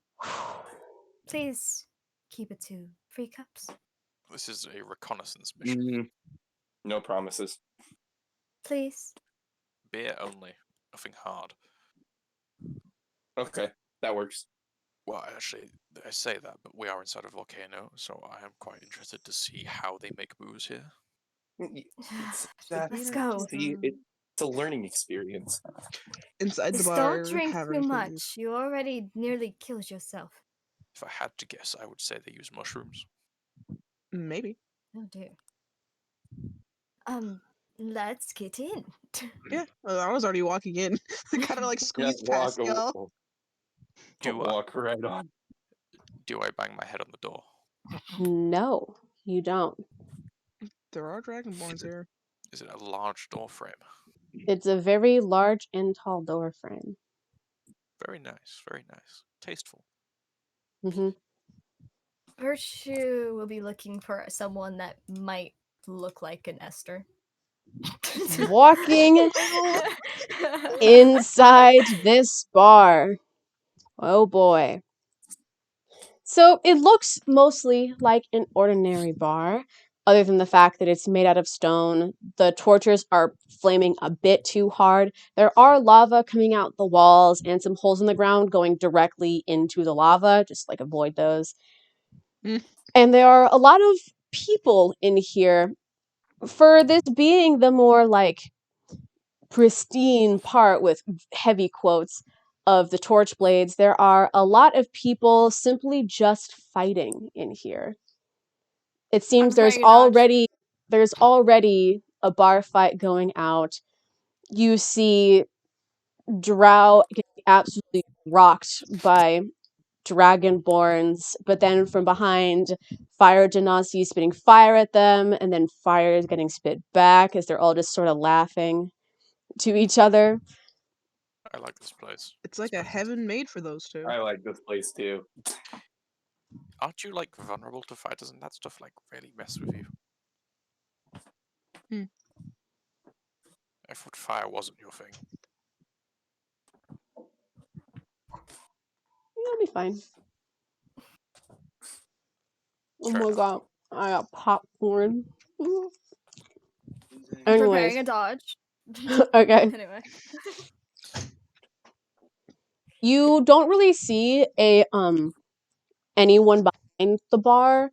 please keep it to 3 cups. This is a reconnaissance mission. No promises. Please. Beer only. Nothing hard. Okay, that works. Well, actually, I say that, but we are inside a volcano, so I am quite interested to see how they make booze here. Let's go. It's a learning experience. Inside the Just bar, don't drink have too everything- much. You already nearly killed yourself. If I had to guess, I would say they use mushrooms. Maybe. Oh dear. Let's get in. Yeah, well, I was already walking in. Kind of like squeezed past y'all. Walk right on. Do I bang my head on the door? No, you don't. There are dragonborns here. Is it a large door frame? It's a very large and tall door frame. Very nice, very nice. Tasteful. Hmm Virtue will be looking for someone that might look like an Esther. Walking inside this bar. Oh boy. So it looks mostly like an ordinary bar, other than the fact that it's made out of stone. The torches are flaming a bit too hard. There are lava coming out the walls and some holes in the ground going directly into the lava. Just like avoid those. And there are a lot of people in here. For this being the more like pristine part with heavy quotes of the torch blades, there are a lot of people simply just fighting in here. It seems there's already a bar fight going out. You see Drow getting absolutely rocked by dragonborns, but then from behind, Fire Genasi spitting fire at them, and then fire is getting spit back as they're all just sort of laughing to each other. I like this place. It's like a heaven made for those two. I like this place too. Aren't you like vulnerable to fire? Doesn't that stuff like really mess with you? I thought fire wasn't your thing. You'll be fine. Oh Fair my enough. god, I got popcorn. Preparing Anyways, a dodge. okay. Anyway. You don't really see anyone behind the bar,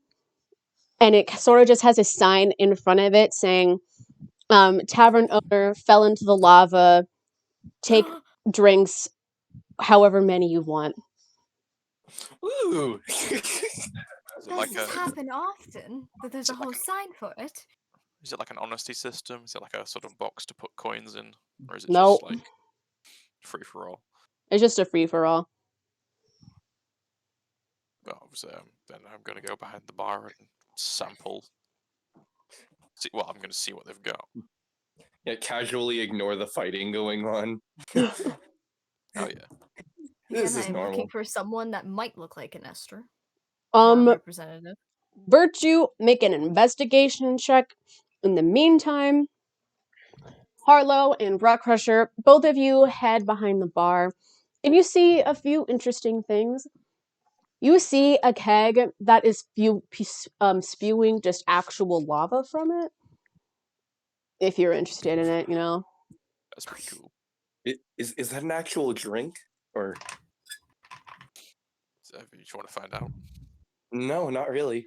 and it sort of just has a sign in front of it saying, "Tavern owner fell into the lava. Take drinks, however many you want." Ooh. Does this happen often? That there's a whole sign for it? Is it like an honesty system? Is it like a sort of box to put coins in? Or is it Nope. just like free for all? It's just a free for all. Well, obviously, then I'm going to go behind the bar and sample. I'm going to see what they've got. Yeah, casually ignore the fighting going on. Oh, yeah. This And is I'm normal. looking for someone that might look like an Esther. Representative. Virtue, make an investigation check. In the meantime, Harlow and Rock Crusher, both of you head behind the bar, and you see a few interesting things. You see a keg that is spewing just actual lava from it. If you're interested in it, you know. That's pretty cool. Is that an actual drink? Or So, you want to find out? no, not really.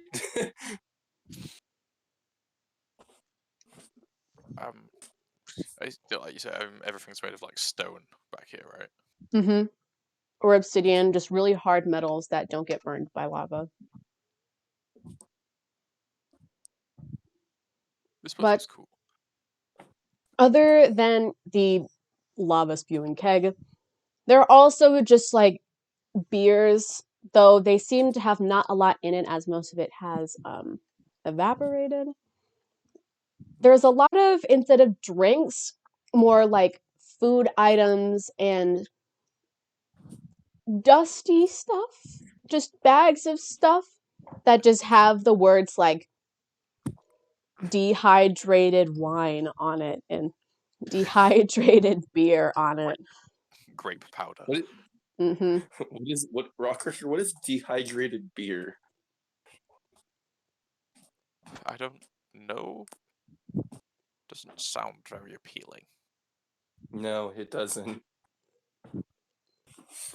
Like you said, everything's made of like stone back here, right? Mm-hmm. Or obsidian, just really hard metals that don't get burned by lava. This place But is cool. other than the lava spewing keg, there are also just like beers, though they seem to have not a lot in it as most of it has evaporated. There's a lot of, instead of drinks, more like food items and dusty stuff, just bags of stuff that just have the words like dehydrated wine on it and dehydrated beer on it. Grape powder. Mm-hmm. What Rocker? What is dehydrated beer? I don't know. Doesn't sound very appealing. No, it doesn't.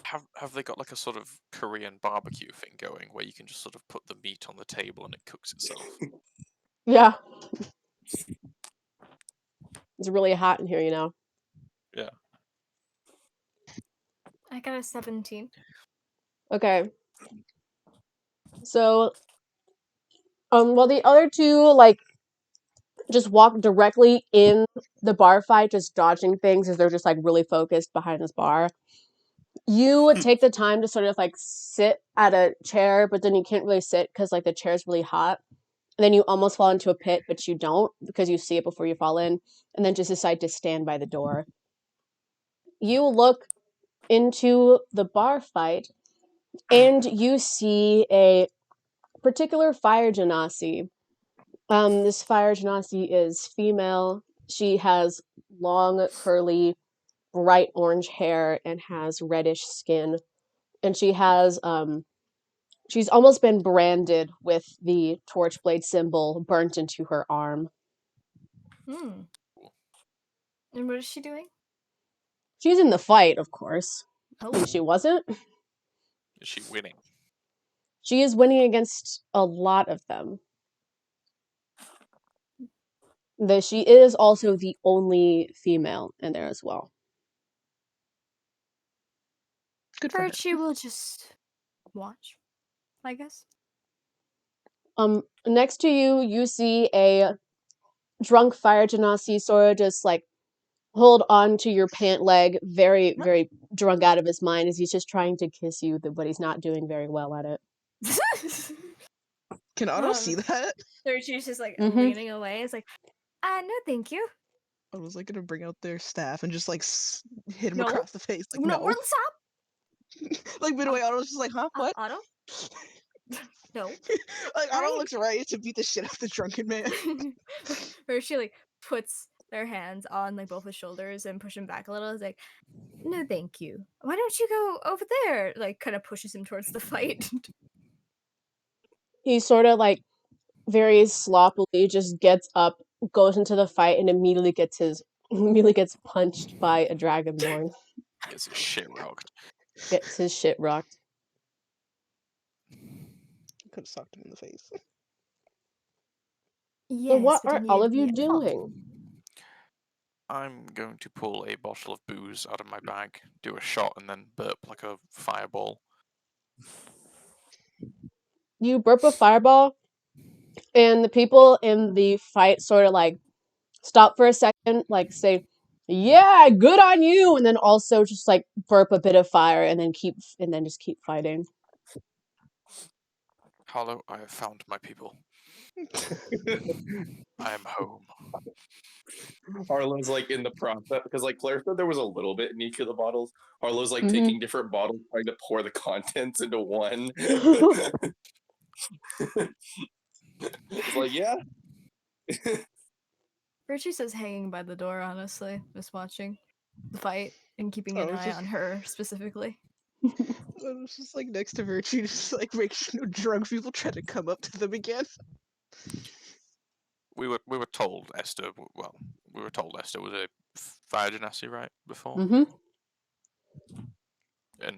Have they got like a sort of Korean barbecue thing going where you can just sort of put the meat on the table and it cooks itself? Yeah. It's really hot in here, you know. Yeah. I got a 17. Okay. So, well, the other two, like, just walk directly in the bar fight, just dodging things as they're just, like, really focused behind this bar. You take the time to sort of, like, sit at a chair, but then you can't really sit because, like, the chair's really hot. And then you almost fall into a pit, but you don't because you see it before you fall in, and then just decide to stand by the door. You look into the bar fight, and you see a particular fire genasi. This fire genasi is female. She has long, curly, bright orange hair and has reddish skin. And she's almost been branded with the torchblade symbol burnt into her arm. Hmm. And what is she doing? She's in the fight, of course. Oh. And she wasn't. Is she winning? She is winning against a lot of them. She is also the only female in there as well. Good for her. Virtue will just watch, I guess. Next to you, you see a drunk fire genasi sort of just like hold on to your pant leg, very, very drunk out of his mind as he's just trying to kiss you, but he's not doing very well at it. Can Otto see that? Virtue's just like Mhm. leaning away. It's like, no, thank you. I was like gonna bring out their staff and just like hit him No. across the face. Like No, no. stop. Like midway, Otto's just like, huh? What? Otto? No. Like Otto Right. looks ready to beat the shit out of the drunken man. Or she like puts their hands on like both his shoulders and push him back a little. It's like, no, thank you. Why don't you go over there? Like, kind of pushes him towards the fight. He sort of like very sloppily just gets up, goes into the fight, and immediately gets punched by a dragonborn. Gets his shit rocked. Gets his shit rocked. Could have socked him in the face. So Yes, what but he are all needed of to you be at fault. doing? I'm going to pull a bottle of booze out of my bag, do a shot, and then burp like a fireball. You burp a fireball, and the people in the fight sort of like stop for a second, like say, "Yeah, good on you," and then also just like burp a bit of fire, and then just keep fighting. Hello, I have found my people. I am home. Harlow's like in the process because like Claire said there was a little bit in each of the bottles. Harlow's like Mhm. taking different bottles, trying to pour the contents into one. It's like, yeah. Virtue says hanging by the door, honestly, just watching the fight and keeping Oh, an it's eye just- on her specifically. I was just like next to Virtue, just like make sure no drunk people try to come up to them again. We were told Esther. Well, we were told Esther was a fire genasi, right? Before. Mhm. And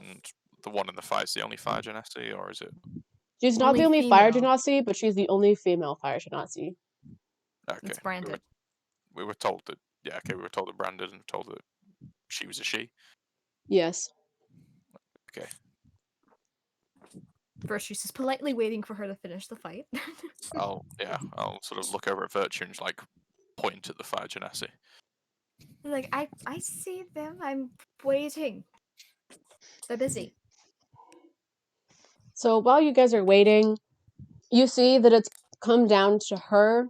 the one in the fire is the only fire genasi, or is it? She's not the Only only fire female. genasi, but she's the only female fire genasi. Okay. It's branded. We were told that. Yeah. Okay. We were told that branded and told that she was a she. Yes. Okay. Virtue's just politely waiting for her to finish the fight. I'll sort of look over at Virtue and like point at the fire genasi. Like, I see them. I'm waiting. They're busy. So while you guys are waiting, you see that it's come down to her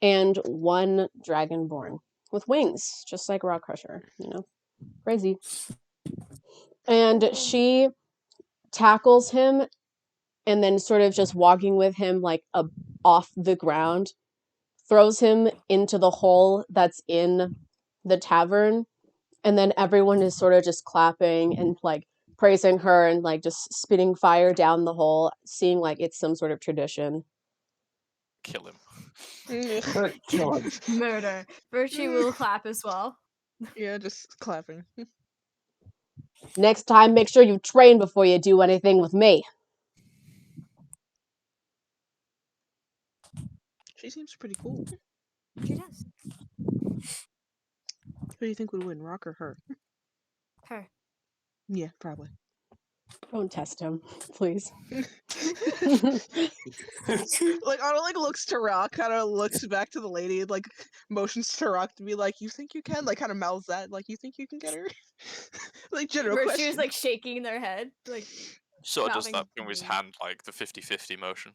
and one dragonborn with wings, just like Rock Crusher, Crazy. And she tackles him and then sort of just walking with him like off the ground, throws him into the hole that's in the tavern, and then everyone is sort of just clapping and like praising her and like just spitting fire down the hole, seeing like it's some sort of tradition. Kill him. Kill him. Murder. Virtue will clap as well. Yeah, just clapping. Next time, make sure you train before you do anything with me. She seems pretty cool. She does. Who do you think would win, Rock or her? Her. Yeah, probably. Don't test him, please. Like Otto like looks to Rock, kind of looks back to the lady, like motions to Rock to be like, "You think you can?" Like kind of mouths that, like, "You think you can get her?" Like general Virtue question. is like shaking their head, like. Sort of does that nodding thing with his green. hand, like the 50-50 motion.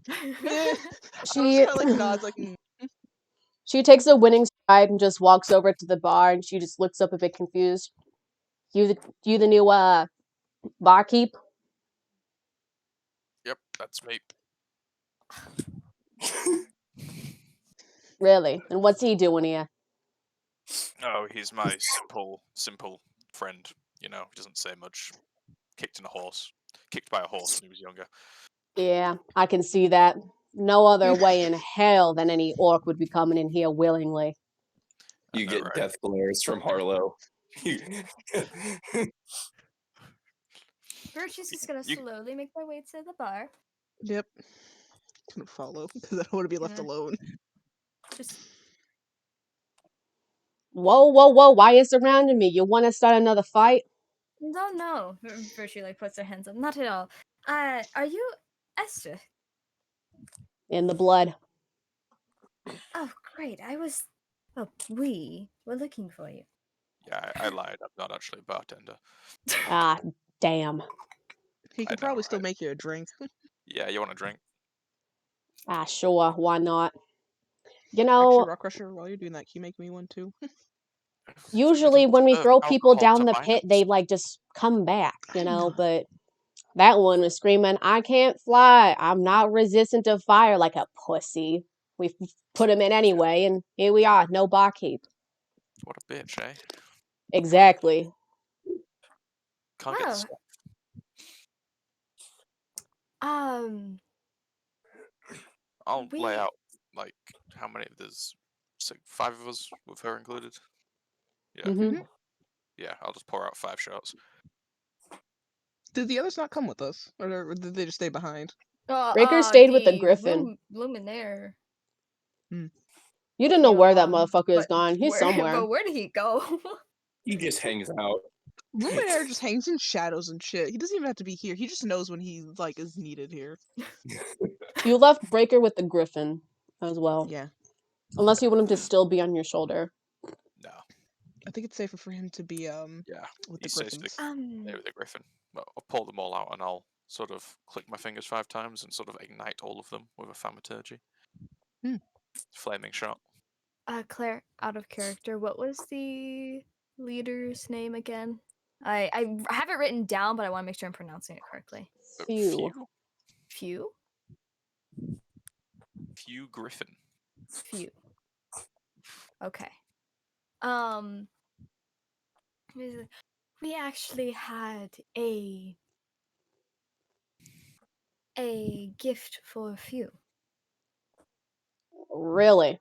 Yeah. Otto's She kind of like nods, like. she takes a winning stride and just walks over to the bar, and she just looks up a bit confused. You the new barkeep? Yep, that's me. Really? And what's he doing here? Oh, he's my simple friend. He doesn't say much. Kicked by a horse when he was younger. Yeah, I can see that. No other way in hell than any orc would be coming in here willingly. You know, get right? death glares from Harlow. Virtue's just gonna slowly make their way to the bar. Yep. Gonna follow because I don't want to be left alone. Just Whoa, whoa, whoa! Why you surrounding me? You want to start another fight? no. Virtue like puts her hands up. Not at all. Are you Esther? In the blood. Oh, great. We were looking for you. Yeah, I lied. I'm not actually a bartender. Ah, damn. He can probably still make you a drink. Yeah, you want a drink? Ah, sure. Why not? Actually, Rock Crusher, while you're doing that, can you make me one too? Usually when we serve throw people alcohol down to the pit, they minors. like just come back, I know. but that one was screaming, "I can't fly. I'm not resistant to fire," like a pussy. We put him in anyway, and here we are, no barkeep. What a bitch, eh? Exactly. Can't get the stuff. I'll lay out like how many. There's 5 of us with her included. Yeah. Mm-hmm. Yeah, I'll just pour out 5 shots. Did the others not come with us, or did they just stay behind? Breaker stayed with the griffin. Luminaire. You didn't know where that motherfucker is gone. He's somewhere. But where did he go? He just hangs out. Luminaire just hangs in shadows and shit. He doesn't even have to be here. He just knows when he like is needed here. You left Breaker with the griffin as well. Yeah. Unless you want him to still be on your shoulder. No. I think it's safer for him to be Yeah. with the He stays griffins. there with the griffin. Well, I'll pull them all out and I'll sort of click my fingers 5 times and sort of ignite all of them with a thaumaturgy. Flaming shot. Claire, out of character, what was the leader's name again? I have it written down, but I want to make sure I'm pronouncing it correctly. Few. Few Griffin. Few. Okay. We actually had a gift for a few. Really?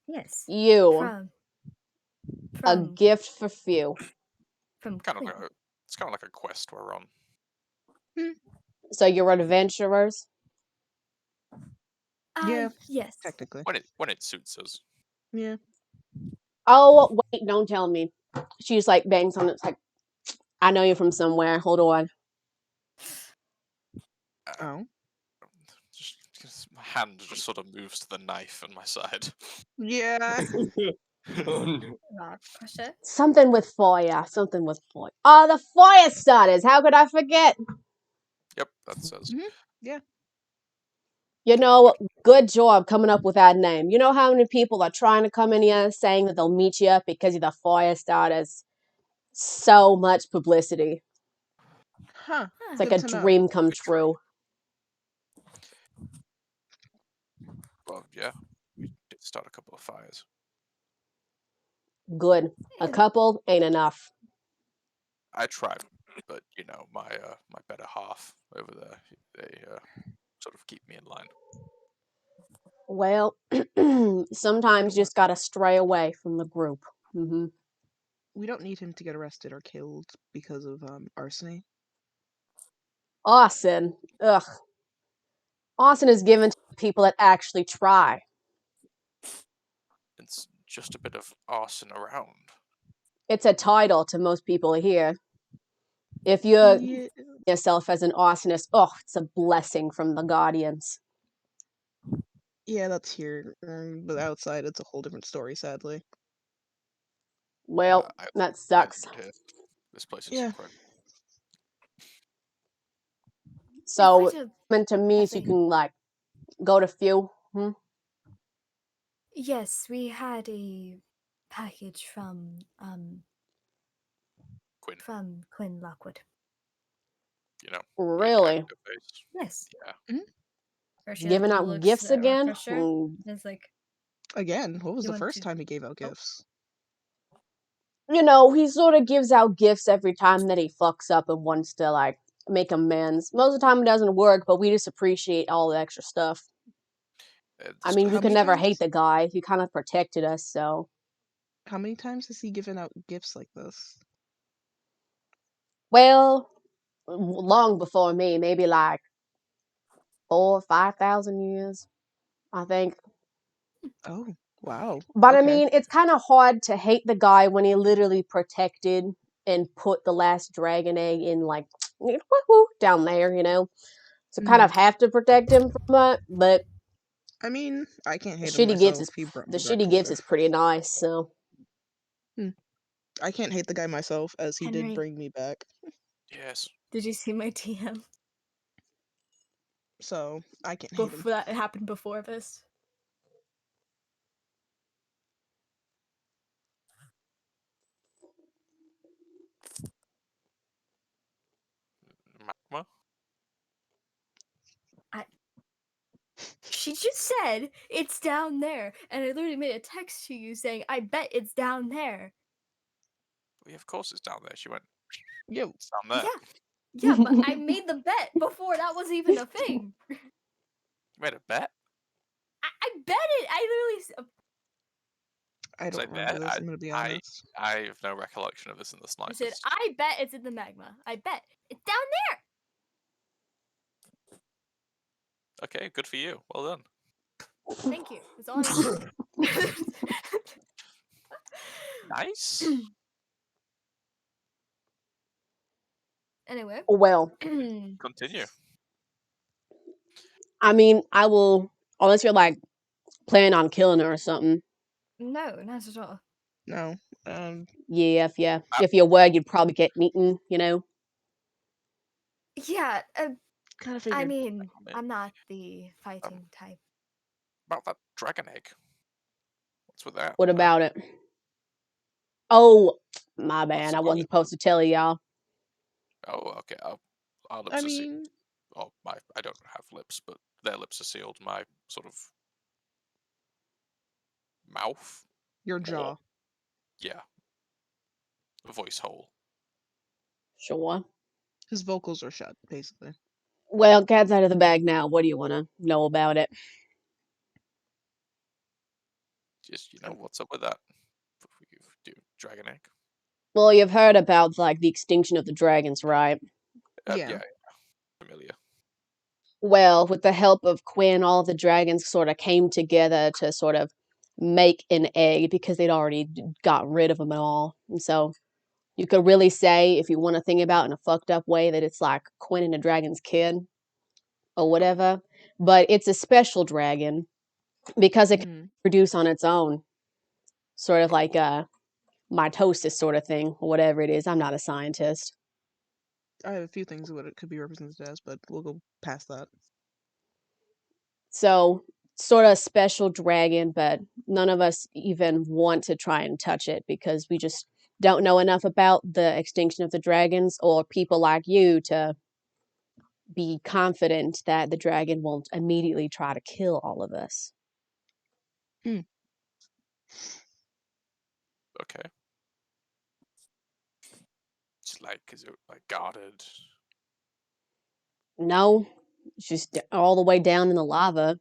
Yes. You. From A gift for Few. From kind of Quinn. It's kind of like a quest we're on. So you're adventurers? Yeah, Yes. technically. When it suits us. Yeah. Oh, wait, don't tell me. She's like bangs on it. It's like, I know you from somewhere. Hold on. Oh. Just my hand just sort of moves to the knife on my side. Yeah. Oh, no. Not pressure. Something with fire. Something with fire. Oh, the fire starters. How could I forget? Yep, that says. Yeah. You know, good job coming up with that name. You know how many people are trying to come in here saying that they'll meet you up because you're the fire starters? So much publicity. Huh. It's like Good a to know. dream come true. Well, yeah, we did start a couple of fires. Good. A couple ain't enough. I tried, but you know, my better half over there, they sort of keep me in line. Well, sometimes you just gotta stray away from the group. Hmm. We don't need him to get arrested or killed because of arsony. Arson. Ugh. Arson is given to people that actually try. It's just a bit of arson around. It's a title to most people here. If you're Yeah. yourself as an arsonist, oh, it's a blessing from the guardians. Yeah, that's here. But outside, it's a whole different story, sadly. Well, that I sucks. enjoyed it. This place is Yeah. incredible. So, Quite a coming to me so you thing. can, like, go to few. Yes, we had a package from Quinn Lockwood. You know, Really? your face. Yes. Yeah. Or she Giving like, out looks gifts at our again? pressure, Mm. and it's like, Again, what was You the want first to- time he gave out Oh. gifts? You know, he sort of gives out gifts every time that he fucks up and wants to, like, make amends. Most of the time it doesn't work, but we just appreciate all the extra stuff. I mean, we How could many never times? hate the guy. He kind of protected us, so. How many times has he given out gifts like this? Well, long before me, maybe like 4,000 or 5,000 years, I think. Oh, wow. But I Okay. mean, it's kind of hard to hate the guy when he literally protected and put the last dragon egg in, like, down there, you know? So kind of have to protect him from that, but I mean, I can't the hate him shit he gives myself. is He brought the me shit back he to gives is life. pretty nice, so. I can't hate the guy myself, as he did Henry. bring me back. Yes. Did you see my TM? So, I can't hate him. Before that happened before this. Magma? She just said it's down there, and I literally made a text to you saying, "I bet it's down there." Well, yeah, of course it's down there. She went, Yo, it's down there. Yeah, but I made the bet before that was even a thing. You made a bet? I bet it. I literally. I don't Say remember bet. this, I'm gonna be honest. I have no recollection of this in the I slightest. said, "I bet it's in the magma. I bet it's down there." Okay, good for you. Well done. Thank you. That's all I wanted. Nice. Anyway. Well, Continue. I mean, I will, unless you're like planning on killing her or something. No, not at all. No. Yeah, if you were, you'd probably get eaten, you know? Yeah, Kind of I figured. mean, I'm not the fighting type. About that dragon egg. What's with that? What about it? Oh, my bad. I spoil wasn't it. supposed to tell y'all. Oh, okay. Our lips I are sealed. mean, Oh, I don't have lips, but their lips are sealed. My sort of mouth. your jaw. Yeah. Voice hole. Sure. His vocals are shut, basically. Well, cat's out of the bag now. What do you want to know about it? Just, what's up with that? Do dragon egg? Well, you've heard about like the extinction of the dragons, right? Yeah. Familiar. Well, with the help of Quinn, all of the dragons sort of came together to sort of make an egg because they'd already got rid of them all. And so you could really say, if you want to think about it in a fucked up way, that it's like Quinn and the dragon's kid or whatever. But it's a special dragon because it can produce on its own, sort of like a mitosis sort of thing, or whatever it is. I'm not a scientist. I have a few things of what it could be represented as, but we'll go past that. So, sort of special dragon, but none of us even want to try and touch it because we just don't know enough about the extinction of the dragons or people like you to be confident that the dragon won't immediately try to kill all of us. Okay. It's like, is it like guarded? No, it's just all the way down in the lava,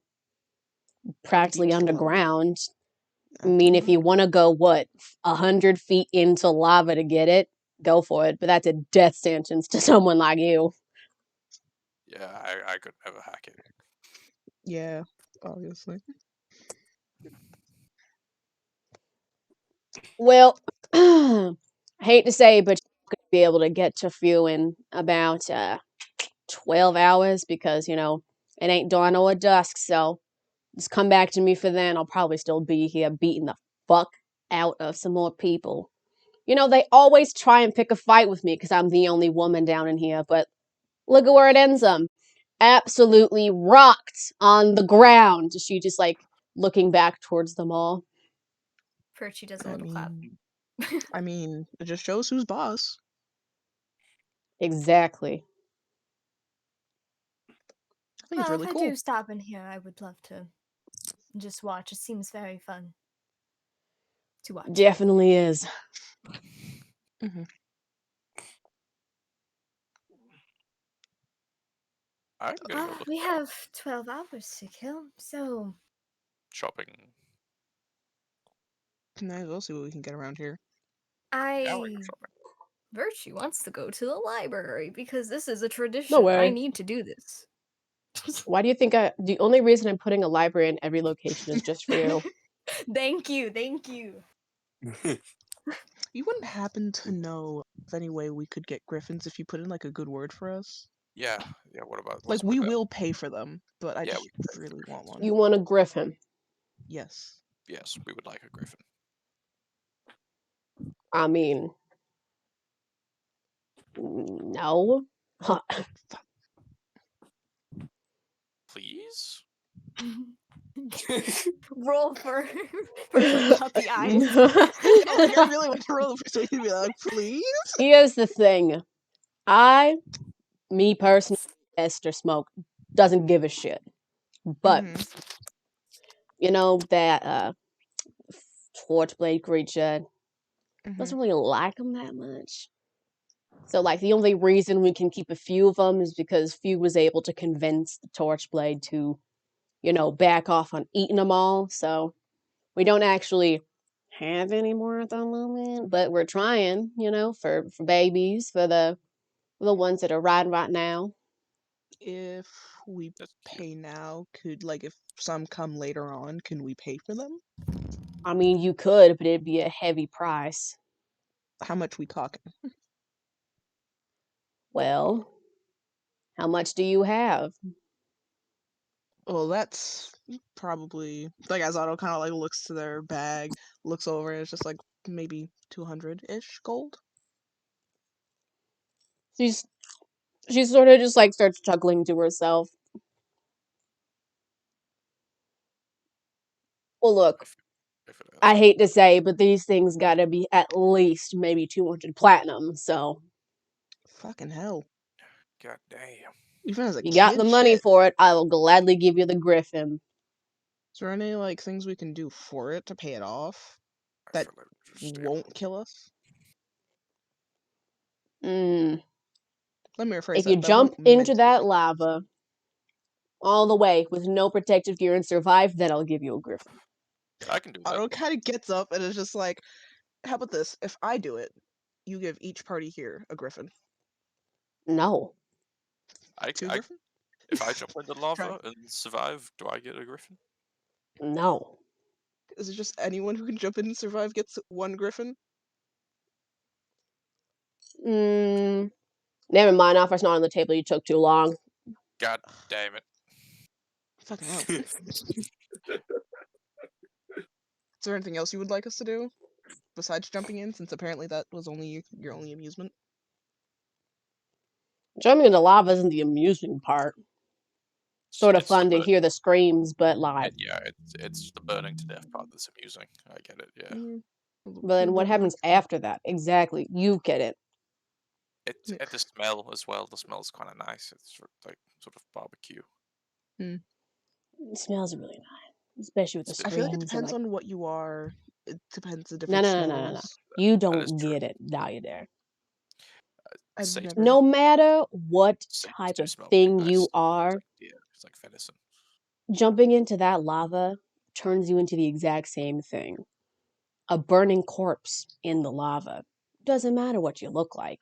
practically Deep lava. underground. I mean, if you want to go, 100 feet into lava to get it, go for it. But that's a death sentence to someone like you. Yeah, I could never hack it. Yeah, obviously. Well, I hate to say, but you're going to be able to get to Few in about 12 hours because, it ain't dawn or dusk. So just come back to me for then. I'll probably still be here beating the fuck out of some more people. They always try and pick a fight with me because I'm the only woman down in here, but look at where it ends them. Absolutely rocked on the ground. She just looking back towards them all. Perchy does a little clap. I mean, it just shows who's boss. Exactly. I think it's really if cool. I do stop in here, I would love to just watch. It seems very fun to watch. Definitely is. I'm gonna go look We around. have 12 hours to kill, so Shopping. Might as well see what we can get around here. Yeah, we go shopping. Virtue wants to go to the library because this is a tradition. No way. I need to do this. Why do you think the only reason I'm putting a library in every location is just for you? Thank you. You wouldn't happen to know of any way we could get griffins if you put in a good word for us? Yeah. What about We will pay for them, but I Yeah, just really want one. You want a griffin? Yes. Yes, we would like a griffin. I mean, no. Please? Roll for putting out the eyes. I really want to roll so you'd be like, please? Here's the thing. Me personally, Esther Smoke doesn't give a shit. But that Torchblade creature doesn't really like them that much. So, the only reason we can keep a few of them is because Few was able to convince the Torchblade to, back off on eating them all. So, we don't actually have any more at the moment, but we're trying, for babies, for the ones that are riding right now. If we pay now, if some come later on, can we pay for them? I mean, you could, but it'd be a heavy price. How much we talking? Well, how much do you have? Well, that's probably as Otto kind of looks to their bag, looks over, and it's just maybe 200-ish gold. She sort of just starts chuckling to herself. Well, look, I hate to say, but these things gotta be at least maybe 200 platinum, so. Fucking hell. God damn. Even as a You kid, got the money shit. for it, I will gladly give you the griffin. Is there any things we can do for it to pay it off that won't kill us? Let me rephrase If that. you That jump won't into mentally that kill us. lava all the way with no protective gear and survive, then I'll give you a griffin. I can do that. Otto kind of gets up and is just how about this? If I do it, you give each party here a griffin. No. Two I griffin? if I jump in the Try. lava and survive, do I get a griffin? No. Is it just anyone who can jump in and survive gets one griffin? Never mind. Offer's not on the table. You took too long. God damn it. Fucking hell. Is there anything else you would like us to do? Besides jumping in, since apparently that was only your only amusement? Jumping into lava isn't the amusing part. Sort of It's the fun to burn- hear the screams, but like, yeah, it's the burning to death part that's amusing. I get it, yeah. but then what happens after that? Exactly. You get it. It's the smell as well. The smell's kind of nice. It's like sort of barbecue. It smells really nice, especially with the It's I screams. feel like it and, depends like, on what you are. It depends the no, different no, no, no, no, no. smells. You is don't true. get it. Now you're there. I've Satan, never. No matter what Satan's type do of smell thing pretty you nice. are, Yeah, it's like venison. jumping into that lava turns you into the exact same thing. A burning corpse in the lava. Doesn't matter what you look like.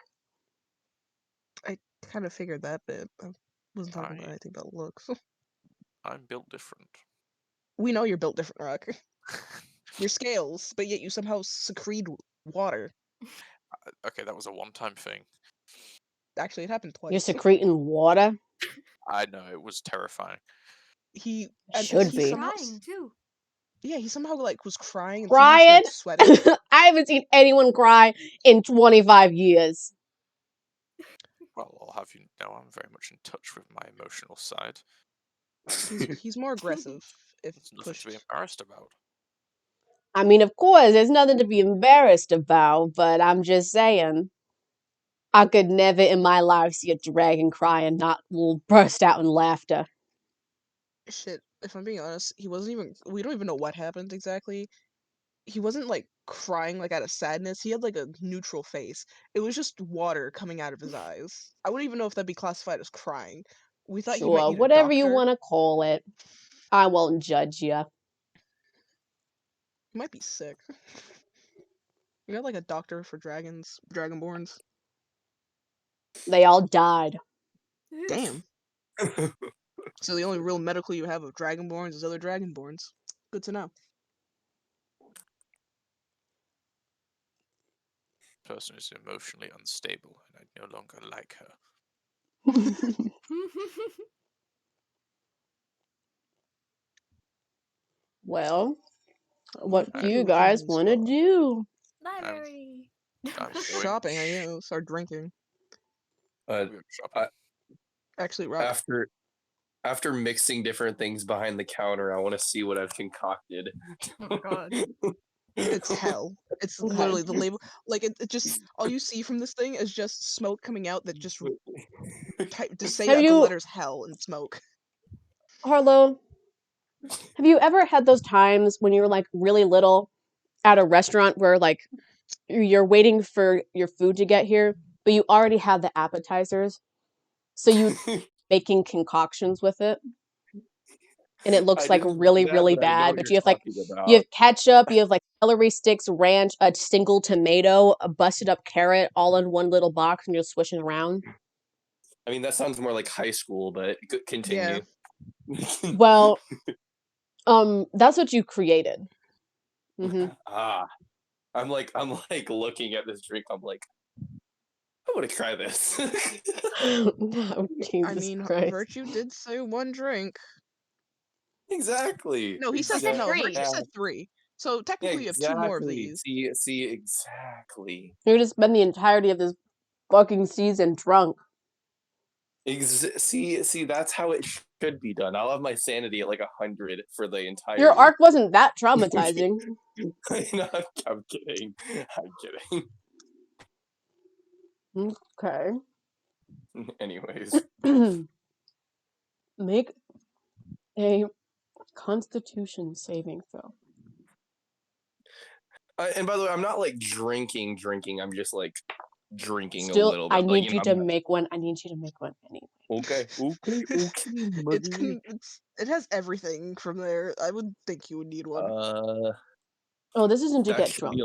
I kind of figured that, but I wasn't talking about I- anything about looks. I'm built different. We know you're built different, Rock. Your scales, but yet you somehow secrete water. Okay, that was a one-time thing. Actually, it happened twice. You're secreting water? I know, it was terrifying. He Should he be. somehow, Crying too. yeah, he somehow like was crying and Crying? somehow started sweating. I haven't seen anyone cry in 25 years. Well, I'll have you know I'm very much in touch with my emotional side. He's more aggressive if There's nothing pushed. to be embarrassed about. I mean, of course, there's nothing to be embarrassed about, but I'm just saying. I could never in my life see a dragon cry and not burst out in laughter. Shit, if I'm being honest, he wasn't even. We don't even know what happened exactly. He wasn't like crying like out of sadness. He had like a neutral face. It was just water coming out of his eyes. I wouldn't even know if that'd be classified as crying. We thought he might Sure, need a whatever you doctor. want to call it. I won't judge you. He might be sick. You got like a doctor for dragons, dragonborns. They all died. Damn. So the only real medical you have of dragonborns is other dragonborns. Good to know. Person is emotionally unstable, and I no longer like her. Well, what do Who you would you guys use? want to do? Library. I'm Shopping, I going. guess, or drinking. We go shopping. Actually, Rock. After mixing different things behind the counter, I want to see what I've concocted. Oh my god. It's hell. It's Okay. literally the label. Like it just all you see from this thing is just smoke coming out that just to say Have the you- letters hell and smoke. Harlow, have you ever had those times when you were like really little at a restaurant where like you're waiting for your food to get here, but you already have the appetizers? So you making concoctions with it? And it looks I like didn't really, do that, really but I know bad. what But you're you have like talking you about. have ketchup, you have like celery sticks, ranch, a single tomato, a busted up carrot, all in one little box, and you're swishing around. I mean, that sounds more like high school, but continue. Well, that's what you created. Mm-hmm. I'm like looking at this drink. I'm like, I want to try this. Oh, Jesus I mean, Christ. Virtue did say one drink. Exactly. No, he said said no. three. Virtue said 3. So technically, you have 2 more of these. See, exactly. You're gonna spend the entirety of this fucking season drunk. See, that's how it should be done. I'll have my sanity at like 100 for the entire. Your arc wasn't that traumatizing. No, I'm kidding. I'm kidding. Okay. Anyways, Make a Constitution saving throw. and by the way, I'm not like drinking. I'm just like drinking a Still, little bit. I like, need you to make one. I need you to make one anyway. Okay. It has everything from there. I would think you would need one. Oh, this isn't to That get should drunk. be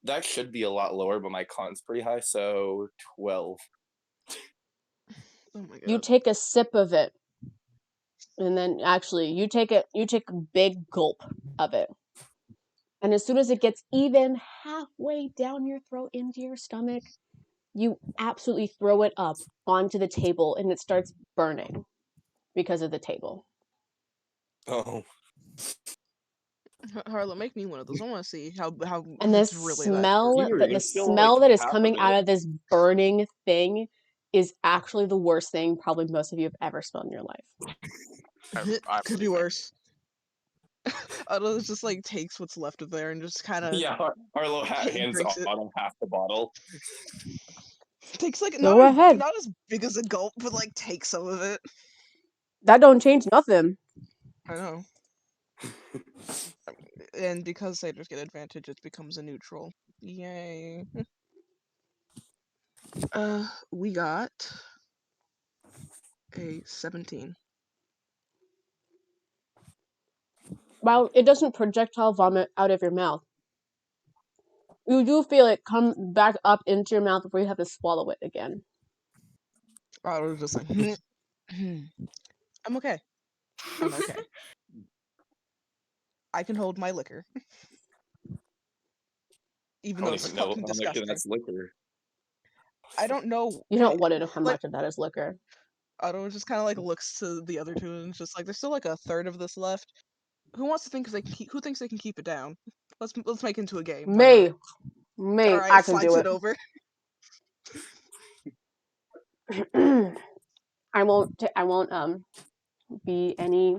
that should be a lot lower, but my con's pretty high, so 12. Oh my god. You take a sip of it, and then actually you take a big gulp of it. And as soon as it gets even halfway down your throat into your stomach, you absolutely throw it up onto the table and it starts burning because of the table. Oh. Harlow, make me one of those. I want to see how And the it's really that smell crazy. Here, that you the still, smell like, that is half coming of out it. of this burning thing is actually the worst thing probably most of you have ever smelled in your life. I'm Could be leaving. worse. Otto just like takes what's left of there and just kind of Yeah, Harlow hands drinks it. on half the bottle. Takes like Go ahead. not as big as a gulp, but like takes some of it. That don't change nothing. I know. And because satyrs get advantage, it becomes a neutral. Yay. We got a 17. While it doesn't projectile vomit out of your mouth, you do feel it come back up into your mouth before you have to swallow it again. I was just like, I'm okay. I'm okay. I can hold my liquor. Even I though don't it's even know fucking how much of disgusting. that's liquor. I don't know. You don't want to know how Like, much of that is liquor. Otto just kind of like looks to the other two and is just like, there's still like a third of this left. Who wants to think they can who thinks they can keep it down? Let's make it into a game. Why not? All right, I can slides do it over. it. I won't be any.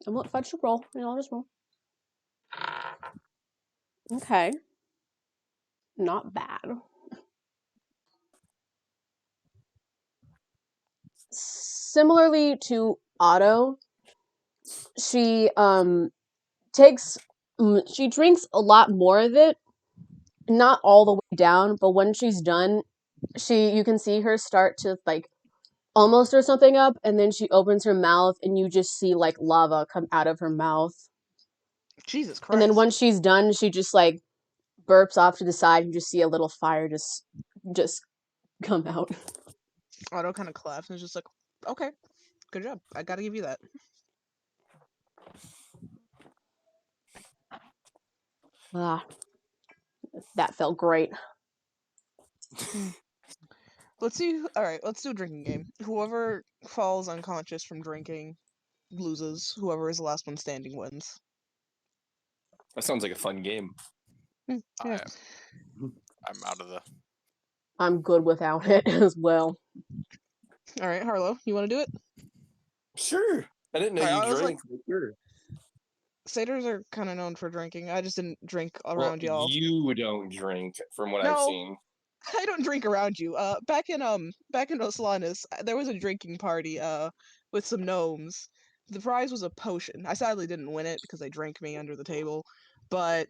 I won't fudge the roll. I'll just roll. Okay. Not bad. Similarly to Otto, she she drinks a lot more of it, not all the way down, but when she's done, you can see her start to like almost stir something up, and then she opens her mouth and you just see like lava come out of her mouth. Jesus Christ. And then once she's done, she just like burps off to the side. You just see a little fire just come out. Otto kind of claps and is just like, okay, good job. I gotta give you that. Ah, that felt great. Let's see. All right, let's do a drinking game. Whoever falls unconscious from drinking loses. Whoever is the last one standing wins. That sounds like a fun game. Yeah. I'm out of the. I'm good without it as well. All right, Harlow, you want to do it? Sure. I didn't know All right, you I was like, drank. But sure. satyrs are kind of known for drinking. I just didn't drink Well, around y'all. you don't drink, from what I've No, seen. I don't drink around you. Back in Ocelanus, there was a drinking party with some gnomes. The prize was a potion. I sadly didn't win it because they drank me under the table, but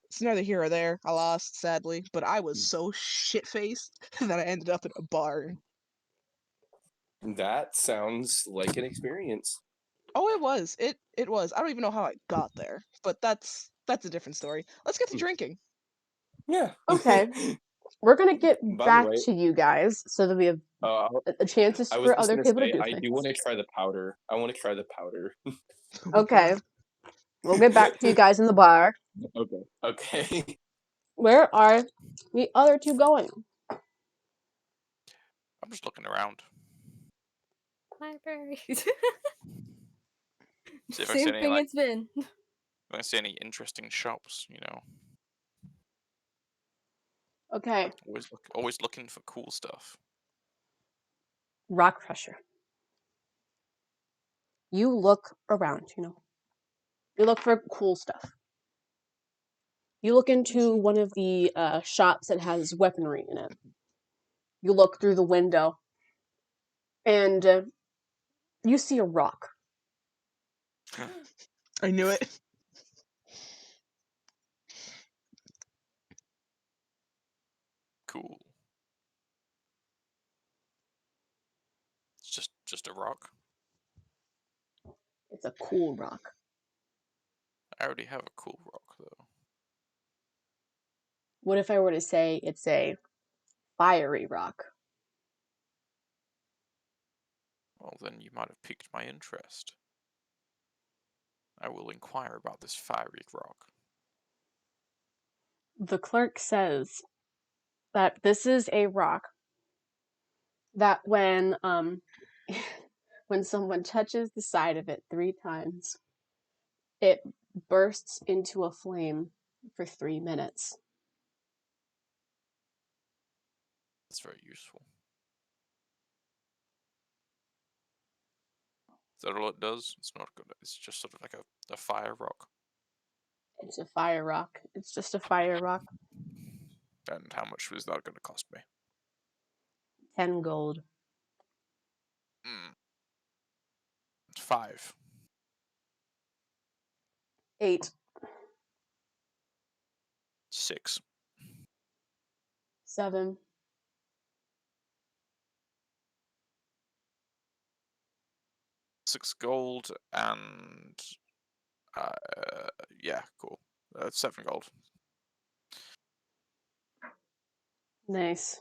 it's neither here or there. I lost, sadly, but I was so shit-faced that I ended up in a bar. That sounds like an experience. Oh, it was. It was. I don't even know how I got there, but that's a different story. Let's get to drinking. Yeah. Okay. We're gonna get By the back way, to you guys so that we have chances I was for just other gonna people to say, do I do want to things. try the powder. I want to try the powder. Oh my Okay. God. We'll get back to you guys in the bar. Okay. Okay. Where are the other two going? I'm just looking around. Library. See if I see Same any thing like. it's been. If I see any interesting shops, you know. Okay. Always looking for cool stuff. Rock Crusher. You look around, You look for cool stuff. You look into one of the shops that has weaponry in it. You look through the window, and you see a rock. I knew it. Cool. It's just a rock. It's a cool rock. I already have a cool rock though. What if I were to say it's a fiery rock? Well, then you might have piqued my interest. I will inquire about this fiery rock. The clerk says that this is a rock that when when someone touches the side of it 3 times, it bursts into a flame for 3 minutes. That's very useful. Is that all it does? It's not good. It's just sort of like a fire rock. It's a fire rock. It's just a fire rock. And how much was that going to cost me? 10 gold. 5. 8. 6. 7. 6 gold and yeah, cool. 7 gold. Nice.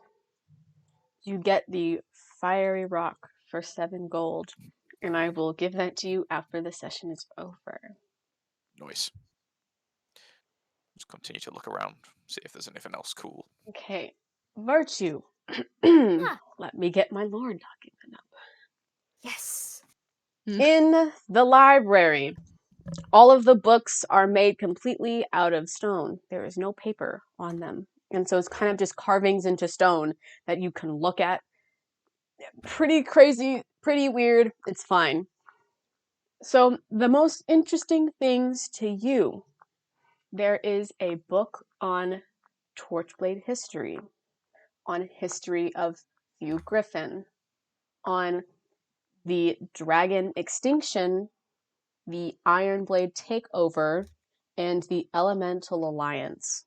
You get the fiery rock for 7 gold, and I will give that to you after the session is over. Nice. Just continue to look around, see if there's anything else cool. Okay. Virtue. Let me get my lore document up. Yes. In the library, all of the books are made completely out of stone. There is no paper on them. And so it's kind of just carvings into stone that you can look at. Pretty crazy, pretty weird. It's fine. So the most interesting things to you, there is a book on Torchblade history, on history of Hugh Griffin, on the dragon extinction, the Ironblade takeover, and the Elemental Alliance.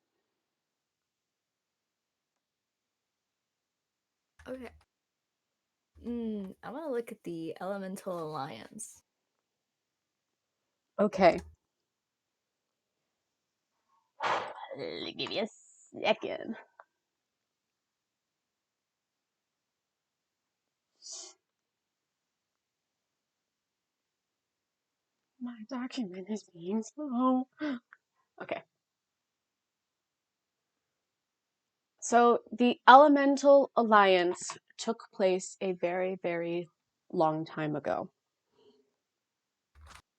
Okay. I want to look at the Elemental Alliance. Okay. Give me a second. My document is being slow. Okay. So the Elemental Alliance took place a very, very long time ago.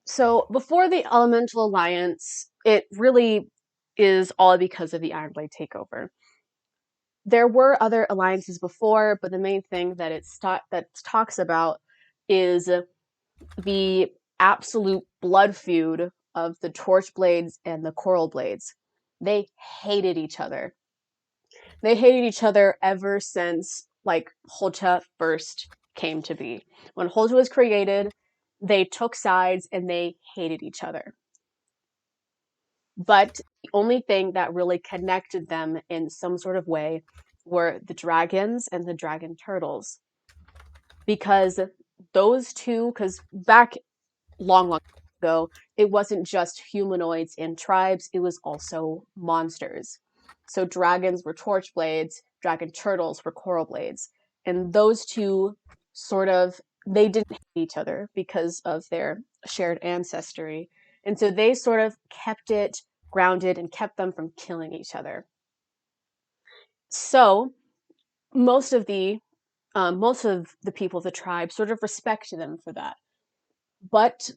So before the Elemental Alliance, it really is all because of the Ironblade takeover. There were other alliances before, but the main thing that it talks about is the absolute blood feud of the Torchblades and the Coralblades. They hated each other. They hated each other ever since Hulta first came to be. When Hulta was created, they took sides and they hated each other. But the only thing that really connected them in some sort of way were the dragons and the dragon turtles. Because those two, because back long ago, it wasn't just humanoids and tribes, it was also monsters. So dragons were Torchblades, dragon turtles were Coralblades. And those two they didn't hate each other because of their shared ancestry. And so they sort of kept it grounded and kept them from killing each other. So most of the people of the tribe sort of respected them for that. But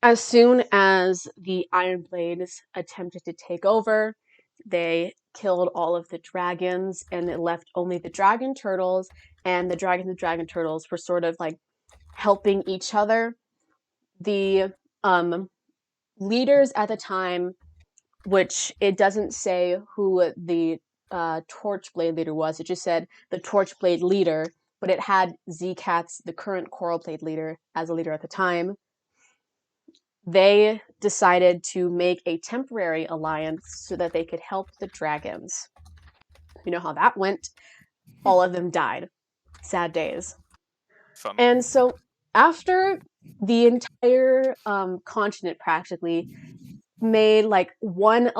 as soon as the Ironblades attempted to take over, they killed all of the dragons and it left only the dragon turtles, and the dragon turtles were sort of helping each other. The leaders at the time, which it doesn't say who the Torchblade leader was, it just said the Torchblade leader, but it had Z-Cats, the current Coralblade leader, as a leader at the time. They decided to make a temporary alliance so that they could help the dragons. You know how that went. All of them died. Sad days. Fun. And so after the entire continent practically made like one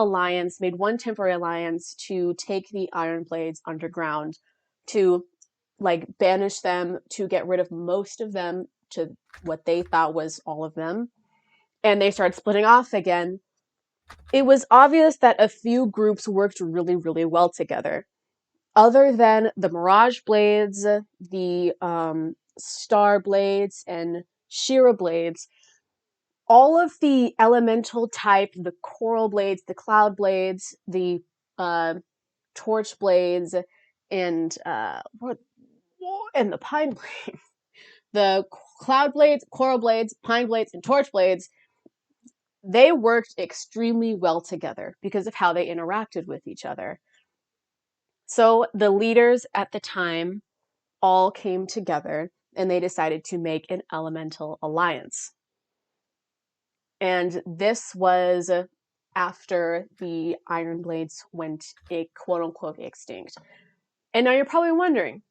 temporary alliance to take the Iron Blades underground, to like banish them, to get rid of most of them, to what they thought was all of them. And they started splitting off again. It was obvious that a few groups worked really, really well together. Other than the Mirage Blades, the Star Blades, and Shira Blades, all of the elemental type, the Coral Blades, the Cloud Blades, the Torch Blades, and the Pine Blades, the Cloud Blades, Coral Blades, Pine Blades, and Torch Blades, they worked extremely well together because of how they interacted with each other. So the leaders at the time all came together and they decided to make an elemental alliance. And this was after the Iron Blades went quote unquote extinct. And now you're probably wondering,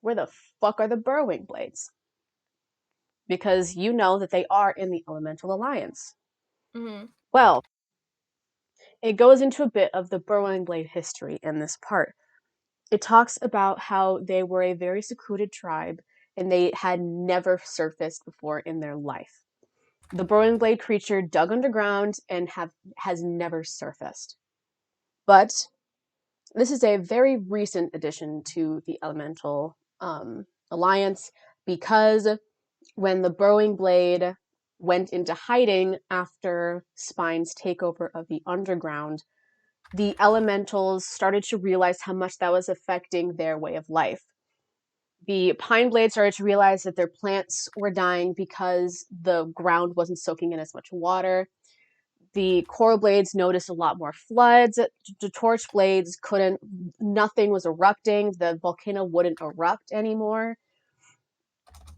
where the fuck are the Burrowing Blades? Because you know that they are in the Elemental Alliance. Mm-hmm. Well, it goes into a bit of the Burrowing Blade history in this part. It talks about how they were a very secluded tribe and they had never surfaced before in their life. The Burrowing Blade creature dug underground and has never surfaced. But this is a very recent addition to the Elemental Alliance, because when the Burrowing Blade went into hiding after Spine's takeover of the underground, the elementals started to realize how much that was affecting their way of life. The Pine Blades started to realize that their plants were dying because the ground wasn't soaking in as much water. The Coral Blades noticed a lot more floods. The Torch Blades nothing was erupting. The volcano wouldn't erupt anymore.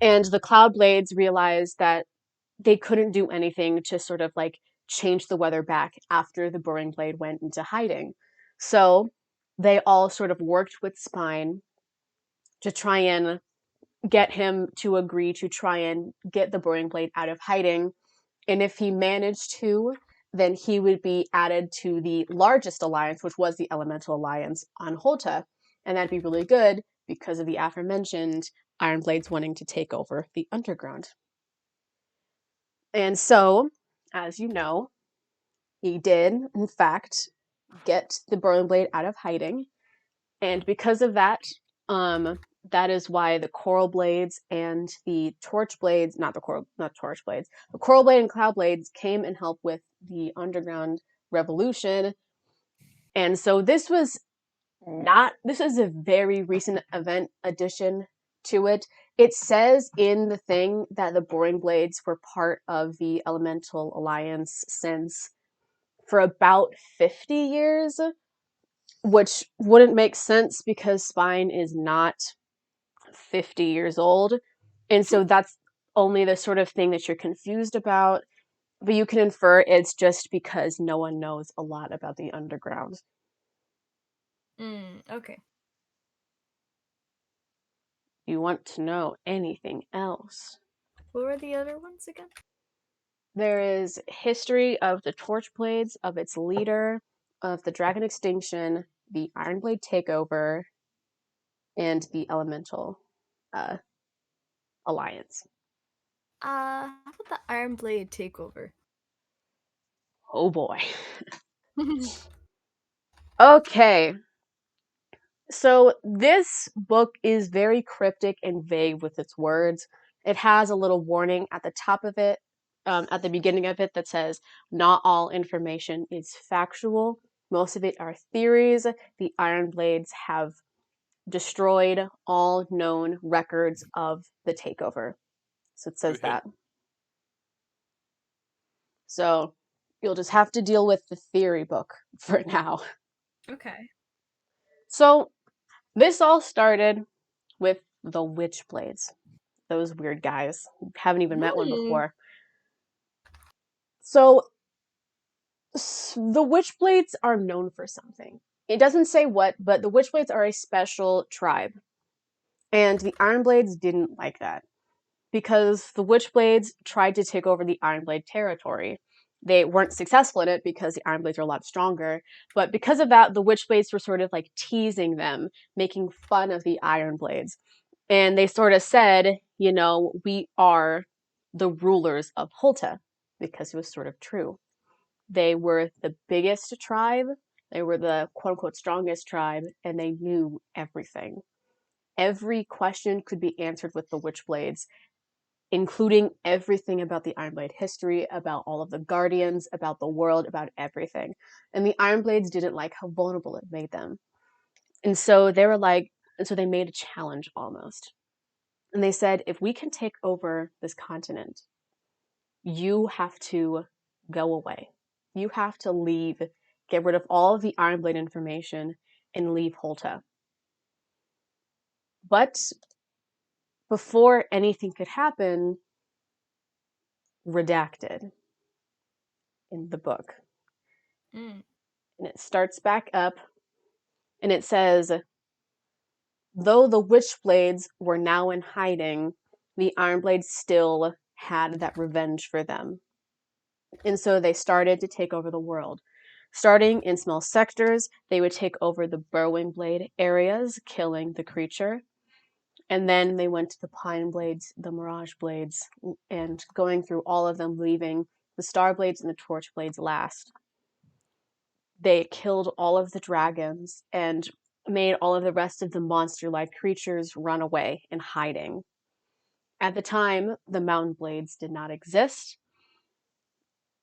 And the Cloud Blades realized that they couldn't do anything to sort of like change the weather back after the Burrowing Blade went into hiding. So they all sort of worked with Spine to try and get him to agree to try and get the Burrowing Blade out of hiding. And if he managed to, then he would be added to the largest alliance, which was the Elemental Alliance on Hulta. And that'd be really good because of the aforementioned Iron Blades wanting to take over the underground. And so, as you know, he did, in fact, get the Burrowing Blade out of hiding. And because of that, that is why the Coral Blades and the Torch Blades, not Torch Blades, the Coral Blade and Cloud Blades came and helped with the Underground Revolution. And so this is a very recent event addition to it. It says in the thing that the Burrowing Blades were part of the Elemental Alliance since for about 50 years, which wouldn't make sense because Spine is not 50 years old. And so that's only the sort of thing that you're confused about. But you can infer it's just because no one knows a lot about the underground. Okay. You want to know anything else? What were the other ones again? There is history of the Torch Blades, of its leader, of the Dragon Extinction, the Iron Blade takeover, and the Elemental Alliance. How about the Iron Blade takeover? Oh boy. Okay. So this book is very cryptic and vague with its words. It has a little warning at the top of it, at the beginning of it, that says, not all information is factual. Most of it are theories. The Iron Blades have destroyed all known records of the takeover. So it says that. So you'll just have to deal with the theory book for now. Okay. So this all started with the Witchblades. Those weird guys. Haven't even met one before. So the Witchblades are known for something. It doesn't say what, but the Witchblades are a special tribe. And the Ironblades didn't like that, because the Witchblades tried to take over the Ironblade territory. They weren't successful in it because the Iron Blades are a lot stronger. But because of that, the Witchblades were sort of like teasing them, making fun of the Iron Blades. And they sort of said, you know, we are the rulers of Hulta, because it was sort of true. They were the biggest tribe, they were the quote-unquote strongest tribe, and they knew everything. Every question could be answered with the Witchblades, including everything about the Ironblade history, about all of the Guardians, about the world, about everything. And the Ironblades didn't like how vulnerable it made them. And so they were like, and so they made a challenge almost. And they said, if we can take over this continent, you have to go away. You have to leave, get rid of all of the Ironblade information, and leave Hulta. But before anything could happen, redacted in the book. And it starts back up, and it says, though the Witchblades were now in hiding, the Ironblades still had that revenge for them. And so they started to take over the world. Starting in small sectors, they would take over the Burrowing Blade areas, killing the creature. And then they went to the Pine Blades, the Mirage Blades, and going through all of them, leaving the Star Blades and the Torch Blades last. They killed all of the dragons and made all of the rest of the monster-like creatures run away in hiding. At the time, the Mountain Blades did not exist,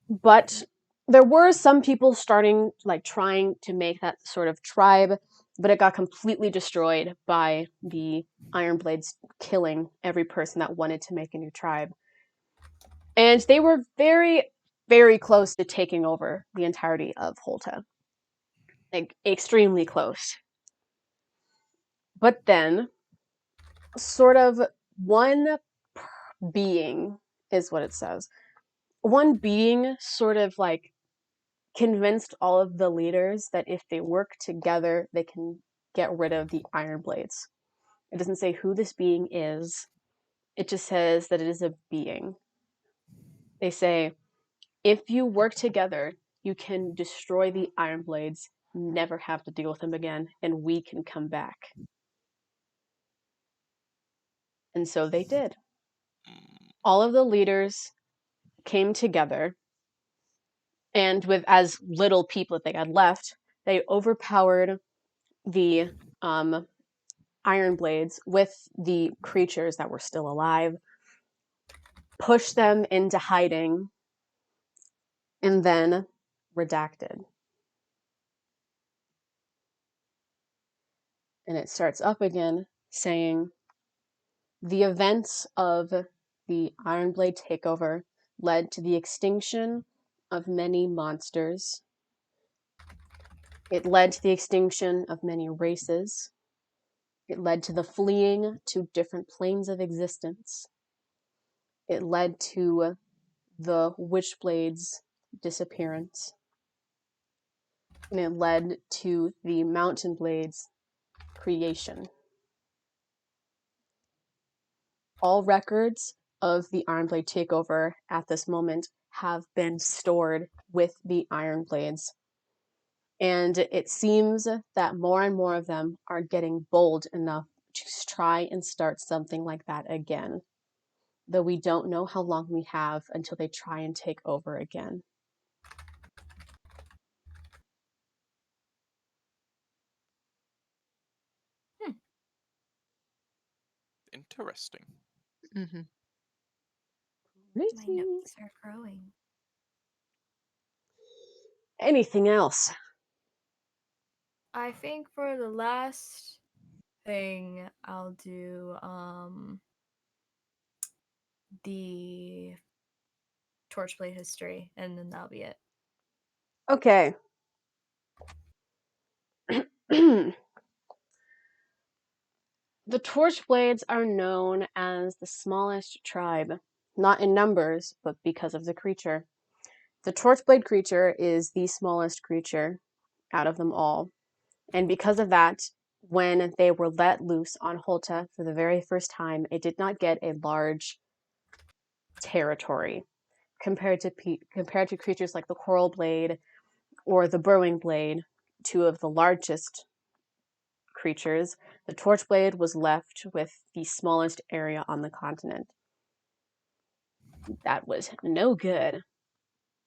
but there were some people starting, like, trying to make that sort of tribe, but it got completely destroyed by the Iron Blades killing every person that wanted to make a new tribe. And they were very, very close to taking over the entirety of Hulta. Like, extremely close. But then, sort of, one being, is what it says, one being sort of, like, convinced all of the leaders that if they work together, they can get rid of the Iron Blades. It doesn't say who this being is. It just says that it is a being. They say, if you work together, you can destroy the Iron Blades, never have to deal with them again, and we can come back. And so they did. All of the leaders came together, and with as little people that they had left, they overpowered the Iron Blades with the creatures that were still alive, pushed them into hiding, and then redacted. And it starts up again saying, the events of the Ironblade takeover led to the extinction of many monsters. It led to the extinction of many races. It led to the fleeing to different planes of existence. It led to the Witchblade's disappearance. And it led to the Mountain Blade's creation. All records of the Ironblade takeover at this moment have been stored with the Iron Blades. And it seems that more and more of them are getting bold enough to try and start something like that again. Though we don't know how long we have until they try and take over again. Interesting. Mm-hmm. My notes are growing. Anything else? I think for the last thing, I'll do the Torchblade history, and then that'll be it. Okay. The Torchblades are known as the smallest tribe, not in numbers, but because of the creature. The Torchblade creature is the smallest creature out of them all. And because of that, when they were let loose on Hulta for the very first time, it did not get a large territory. compared to creatures like the coral blade or the burrowing blade, two of the largest creatures, the torchblade was left with the smallest area on the continent. That was no good.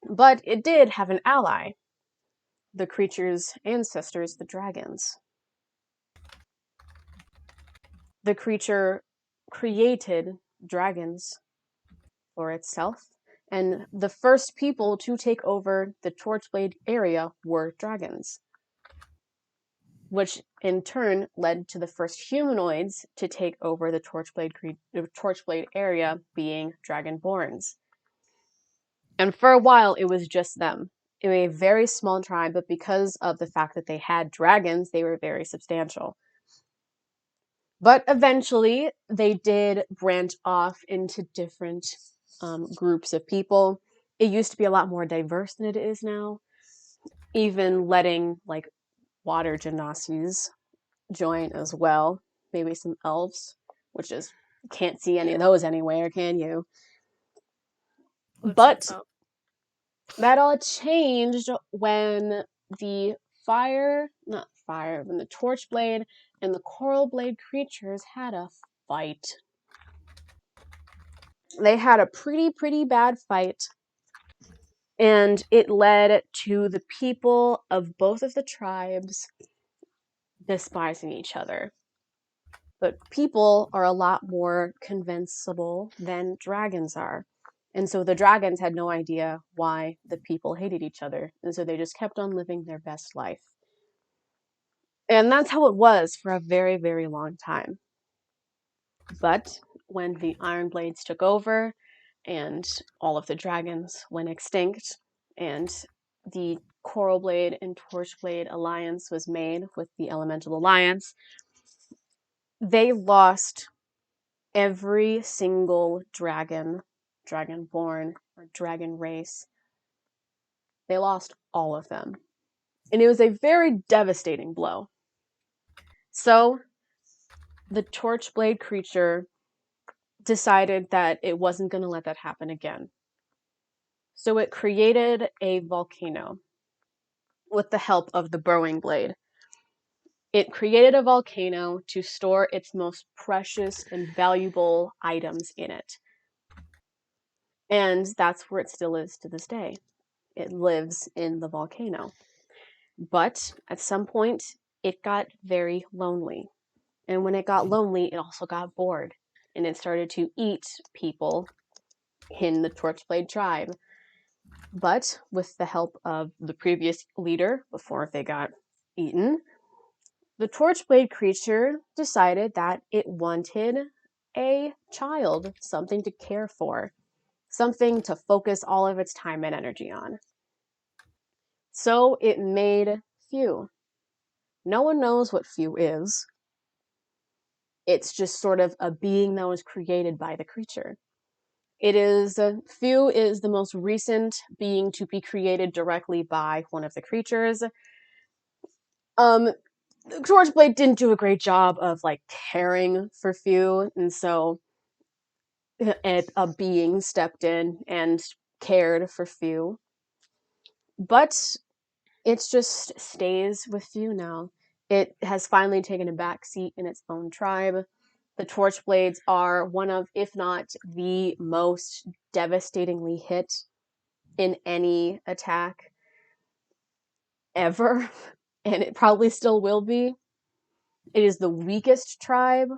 But it did have an ally, the creature's ancestors, the dragons. The creature created dragons for itself, and the first people to take over the Torchblade area were dragons, which in turn led to the first humanoids to take over the Torchblade area, being Dragonborns. And for a while, it was just them. It was a very small tribe, but because of the fact that they had dragons, they were very substantial. But eventually, they did branch off into different groups of people. It used to be a lot more diverse than it is now, even letting like water genasi join as well. Maybe some elves, which is can't see any of those anywhere, can you? But that all changed when the when the Torchblade and the Coral Blade creatures had a fight. They had a pretty bad fight, and it led to the people of both of the tribes despising each other. But people are a lot more convincible than dragons are. And so the dragons had no idea why the people hated each other. And so they just kept on living their best life. And that's how it was for a very, very long time. But when the Iron Blades took over and all of the dragons went extinct and the Coral Blade and Torchblade alliance was made with the Elemental Alliance, they lost every single dragonborn, or dragon race. They lost all of them. And it was a very devastating blow. So, the Torchblade creature decided that it wasn't going to let that happen again. So it created a volcano with the help of the Burrowing Blade. It created a volcano to store its most precious and valuable items in it. And that's where it still is to this day. It lives in the volcano. But at some point, it got very lonely. And when it got lonely, it also got bored. And it started to eat people in the Torchblade tribe. But with the help of the previous leader, before they got eaten, the Torchblade creature decided that it wanted a child, something to care for, something to focus all of its time and energy on. So it made Few. No one knows what Few is. It's just sort of a being that was created by the creature. Few is the most recent being to be created directly by one of the creatures. Torchblade didn't do a great job of like caring for Few, and so a being stepped in and cared for Few. But it just stays with Few now. It has finally taken a back seat in its own tribe. The Torchblades are one of, if not the most devastatingly hit in any attack ever, and it probably still will be. It is the weakest tribe,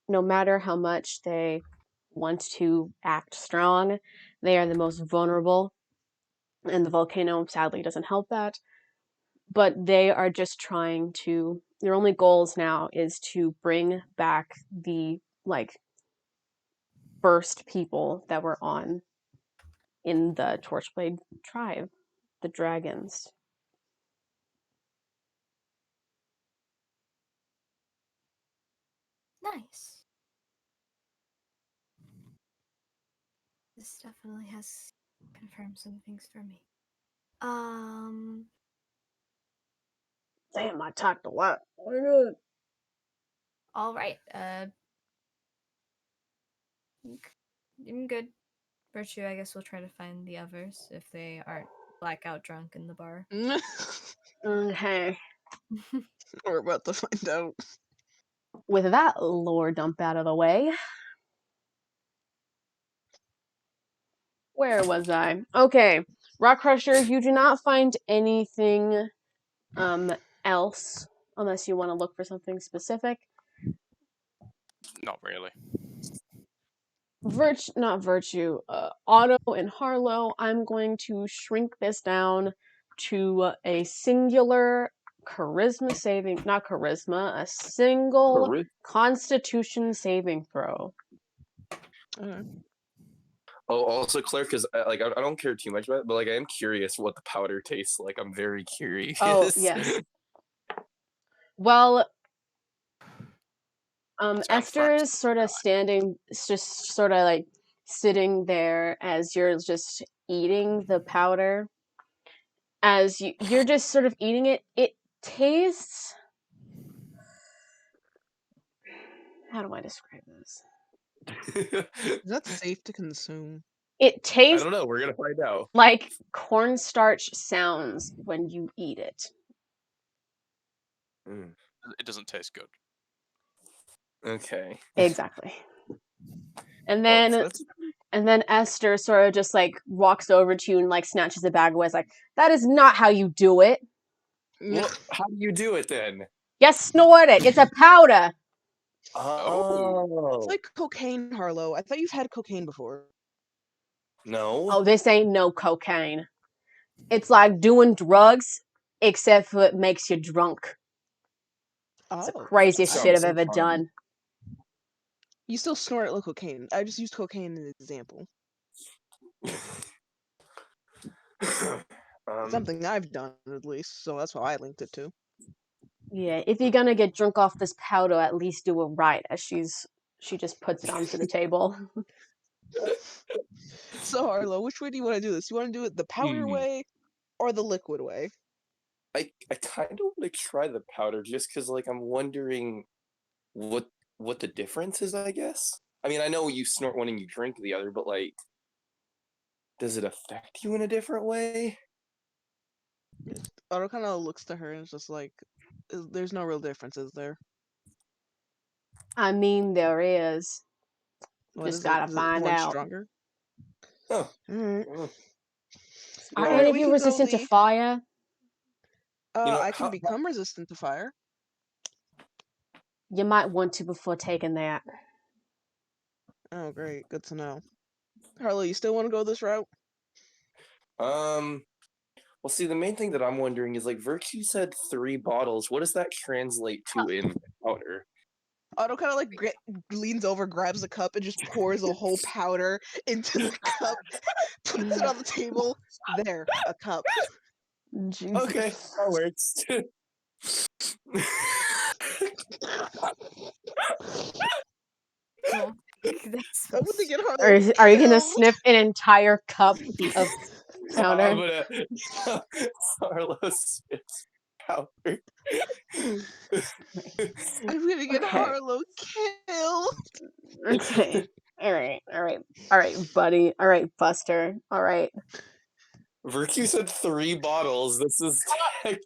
no matter how much they want to act strong. They are the most vulnerable, and the volcano sadly doesn't help that. But they are just trying to, their only goals now is to bring back the, first people that were on in the Torchblade tribe, the dragons. Nice. This definitely has confirmed some things for me. Damn, I talked a lot. All right. I'm good. Virtue, I guess we'll try to find the others if they aren't blackout drunk in the bar. Okay. We're about to find out. With that lore dump out of the way, where was I? Okay, Rock Crusher, you do not find anything else unless you want to look for something specific. Not really. Not Virtue, Otto and Harlow, I'm going to shrink this down to a singular charisma saving, not charisma, a single constitution saving throw. Oh, also, Claire, because I don't care too much about it, but like I am curious what the powder tastes like. I'm very curious. Oh, yes. Well, Esther is sort of standing, just sort of like sitting there as you're just eating the powder. As you're just sort of eating it, it tastes. How do I describe this? Is that safe to consume? It tastes. I don't know. We're gonna find out. Like cornstarch sounds when you eat it. It doesn't taste good. Okay. Exactly. And then Esther sort of just like walks over to you and like snatches the bag away. It's like, that is not how you do it. Well, how do you do it then? You snort it. It's a powder. Oh. It's like cocaine, Harlow. I thought you've had cocaine before. No. Oh, this ain't no cocaine. It's like doing drugs, except for it makes you drunk. It's the craziest shit I've ever done. You still snort it like cocaine. I just used cocaine as an example. Something I've done, at least, so that's how I linked it to. Yeah, if you're gonna get drunk off this powder, at least do it right, as she just puts it onto the table. So, Harlow, which way do you want to do this? You want to do it the powder way or the liquid way? I kind of want to try the powder just because, like, I'm wondering what the difference is, I guess. I mean, I know you snort one and you drink the other, but, like, does it affect you in a different way? Otto kind of looks to her and is just like, there's no real difference, is there? I mean, there is. Just gotta find out. Stronger? Oh. Alright. Are any of you resistant to fire? I can become resistant to fire. You might want to before taking that. Oh, great. Good to know. Harlow, you still want to go this route? Well, see, the main thing that I'm wondering is, like, Virtue said 3 bottles. What does that translate to in powder? Otto kind of like leans over, grabs a cup, and just pours a whole powder into the cup, puts it on the table. There, a cup. Jesus. Okay, that works. Are you gonna sniff an entire cup of powder? I'm gonna Harlow spits powder. I'm gonna get Harlow killed. Okay. All right, buddy. All right, Buster. All right. Virtue said 3 bottles. This is.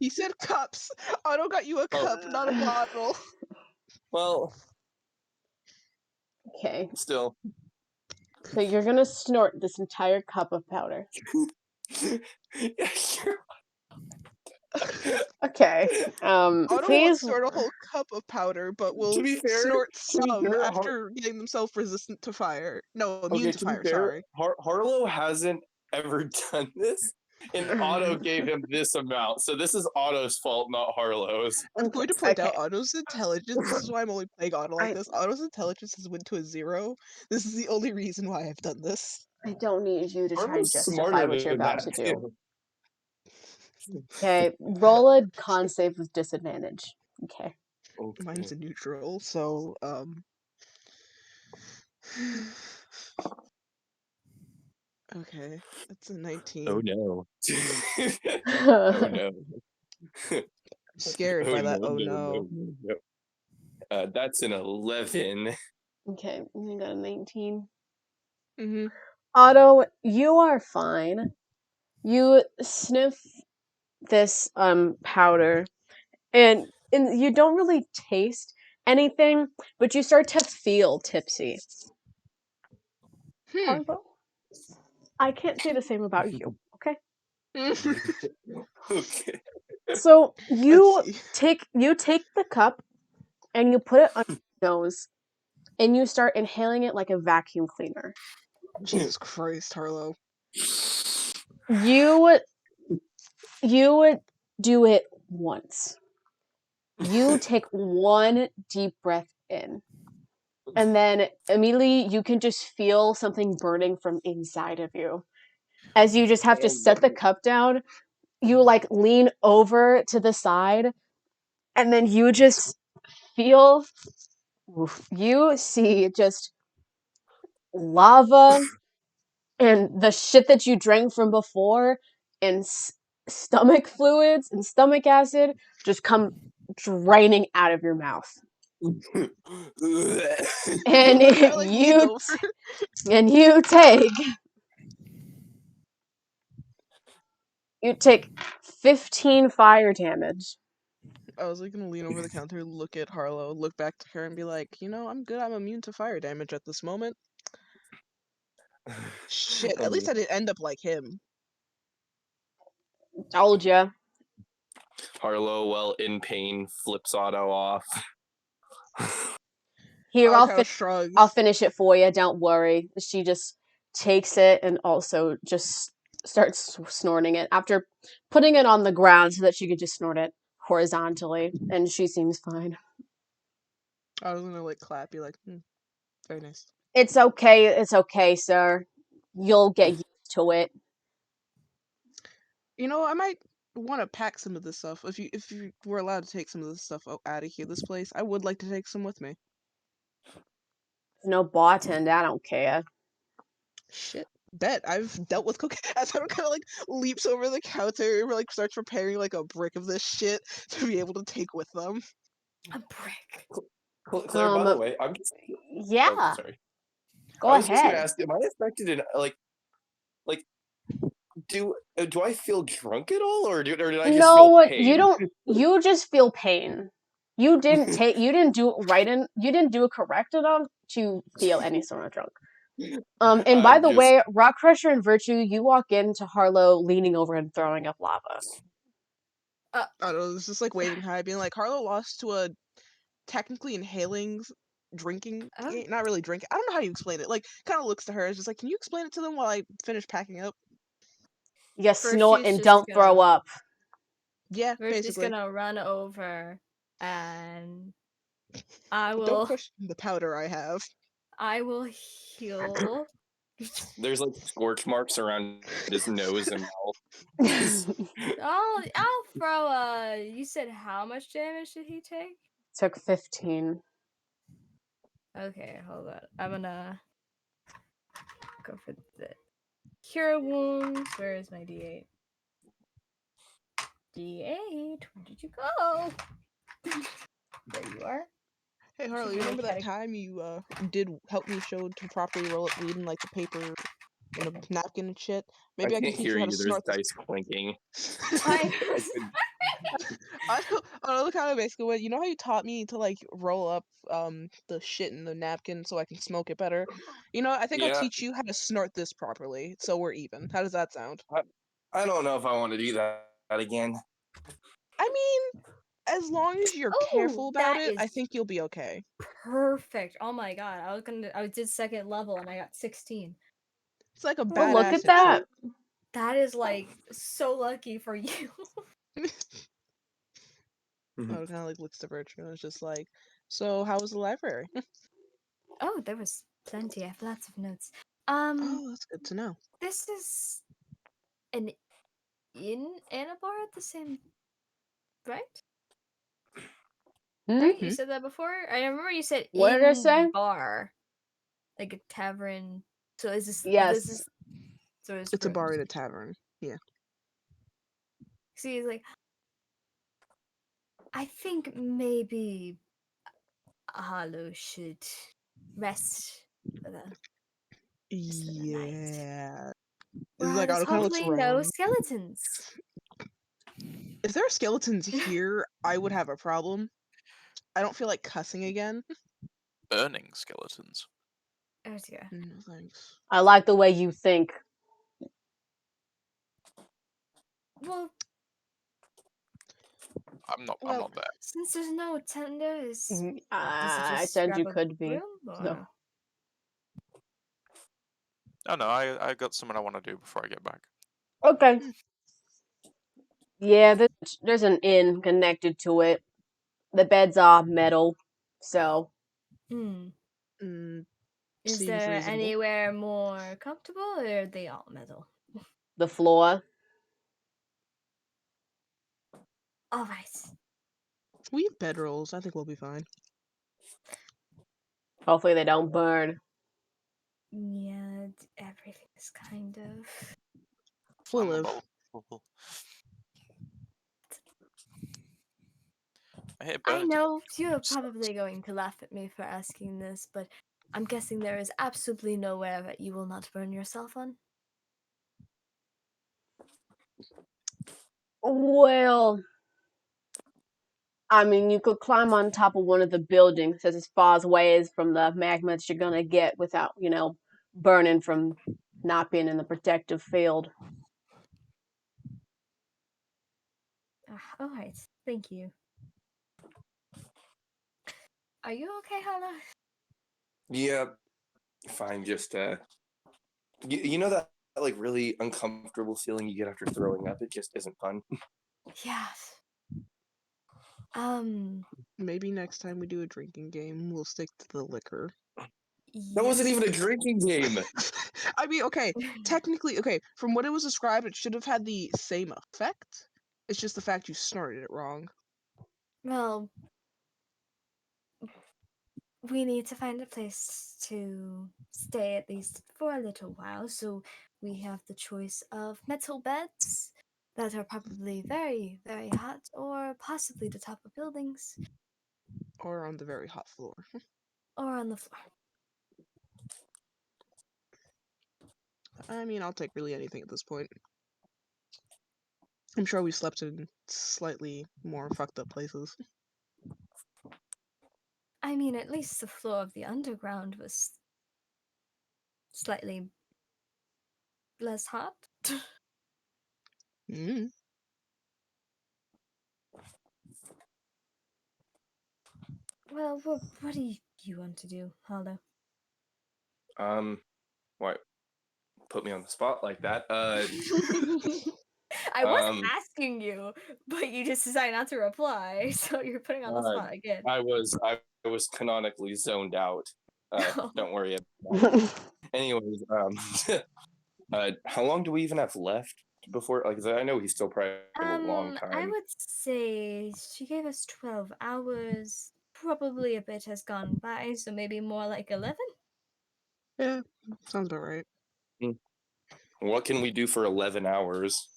He said cups. Otto got you a cup, not a bottle. Well. Okay. Still. So you're gonna snort this entire cup of powder. Yeah, sure. Okay. Otto please won't snort a whole cup of powder, but will snort some after getting themselves resistant to fire. No, immune to fire. Sorry. Harlow hasn't ever done this, and Otto gave him this amount, so this is Otto's fault, not Harlow's. I'm going to point out Otto's intelligence. This is why I'm only playing Otto like this. Otto's intelligence has went to a 0. This is the only reason why I've done this. I don't need you to try and justify what you're about to do. Okay, roll a con save with disadvantage. Okay. Mine's a neutral, so okay, that's a 19. Oh no. Oh no. I'm scared by that. Oh no. That's an 11. Okay, you got a 19. Mm-hmm. Otto, you are fine. You sniff this powder, and you don't really taste anything, but you start to feel tipsy. Hmm. Harlow, I can't say the same about you, okay? Okay. So Let's you see. take the cup and you put it on your nose and you start inhaling it like a vacuum cleaner. Jesus Christ, Harlow. You do it once. You take one deep breath in, and then immediately you can just feel something burning from inside of you. As you just have to set the cup down, you like lean over to the side, and then you just feel you see just lava and the shit that you drank from before and stomach fluids and stomach acid just come draining out of your mouth. And I kind of like leaned over. you take 15 fire damage. I was like gonna lean over the counter, look at Harlow, look back to her, and be like, I'm good. I'm immune to fire damage at this moment. Shit, at least I didn't end up like him. Told ya. Harlow, well in pain, flips Otto off. Here, Otto kind of shrugs. I'll finish it for you. Don't worry. She just takes it and also just starts snorting it after putting it on the ground so that she could just snort it horizontally, and she seems fine. I was gonna like clap, be like, very nice. It's okay, sir. You'll get used to it. I might want to pack some of this stuff. If you were allowed to take some of this stuff out of here, this place, I would like to take some with me. No bartender, I don't care. Shit, bet I've dealt with cocaine. As Adam kind of like leaps over the counter, and like starts preparing like a brick of this shit to be able to take with them. A brick. Claire, by the way, I'm just. Yeah. Oh, sorry. Go I was just gonna ahead. ask, am I affected in do I feel drunk at all, or did I just feel No, pain? you don't. You just feel pain. You didn't do it right in. You didn't do it correct enough to feel any sort of drunk. And by I'm the just way, Rock Crusher and Virtue, you walk into Harlow leaning over and throwing up lava. I don't know, it's just like waving high, being like, Harlow lost to a technically inhaling drinking game. Not really drinking. I don't know how you explain it. Like, kind of looks to her, it's just like, can you explain it to them while I finish packing up? You snort she's and just don't throw up. Yeah, Virtue's basically. gonna run over and I But don't will push the powder I have. heal. there's like scorch marks around his nose and mouth. I'll throw you said how much damage did he take? Took 15. Okay, hold on. I'm gonna go for the cure wounds. Where is my D8? D8, where did you go? There you are. Hey Harlow, you remember that time you did help me show to properly roll up weed in like the paper in a napkin and shit? Maybe I can can't teach hear you how to you. There's snort this. dice clinking. I I know kind of basically what how you taught me to like roll up the shit in the napkin so I can smoke it better. I think I'll Yeah. teach you how to snort this properly so we're even. How does that sound? I don't know if I want to do that again. I mean, as long as you're careful about that it, is I think you'll be okay. perfect. Oh my god. I did second level and I got 16. It's like a Well, look badass at that. shit. That is like so lucky for you. I kind of like looks to Virtue and it's just like, so how was the library? Oh, there was plenty. I have lots of notes. Oh, that's good to know. This is an inn and a bar at the same, right? Right? You Mhm. said that before? I remember you said What did I say? inn bar. Like a tavern. So is this Yes. so it's It's a bar rooms. in a tavern. Yeah. See, it's like I think maybe Harlow should rest for the Yeah. Where Like, there's it kind of looks hopefully no wrong. skeletons. If there are skeletons here, I would have a problem. I don't feel like cussing again. Burning skeletons. Oh dear. No thanks. I like the way you think. Well, I'm not there. since there's no tenders, is it I just said grab you a could be. broom, So. or- Oh no, I got something I want to do before I get back. Okay. Yeah, there's an inn connected to it. The beds are metal, so. Hmm. Is Seems there reasonable. anywhere more comfortable, or are they all metal? The floor. All right. We have bedrolls. I think we'll be fine. Hopefully they don't burn. Yeah, everything is kind of. We'll live. Flammable. I hate I burning. know you're probably going to laugh at me for asking this, but I'm guessing there is absolutely nowhere that you will not burn yourself on. Well, I mean, you could climb on top of one of the buildings as far away as from the magma that you're gonna get without, burning from not being in the protective field. All right, thank you. Are you okay, Hannah? Yeah, fine. Just you know that like really uncomfortable feeling you get after throwing up. It just isn't fun. Yes. Maybe next time we do a drinking game, we'll stick to the liquor. That wasn't yes. even a drinking game. I mean, okay, technically, okay, from what it was described, it should have had the same effect. It's just the fact you snorted it wrong. Well, we need to find a place to stay at least for a little while, so we have the choice of metal beds that are probably very, very hot, or possibly the top of buildings, Or on the very hot floor. or on the floor. I mean, I'll take really anything at this point. I'm sure we slept in slightly more fucked up places. I mean, at least the floor of the underground was slightly less hot. Mm. Well, what do you want to do, Hollow? Why put me on the spot like that? I was Um, asking you, but you just decided not to reply, so you're putting on the spot again. I was canonically zoned out. Don't worry about it. Anyways, how long do we even have left before? Like, 'cause I know he's still probably a long time. I would say she gave us 12 hours. Probably a bit has gone by, so maybe more like 11. Yeah, sounds about right. What can we do for 11 hours?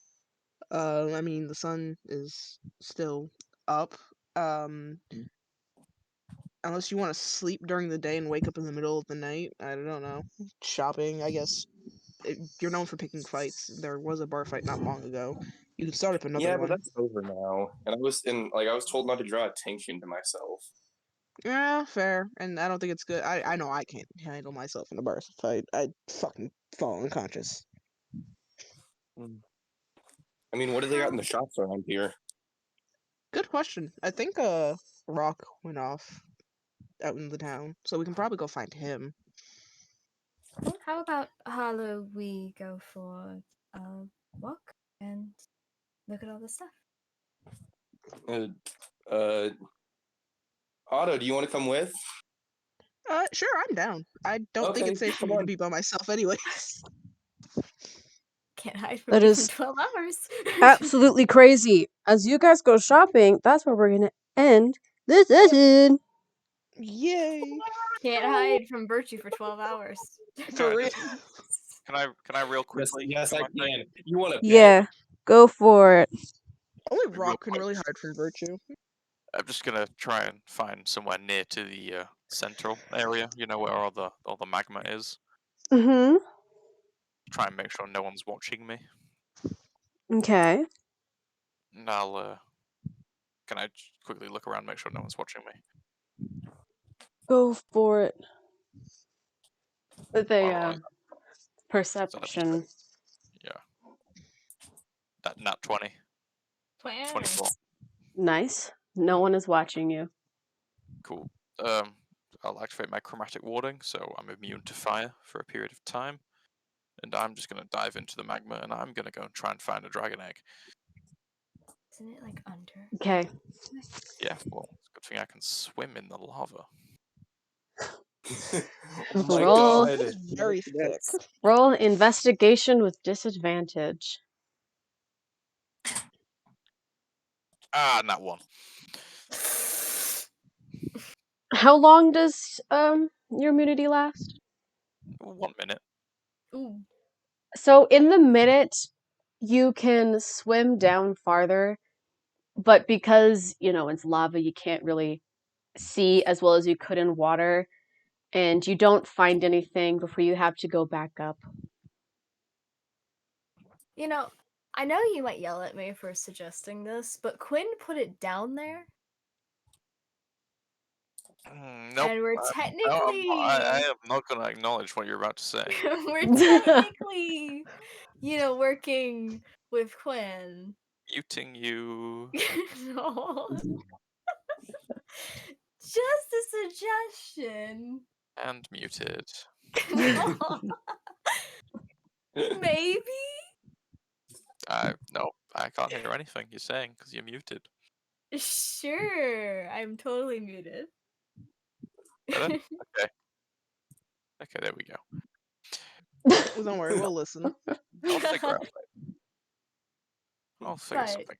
I mean, the sun is still up. Unless you want to sleep during the day and wake up in the middle of the night. I don't know. Shopping, I guess. You're known for picking fights. There was a bar fight not long ago. You could start up another Yeah, one. but that's over now. And I was told not to draw attention to myself. Yeah, fair. And I don't think it's good. I know I can't handle myself in a bar fight. I'd fucking fall unconscious. I mean, what do they got in the shops around here? Good question. I think Rock went off out in the town, so we can probably go find him. How about Hollow? We go for a walk and look at all the stuff. Otto, do you want to come with? Sure, I'm down. I don't think Okay, it's safe for come me to on. be by myself anyways. Can't hide from That you for is 12 hours. absolutely crazy. As you guys go shopping, that's where we're gonna end this session. Yay! Can't hide from Virtue for 12 hours. For real. Can I real quickly? Yes, I can. You want to bet? Yeah, go for it. Only Real Rock can quick. really hide from Virtue. I'm just gonna try and find somewhere near to the central area. You know where all the magma is. Mm-hmm. try and make sure no one's watching me. Okay. And I'll can I quickly look around, make sure no one's watching me? Go for it. With a Well, perception. yeah. That nat 20. 24. Nice. No one is watching you. Cool. I'll activate my chromatic warding, so I'm immune to fire for a period of time. And I'm just gonna dive into the magma, and I'm gonna go and try and find a dragon egg. Isn't it like under? Okay. Yeah, well, it's a good thing I can swim in the lava. Oh my Roll. god. Very thick. Roll investigation with disadvantage. Ah, nat 1. How long does your immunity last? 1 minute. Ooh. So in the minute you can swim down farther, but because, it's lava, you can't really see as well as you could in water, and you don't find anything before you have to go back up. I know you might yell at me for suggesting this, but Quinn put it down there. Nope. And we're No, technically I am not gonna acknowledge what you're about to say. we're technically, working with Quinn. Muting you. No. Just a suggestion. And muted. No. Maybe? No, I can't hear anything you're saying because you're muted. Sure. I'm totally muted. Better? Okay. Okay, there we go. Don't worry, we'll listen. I'll figure out. I'll figure But something